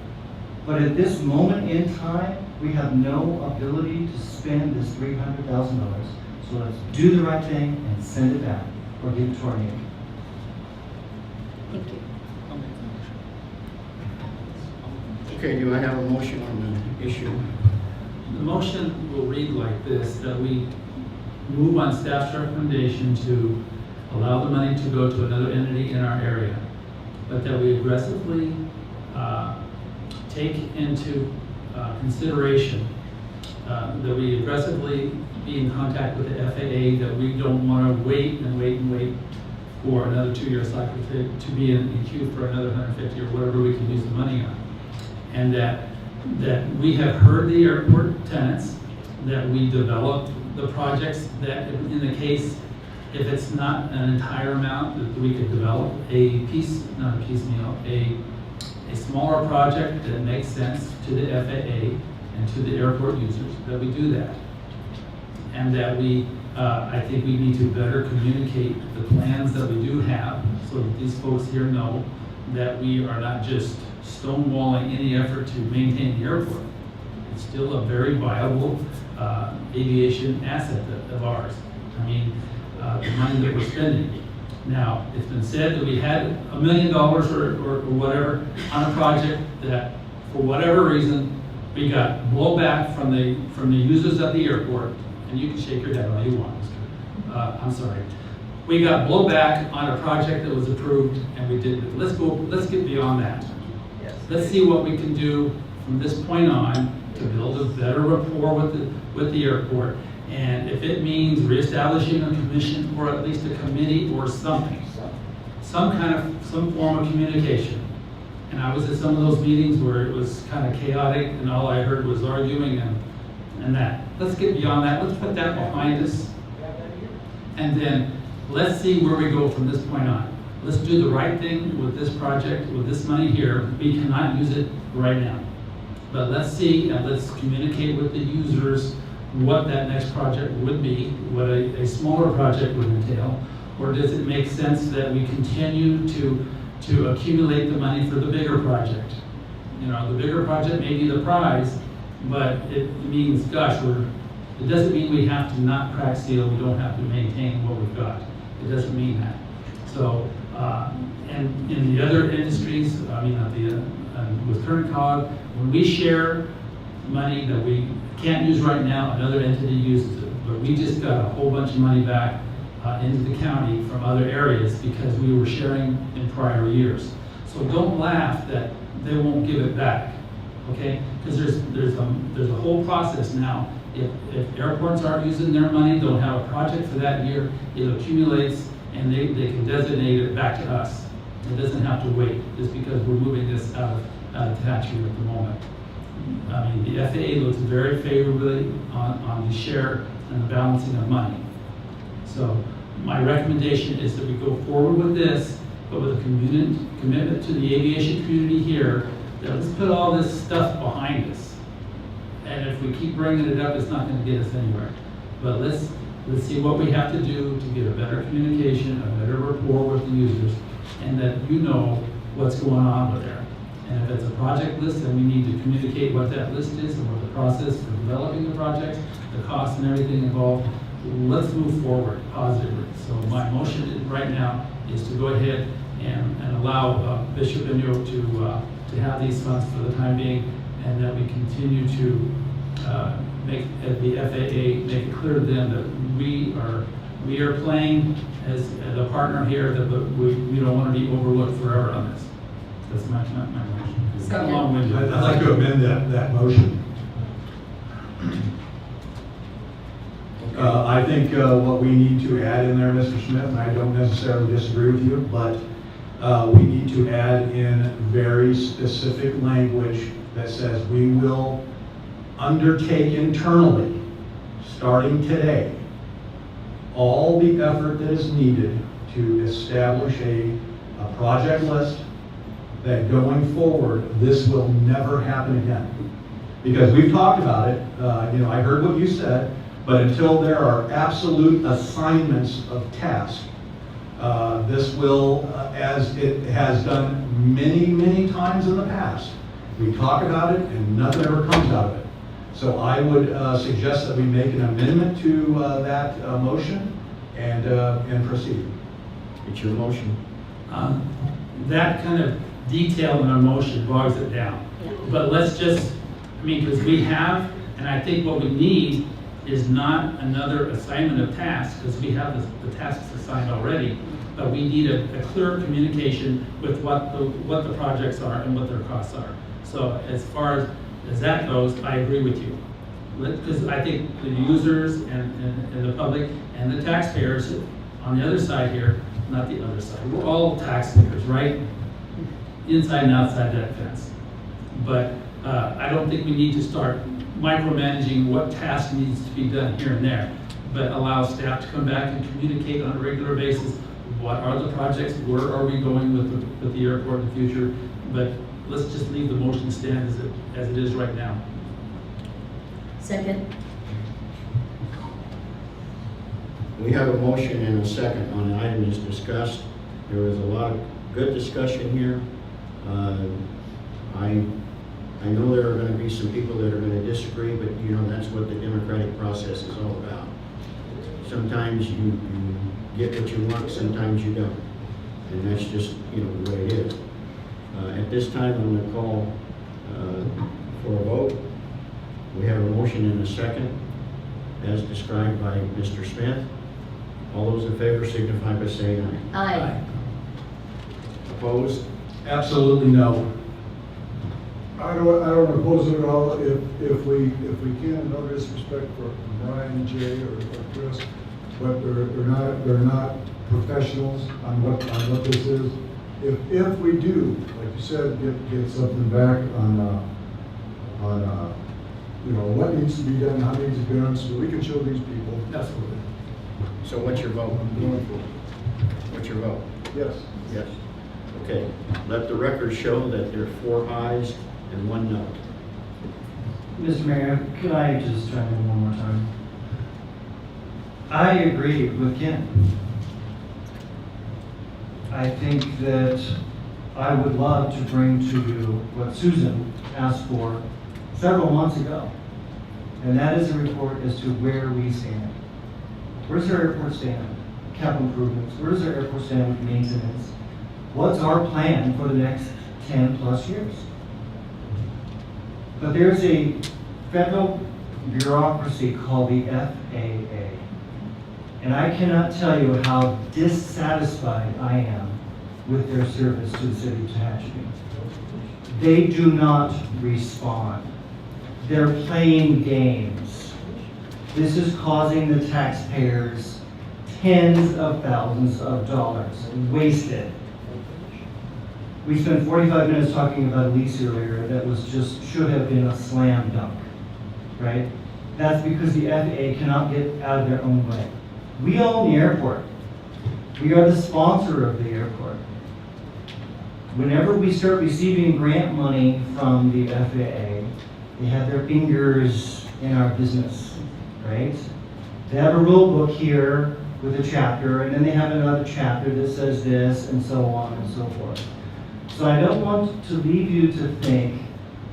But at this moment in time, we have no ability to spend this $300,000. So let's do the right thing and send it back, or give it to our neighbor. Thank you. Okay, do I have a motion on the issue? The motion will read like this, that we move on staff's recommendation to allow the money to go to another entity in our area, but that we aggressively take into consideration that we aggressively be in contact with the FAA, that we don't want to wait for another 2-year cycle to be in queue for another 150 or whatever we can use the money on. And that we have heard the airport tenants, that we develop the projects, that in the case, if it's not an entire amount, that we could develop a smaller project that makes sense to the FAA and to the airport users, that we do that. And that we, I think we need to better communicate the plans that we do have, so that these folks here know that we are not just stonewalling any effort to maintain the airport. It's still a very viable aviation asset of ours. I mean, the money that we're spending. Now, it's been said that we had $1 million or whatever on a project that, for whatever reason, we got blowback from the users at the airport, and you can shake your head all you want. I'm sorry. We got blowback on a project that was approved, and we didn't. Let's get beyond that. Yes. Let's see what we can do from this point on to build a better rapport with the airport. And if it means reestablishing a commission, or at least a committee or something, some form of communication. And I was at some of those meetings where it was kind of chaotic and all I heard was arguing and that. Let's get beyond that. Let's put that behind us. And then let's see where we go from this point on. Let's do the right thing with this project, with this money here. We cannot use it right now. But let's see and let's communicate with the users what that next project would be, what a smaller project would entail? Or does it make sense that we continue to accumulate the money for the bigger project? You know, the bigger project may be the prize, but it means, gosh, it doesn't mean we have to not crack seal, we don't have to maintain what we've got. It doesn't mean that. So, and in the other industries, I mean, with current COG, when we share money that we can't use right now, another entity uses it. But we just got a whole bunch of money back into the county from other areas because we were sharing in prior years. So don't laugh that they won't give it back, okay? Because there's a whole process now. If airports aren't using their money, they'll have a project for that year, it accumulates, and they can designate it back to us. It doesn't have to wait, just because we're moving this out of Tehachapi at the moment. I mean, the FAA looks very favorably on the share and the balancing of money. So my recommendation is that we go forward with this, but with a commitment to the aviation community here, that let's put all this stuff behind us. And if we keep bringing it up, it's not going to get us anywhere. But let's see what we have to do to get a better communication, a better rapport with the users, and that you know what's going on with there. And if it's a project list, then we need to communicate what that list is and what the process for developing the project, the costs and everything involved. Let's move forward positively. So my motion right now is to go ahead and allow Bishop Inyo to have these funds for the time being, and that we continue to make the FAA make it clear to them that we are playing as a partner here, that we don't want to be overlooked forever on this. That's my motion. It's kind of long-winded. I'd like to amend that motion. I think what we need to add in there, Mr. Smith, and I don't necessarily disagree with you, but we need to add in very specific language that says we will undertake internally, starting today, all the effort that is needed to establish a project list that going forward, this will never happen again. Because we've talked about it, I heard what you said, but until there are absolute assignments of tasks, this will, as it has done many, many times in the past, we talk about it and nothing ever comes out of it. So I would suggest that we make an amendment to that motion and proceed. It's your motion. That kind of detail in our motion bogs it down. Yeah. But let's just, because we have, and I think what we need is not another assignment of tasks, because we have the tasks assigned already, but we need a clear communication with what the projects are and what their costs are. So as far as that goes, I agree with you. Because I think the users and the public and the taxpayers on the other side here, not the other side, we're all taxpayers, right? Inside and outside that fence. But I don't think we need to start micromanaging what task needs to be done here and there, but allow staff to come back and communicate on a regular basis. What are the projects? Where are we going with the airport in the future? But let's just leave the motion stand as it is right now. Second. We have a motion and a second on the item as discussed. There was a lot of good discussion here. I know there are going to be some people that are going to disagree, but that's what the democratic process is all about. Sometimes you get what you want, sometimes you don't. And that's just, the way it is. At this time, I'm going to call for a vote. We have a motion and a second, as described by Mr. Smith. All those in favor signify by saying aye. Aye. Opposed? Absolutely no. I don't oppose it at all if we can, no disrespect for Brian, Jay, or Chris, but they're not professionals on what this is. If we do, like you said, get something back on what needs to be done, how needs to be done, so we can show these people. Absolutely. So what's your vote? What's your vote? Yes. Yes. Okay. Let the record show that there are 4 ayes and 1 no. Mr. Mayor, could I just chime in one more time? I agree with Ken. I think that I would love to bring to you what Susan asked for several months ago. And that is a report as to where we stand. Where's our airport stand? Capital improvements. Where does our airport stand with maintenance? What's our plan for the next 10 plus years? But there's a federal bureaucracy called the FAA. And I cannot tell you how dissatisfied I am with their service to the city of Tehachapi. They do not respond. They're playing games. This is causing the taxpayers tens of thousands of dollars wasted. We spent 45 minutes talking about a lease earlier that was just, should have been a slam dunk, right? That's because the FAA cannot get out of their own way. We own the airport. We are the sponsor of the airport. Whenever we start receiving grant money from the FAA, they have their fingers in our business, right? They have a rule book here with a chapter, and then they have another chapter that says this, and so on and so forth. So I don't want to leave you to think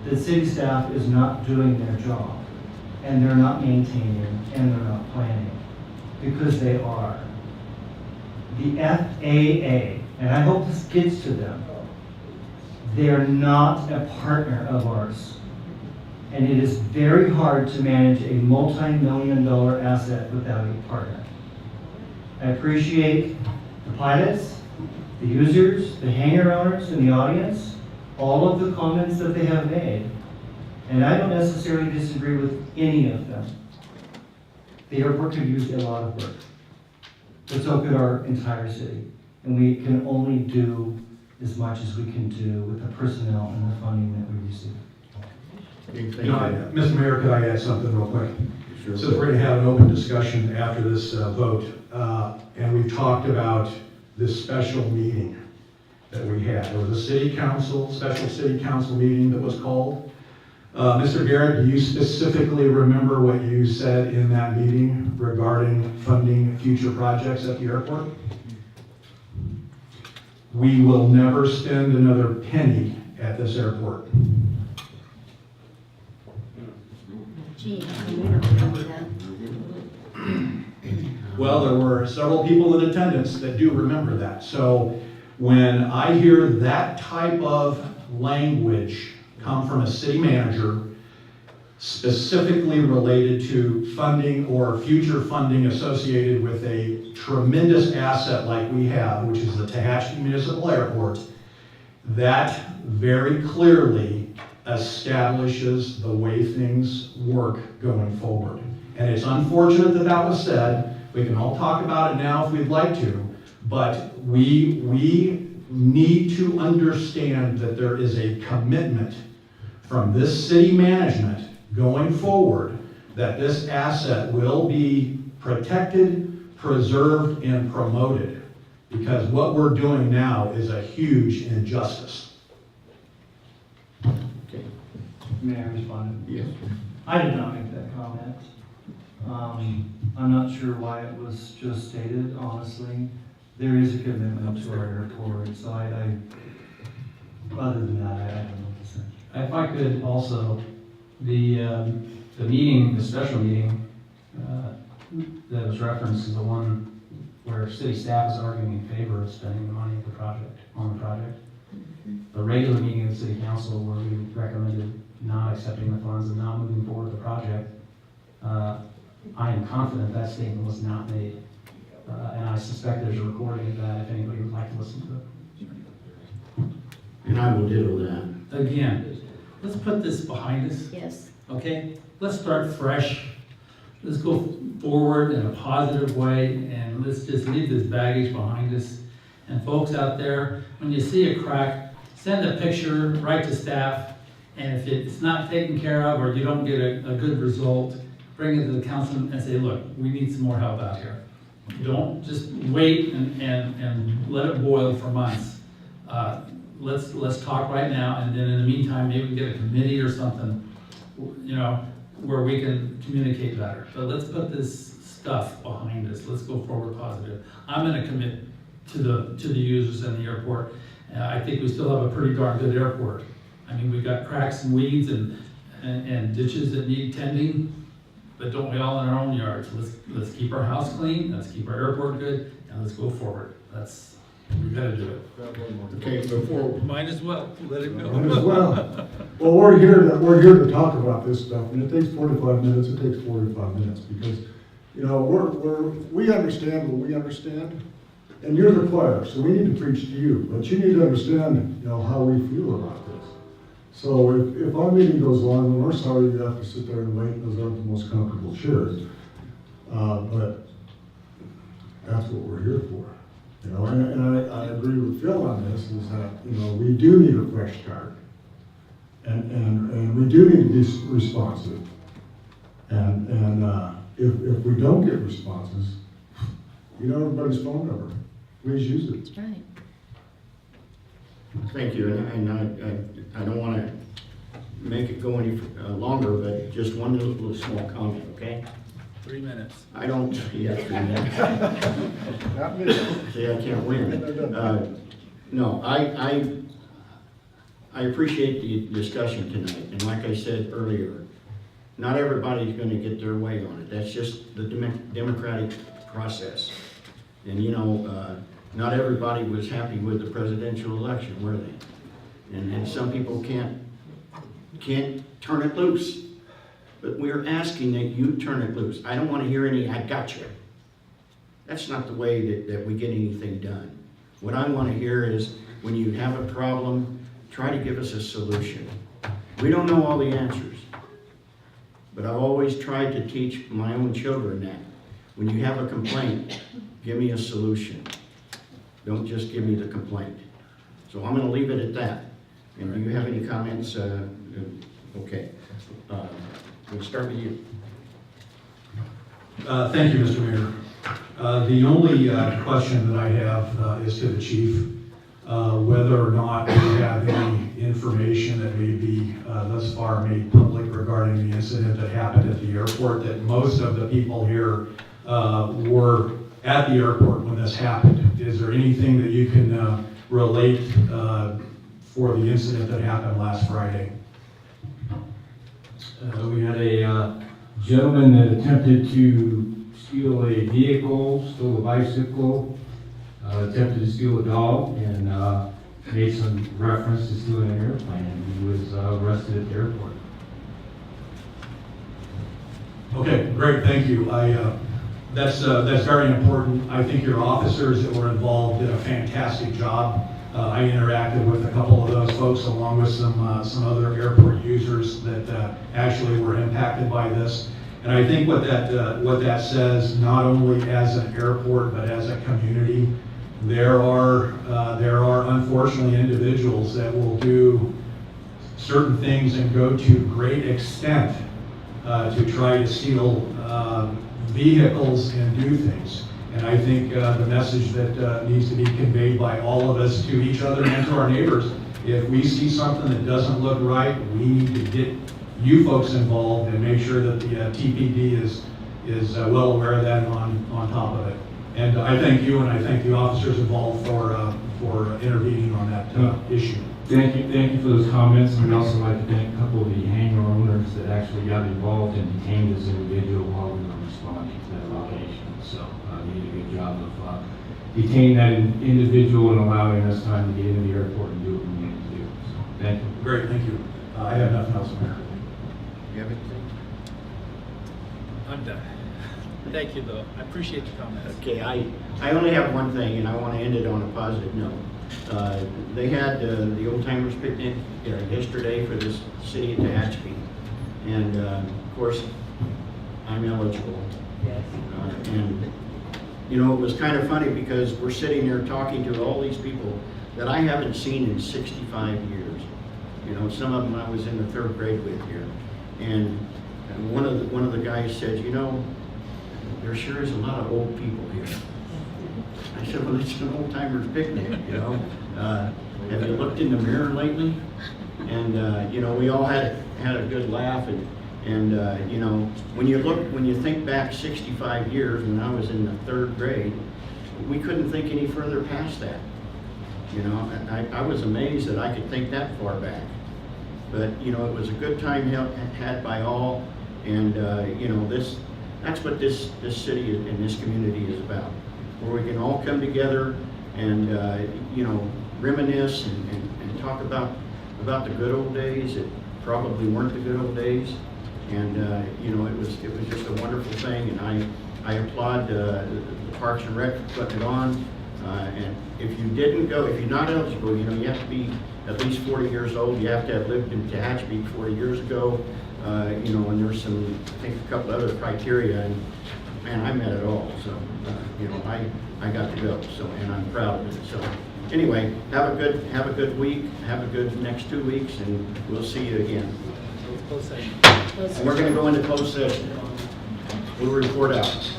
that city staff is not doing their job, and they're not maintaining, and they're not planning, because they are. The FAA, and I hope this gets to them, they are not a partner of ours. And it is very hard to manage a multi-million-dollar asset without a partner. I appreciate the pilots, the users, the hangar owners in the audience, all of the comments that they have made. And I don't necessarily disagree with any of them. The airport could use a lot of work, but so could our entire city. And we can only do as much as we can do with the personnel and the funding that we receive. Mr. Mayor, could I add something real quick? Sure. So we're going to have an open discussion after this vote, and we've talked about this special meeting that we had. There was a city council, special city council meeting that was called. Mr. Garrett, do you specifically remember what you said in that meeting regarding funding future projects at the airport? We will never spend another penny at this airport. Gee, we don't remember that. Well, there were several people in attendance that do remember that. So when I hear that type of language come from a city manager, specifically related to funding or future funding associated with a tremendous asset like we have, which is the Tehachapi Municipal Airport, that very clearly establishes the way things work going forward. And it's unfortunate that that was said. We can all talk about it now if we'd like to, but we need to understand that there is a commitment from this city management going forward that this asset will be protected, preserved, and promoted, because what we're doing now is a huge injustice. Okay. May I respond? Yes. I did not make that comment. I'm not sure why it was just stated, honestly. There is a commitment to our airport, so other than that, I don't know what to say. If I could also, the meeting, the special meeting that was referenced is the one where city staff is arguing in favor of spending the money on the project. The regular meeting of the city council where we recommended not accepting the funds and not moving forward with the project, I am confident that statement was not made. And I suspect there's a recording of that if anybody would like to listen to it. And I will ditto that. Again, let's put this behind us. Yes. Okay? Let's start fresh. Let's go forward in a positive way, and let's just leave this baggage behind us. And folks out there, when you see a crack, send a picture, write to staff, and if it's not taken care of or you don't get a good result, bring it to the council and say, look, we need some more help out here. Don't just wait and let it boil for months. Let's talk right now, and then in the meantime, maybe we can get a committee or something you know, where we can communicate better. But let's put this stuff behind us. Let's go forward positive. I'm gonna commit to the users in the airport. I think we still have a pretty darn good airport. I mean, we've got cracks and weeds and ditches that need tending, but don't we all in our own yards? Let's keep our house clean, let's keep our airport good, and let's go forward. We gotta do it. Okay, before, Might as well, let it go. Might as well. Well, we're here to talk about this stuff, and it takes 45 minutes, it takes 45 minutes, because, you know, we understand what we understand, and you're the choir, so we need to preach to you, but you need to understand, you know, how we feel about this. So if our meeting goes long, then we're sorry you have to sit there and wait, those aren't the most comfortable chairs. But that's what we're here for. You know, and I agree with Phil on this, is that, you know, we do need a fresh start. And we do need to be responsive. And if we don't get responses, you know everybody's phone number. Please use it. That's right. thank you, and I don't want to make it go any longer, but just one little small comment, okay? 3 minutes. I don't, yeah, 3 minutes. Not me. See, I can't win. No, I appreciate the discussion tonight, and like I said earlier, not everybody's going to get their way on it. That's just the democratic process. And you know, not everybody was happy with the presidential election, were they? And some people can't turn it loose. But we're asking that you turn it loose. I don't want to hear any, I got you. That's not the way that we get anything done. What I want to hear is, when you have a problem, try to give us a solution. We don't know all the answers. But I've always tried to teach my own children that. When you have a complaint, give me a solution. Don't just give me the complaint. So I'm going to leave it at that. And do you have any comments? Okay. We'll start with you. Thank you, Mr. Mayor. The only question that I have is to the chief, whether or not we have any information that may be thus far made public regarding the incident that happened at the airport, that most of the people here were at the airport when this happened. Is there anything that you can relate for the incident that happened last Friday? We had a gentleman that attempted to steal a vehicle, stole a bicycle, attempted to steal a dog, and made some reference to stealing an airplane, and he was arrested at the airport. Okay, great, thank you. That's very important. I think your officers that were involved did a fantastic job. I interacted with a couple of those folks, along with some other airport users that actually were impacted by this. And I think what that says, not only as an airport but as a community, there are unfortunately individuals that will do certain things and go to great extent to try to steal vehicles and do things. And I think the message that needs to be conveyed by all of us to each other and to our neighbors, if we see something that doesn't look right, we need to get you folks involved and make sure that the TPD is well aware of that and on top of it. And I thank you, and I thank the officers involved for intervening on that issue. Thank you for those comments, and we'd also like to thank a couple of the hangar owners that actually got involved and detained this individual while we were responding to that location. So they did a good job of detaining that individual and allowing us time to get into the airport and do what we needed to do. So thank you. Great, thank you. I have nothing else, Mayor. You have anything? I'm done. Thank you, though. I appreciate the comments. Okay, I only have one thing, and I want to end it on a positive note. They had the Old Timers Picnic yesterday for this city of Tehachapi. And of course, I'm eligible. Yes. And you know, it was kind of funny because we're sitting there talking to all these people that I haven't seen in 65 years. You know, some of them I was in the 3rd grade with here. And one of the guys said, you know, there sure is a lot of old people here. I said, well, it's an old timers picnic, you know. Have you looked in the mirror lately? And, you know, we all had a good laugh, and you know, when you think back 65 years, when I was in the 3rd grade, we couldn't think any further past that. You know, I was amazed that I could think that far back. But, you know, it was a good time had by all, and, you know, that's what this city and this community is about, where we can all come together and, you know, reminisce and talk about the good old days that probably weren't the good old days. And, you know, it was just a wonderful thing, and I applaud the Parks and Rec for putting it on. And if you didn't go, if you're not eligible, you know, you have to be at least 40 years old. You have to have lived in Tehachapi 40 years ago. You know, and there's some, I think, a couple other criteria, and man, I met it all. So, you know, I got to go. So, and I'm proud of it. So, anyway, have a good week. Have a good next 2 weeks, and we'll see you again. And we're going to go into closed session. We'll report out.